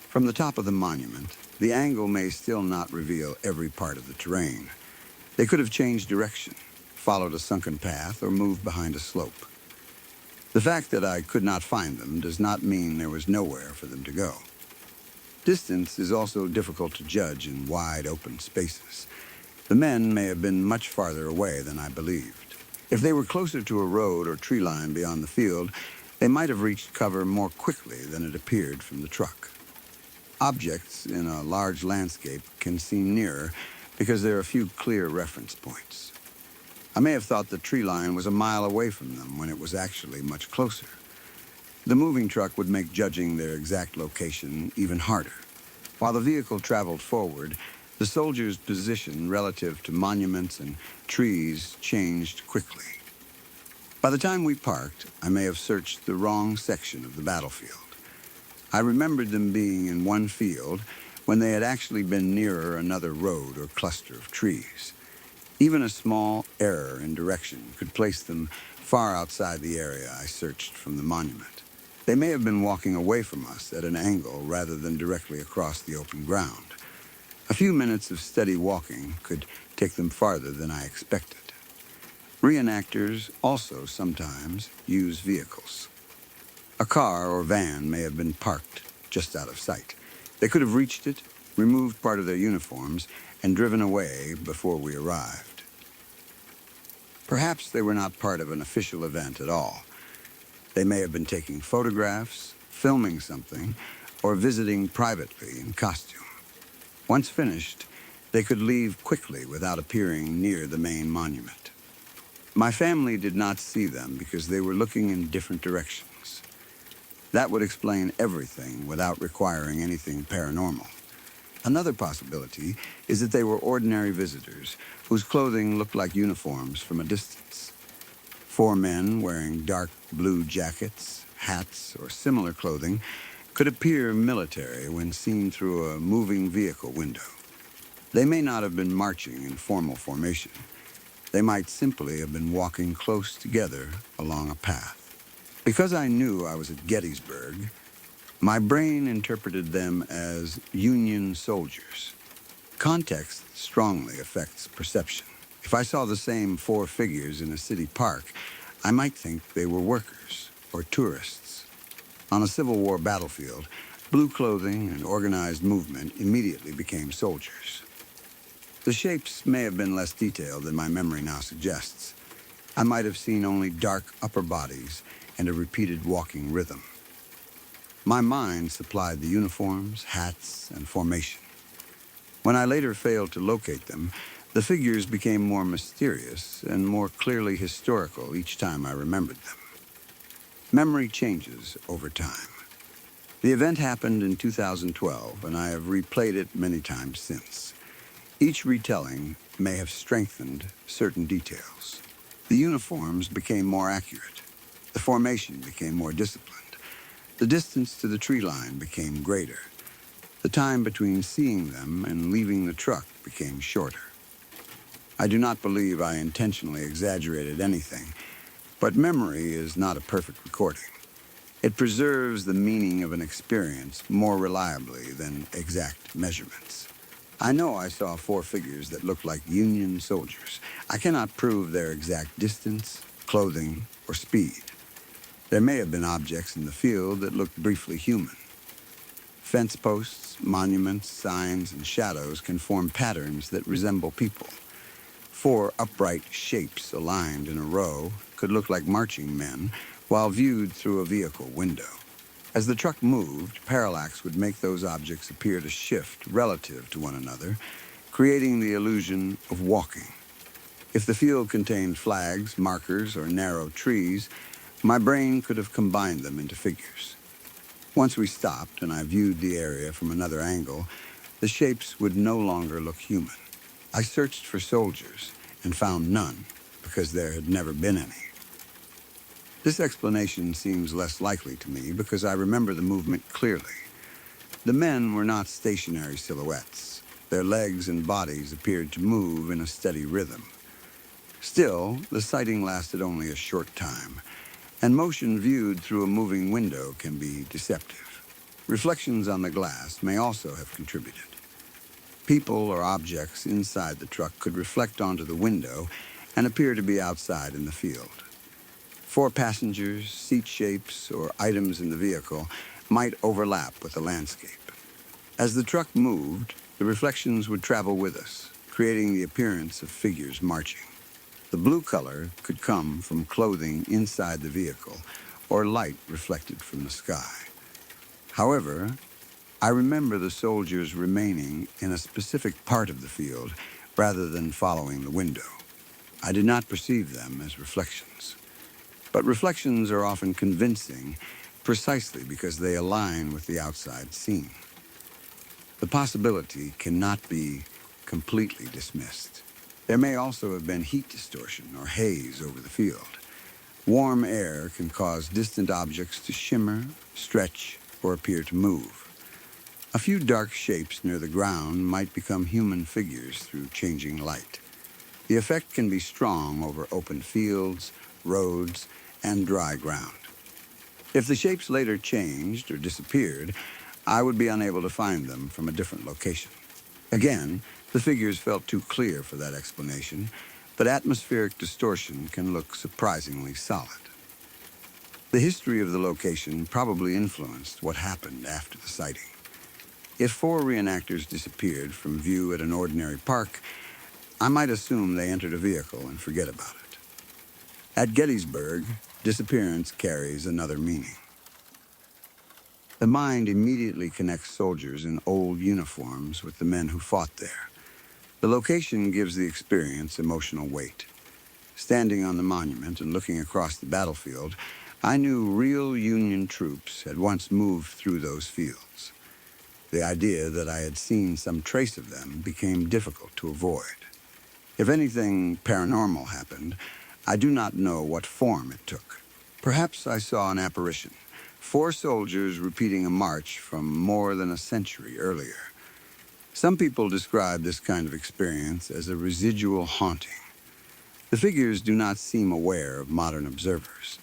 From the top of the monument, the angle may still not reveal every part of the terrain. They could have changed direction, followed a sunken path, or moved behind a slope. The fact that I could not find them does not mean there was nowhere for them to go. Distance is also difficult to judge in wide open spaces. The men may have been much farther away than I believed. If they were closer to a road or tree line beyond the field, they might have reached cover more quickly than it appeared from the truck. Objects in a large landscape can seem nearer because there are few clear reference points. I may have thought the tree line was a mile away from them when it was actually much closer. The moving truck would make judging their exact location even harder. While the vehicle traveled forward, the soldiers' position relative to monuments and trees changed quickly. By the time we parked, I may have searched the wrong section of the battlefield. I remembered them being in one field when they had actually been nearer another road or cluster of trees. Even a small error in direction could place them far outside the area I searched from the monument. They may have been walking away from us at an angle rather than directly across the open ground. A few minutes of steady walking could take them farther than I expected. Reenactors also sometimes use vehicles. A car or van may have been parked just out of sight. They could have reached it, removed part of their uniforms, and driven away before we arrived. Perhaps they were not part of an official event at all. They may have been taking photographs, filming something, or visiting privately in costume. Once finished, they could leave quickly without appearing near the main monument. My family did not see them because they were looking in different directions. That would explain everything without requiring anything paranormal. Another possibility is that they were ordinary visitors whose clothing looked like uniforms from a distance. 4 men wearing dark blue jackets, hats, or similar clothing could appear military when seen through a moving vehicle window. They may not have been marching in formal formation. They might simply have been walking close together along a path. Because I knew I was at Gettysburg, my brain interpreted them as Union soldiers. Context strongly affects perception. If I saw the same four figures in a city park, I might think they were workers or tourists. On a Civil War battlefield, blue clothing and organized movement immediately became soldiers. The shapes may have been less detailed than my memory now suggests. I might have seen only dark upper bodies and a repeated walking rhythm. My mind supplied the uniforms, hats, and formation. When I later failed to locate them, the figures became more mysterious and more clearly historical each time I remembered them. Memory changes over time. The event happened in 2012, and I have replayed it many times since. Each retelling may have strengthened certain details. The uniforms became more accurate. The formation became more disciplined. The distance to the tree line became greater. The time between seeing them and leaving the truck became shorter. I do not believe I intentionally exaggerated anything, but memory is not a perfect recording. It preserves the meaning of an experience more reliably than exact measurements. I know I saw four figures that looked like Union soldiers. I cannot prove their exact distance, clothing, or speed. There may have been objects in the field that looked briefly human. Fence posts, monuments, signs, and shadows can form patterns that resemble people. Four upright shapes aligned in a row could look like marching men while viewed through a vehicle window. As the truck moved, parallax would make those objects appear to shift relative to one another, creating the illusion of walking. If the field contained flags, markers, or narrow trees, my brain could have combined them into figures. Once we stopped and I viewed the area from another angle, the shapes would no longer look human. I searched for soldiers and found none because there had never been any. This explanation seems less likely to me because I remember the movement clearly. The men were not stationary silhouettes. Their legs and bodies appeared to move in a steady rhythm. Still, the sighting lasted only a short time, and motion viewed through a moving window can be deceptive. Reflections on the glass may also have contributed. People or objects inside the truck could reflect onto the window and appear to be outside in the field. Four passengers, seat shapes, or items in the vehicle might overlap with the landscape. As the truck moved, the reflections would travel with us, creating the appearance of figures marching. The blue color could come from clothing inside the vehicle or light reflected from the sky. However, I remember the soldiers remaining in a specific part of the field rather than following the window. I did not perceive them as reflections. But reflections are often convincing precisely because they align with the outside scene. The possibility cannot be completely dismissed. There may also have been heat distortion or haze over the field. Warm air can cause distant objects to shimmer, stretch, or appear to move. A few dark shapes near the ground might become human figures through changing light. The effect can be strong over open fields, roads, and dry ground. If the shapes later changed or disappeared, I would be unable to find them from a different location. Again, the figures felt too clear for that explanation, but atmospheric distortion can look surprisingly solid. The history of the location probably influenced what happened after the sighting. If four reenactors disappeared from view at an ordinary park, I might assume they entered a vehicle and forget about it. At Gettysburg, disappearance carries another meaning. The mind immediately connects soldiers in old uniforms with the men who fought there. The location gives the experience emotional weight. Standing on the monument and looking across the battlefield, I knew real Union troops had once moved through those fields. The idea that I had seen some trace of them became difficult to avoid. If anything paranormal happened, I do not know what form it took. Perhaps I saw an apparition, four soldiers repeating a march from more than a century earlier. Some people describe this kind of experience as a residual haunting. The figures do not seem aware of modern observers.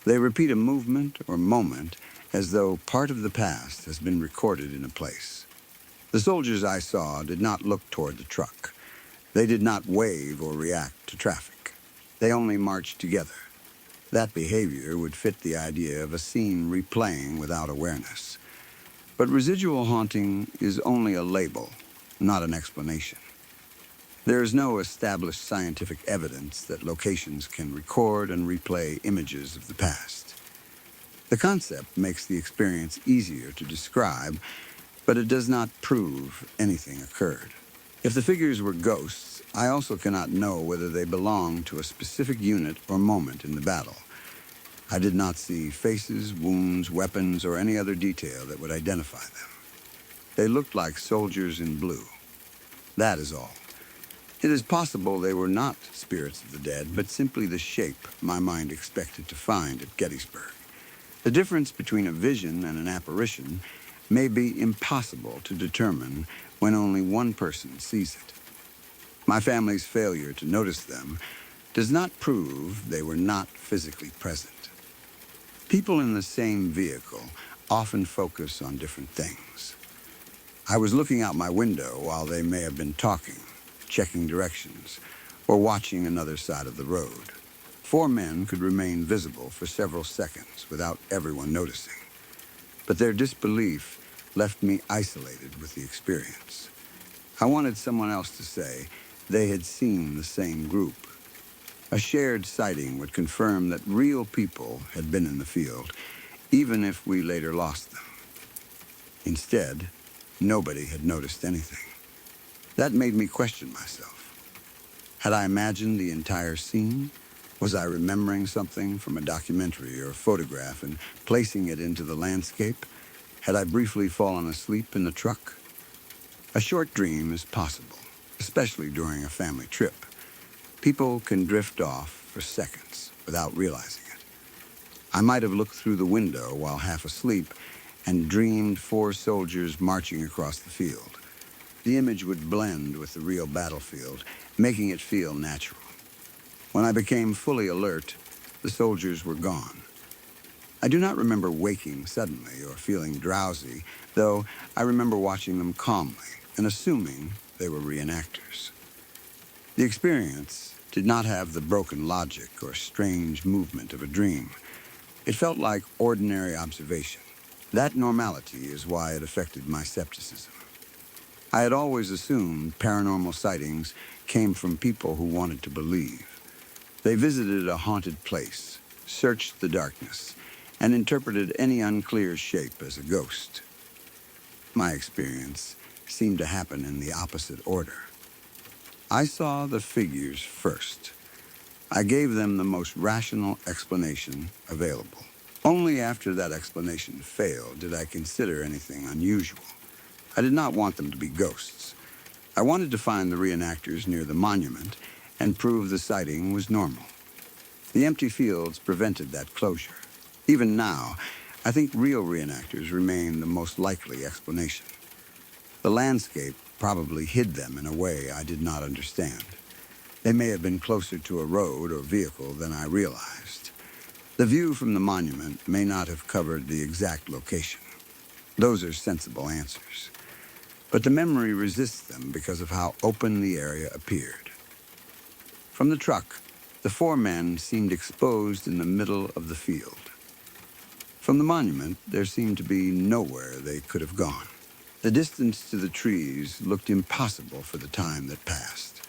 They repeat a movement or moment as though part of the past has been recorded in a place. The soldiers I saw did not look toward the truck. They did not wave or react to traffic. They only marched together. That behavior would fit the idea of a scene replaying without awareness. But residual haunting is only a label, not an explanation. There is no established scientific evidence that locations can record and replay images of the past. The concept makes the experience easier to describe, but it does not prove anything occurred. If the figures were ghosts, I also cannot know whether they belonged to a specific unit or moment in the battle. I did not see faces, wounds, weapons, or any other detail that would identify them. They looked like soldiers in blue. That is all. It is possible they were not spirits of the dead, but simply the shape my mind expected to find at Gettysburg. The difference between a vision and an apparition may be impossible to determine when only one person sees it. My family's failure to notice them does not prove they were not physically present. People in the same vehicle often focus on different things. I was looking out my window while they may have been talking, checking directions, or watching another side of the road. 4 men could remain visible for several seconds without everyone noticing. But their disbelief left me isolated with the experience. I wanted someone else to say they had seen the same group. A shared sighting would confirm that real people had been in the field, even if we later lost them. Instead, nobody had noticed anything. That made me question myself. Had I imagined the entire scene? Was I remembering something from a documentary or a photograph and placing it into the landscape? Had I briefly fallen asleep in the truck? A short dream is possible, especially during a family trip. People can drift off for seconds without realizing it. I might have looked through the window while half asleep and dreamed 4 soldiers marching across the field. The image would blend with the real battlefield, making it feel natural. When I became fully alert, the soldiers were gone. I do not remember waking suddenly or feeling drowsy, though I remember watching them calmly and assuming they were reenactors. The experience did not have the broken logic or strange movement of a dream. It felt like ordinary observation. That normality is why it affected my skepticism. I had always assumed paranormal sightings came from people who wanted to believe. They visited a haunted place, searched the darkness, and interpreted any unclear shape as a ghost. My experience seemed to happen in the opposite order. I saw the figures first. I gave them the most rational explanation available. Only after that explanation failed did I consider anything unusual. I did not want them to be ghosts. I wanted to find the reenactors near the monument and prove the sighting was normal. The empty fields prevented that closure. Even now, I think real reenactors remain the most likely explanation. The landscape probably hid them in a way I did not understand. They may have been closer to a road or vehicle than I realized. The view from the monument may not have covered the exact location. Those are sensible answers. But the memory resists them because of how open the area appeared. From the truck, the 4 men seemed exposed in the middle of the field. From the monument, there seemed to be nowhere they could have gone. The distance to the trees looked impossible for the time that passed.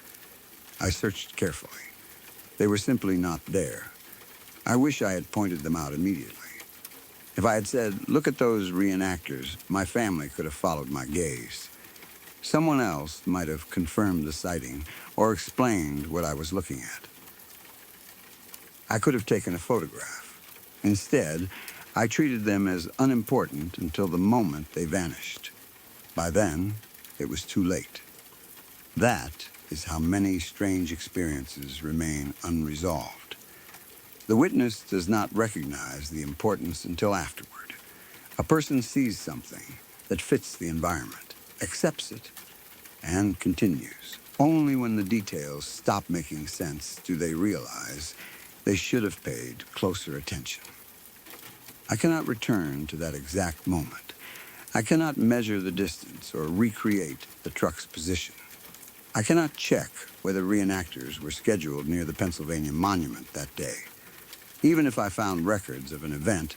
I searched carefully. They were simply not there. I wish I had pointed them out immediately. If I had said, "Look at those reenactors," my family could have followed my gaze. Someone else might have confirmed the sighting or explained what I was looking at. I could have taken a photograph. Instead, I treated them as unimportant until the moment they vanished. By then, it was too late. That is how many strange experiences remain unresolved. The witness does not recognize the importance until afterward. A person sees something that fits the environment, accepts it, and continues. Only when the details stop making sense do they realize they should have paid closer attention. I cannot return to that exact moment. I cannot measure the distance or recreate the truck's position. I cannot check whether reenactors were scheduled near the Pennsylvania Monument that day. Even if I found records of an event,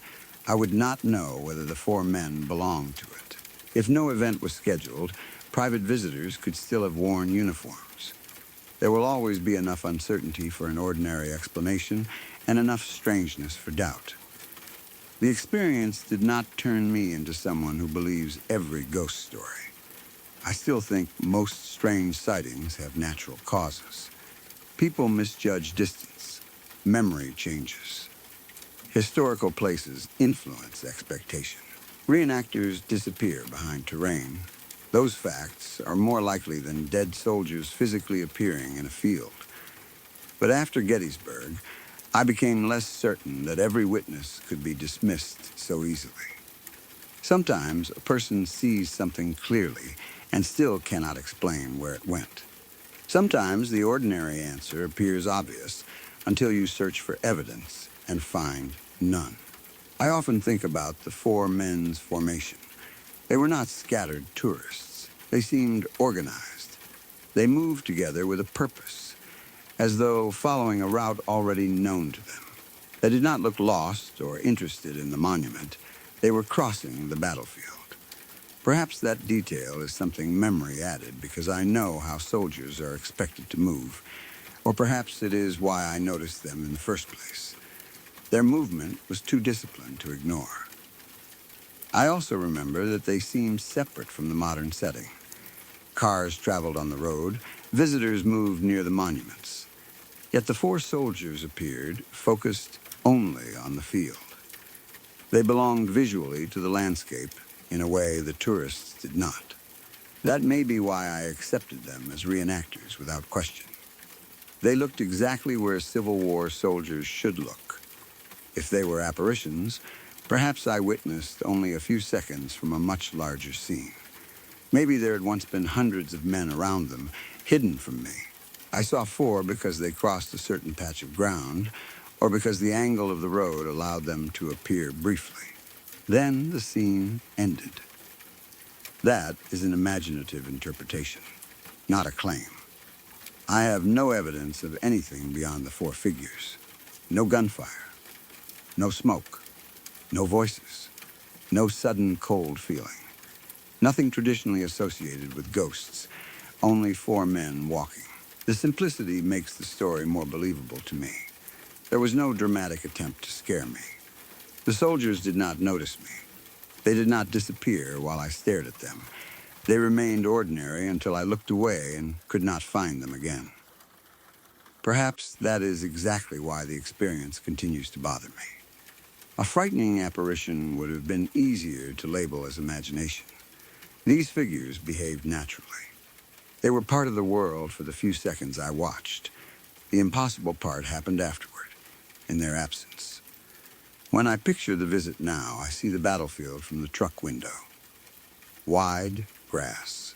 I would not know whether the four men belonged to it. If no event was scheduled, private visitors could still have worn uniforms. There will always be enough uncertainty for an ordinary explanation and enough strangeness for doubt. The experience did not turn me into someone who believes every ghost story. I still think most strange sightings have natural causes. People misjudge distance. Memory changes. Historical places influence expectation. Reenactors disappear behind terrain. Those facts are more likely than dead soldiers physically appearing in a field. But after Gettysburg, I became less certain that every witness could be dismissed so easily. Sometimes a person sees something clearly and still cannot explain where it went. Sometimes the ordinary answer appears obvious until you search for evidence and find none. I often think about the four men's formation. They were not scattered tourists. They seemed organized. They moved together with a purpose, as though following a route already known to them. They did not look lost or interested in the monument. They were crossing the battlefield. Perhaps that detail is something memory added because I know how soldiers are expected to move, or perhaps it is why I noticed them in the first place. Their movement was too disciplined to ignore. I also remember that they seemed separate from the modern setting. Cars traveled on the road, visitors moved near the monuments. Yet the four soldiers appeared, focused only on the field. They belonged visually to the landscape in a way the tourists did not. That may be why I accepted them as reenactors without question. They looked exactly where Civil War soldiers should look. If they were apparitions, perhaps I witnessed only a few seconds from a much larger scene. Maybe there had once been hundreds of men around them, hidden from me. I saw four because they crossed a certain patch of ground, or because the angle of the road allowed them to appear briefly. Then the scene ended. That is an imaginative interpretation, not a claim. I have no evidence of anything beyond the four figures. No gunfire, no smoke, no voices, no sudden cold feeling. Nothing traditionally associated with ghosts, only four men walking. The simplicity makes the story more believable to me. There was no dramatic attempt to scare me. The soldiers did not notice me. They did not disappear while I stared at them. They remained ordinary until I looked away and could not find them again. Perhaps that is exactly why the experience continues to bother me. A frightening apparition would have been easier to label as imagination. These figures behaved naturally. They were part of the world for the few seconds I watched. The impossible part happened afterward, in their absence. When I picture the visit now, I see the battlefield from the truck window. Wide grass,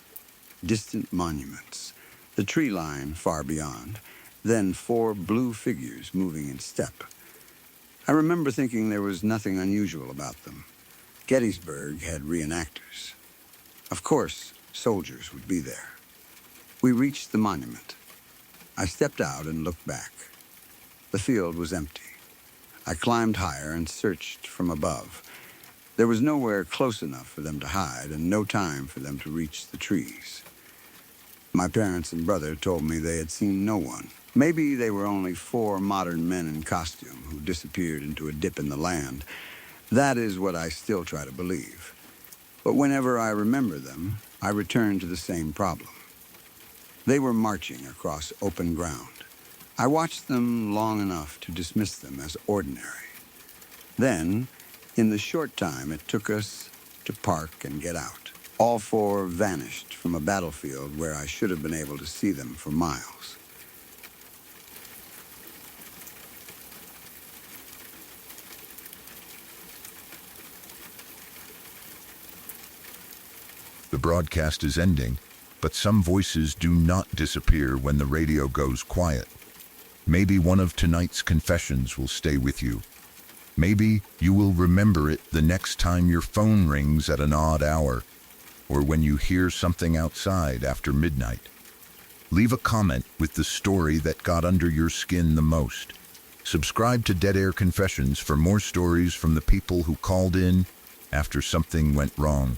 distant monuments, the tree line far beyond, then four blue figures moving in step. I remember thinking there was nothing unusual about them. Gettysburg had reenactors. Of course, soldiers would be there. We reached the monument. I stepped out and looked back. The field was empty. I climbed higher and searched from above. There was nowhere close enough for them to hide and no time for them to reach the trees. My parents and brother told me they had seen no one. Maybe they were only four modern men in costume who disappeared into a dip in the land. That is what I still try to believe. But whenever I remember them, I return to the same problem. They were marching across open ground. I watched them long enough to dismiss them as ordinary. Then, in the short time it took us to park and get out, all four vanished from a battlefield where I should have been able to see them for miles. The broadcast is ending. But some voices do not disappear when the radio goes quiet. Maybe one of tonight's confessions will stay with you. Maybe you will remember it the next time your phone rings at an odd hour, or when you hear something outside after midnight. Leave a comment with the story that got under your skin the most. Subscribe to Dead Air Confessions for more stories from the people who called in after something went wrong.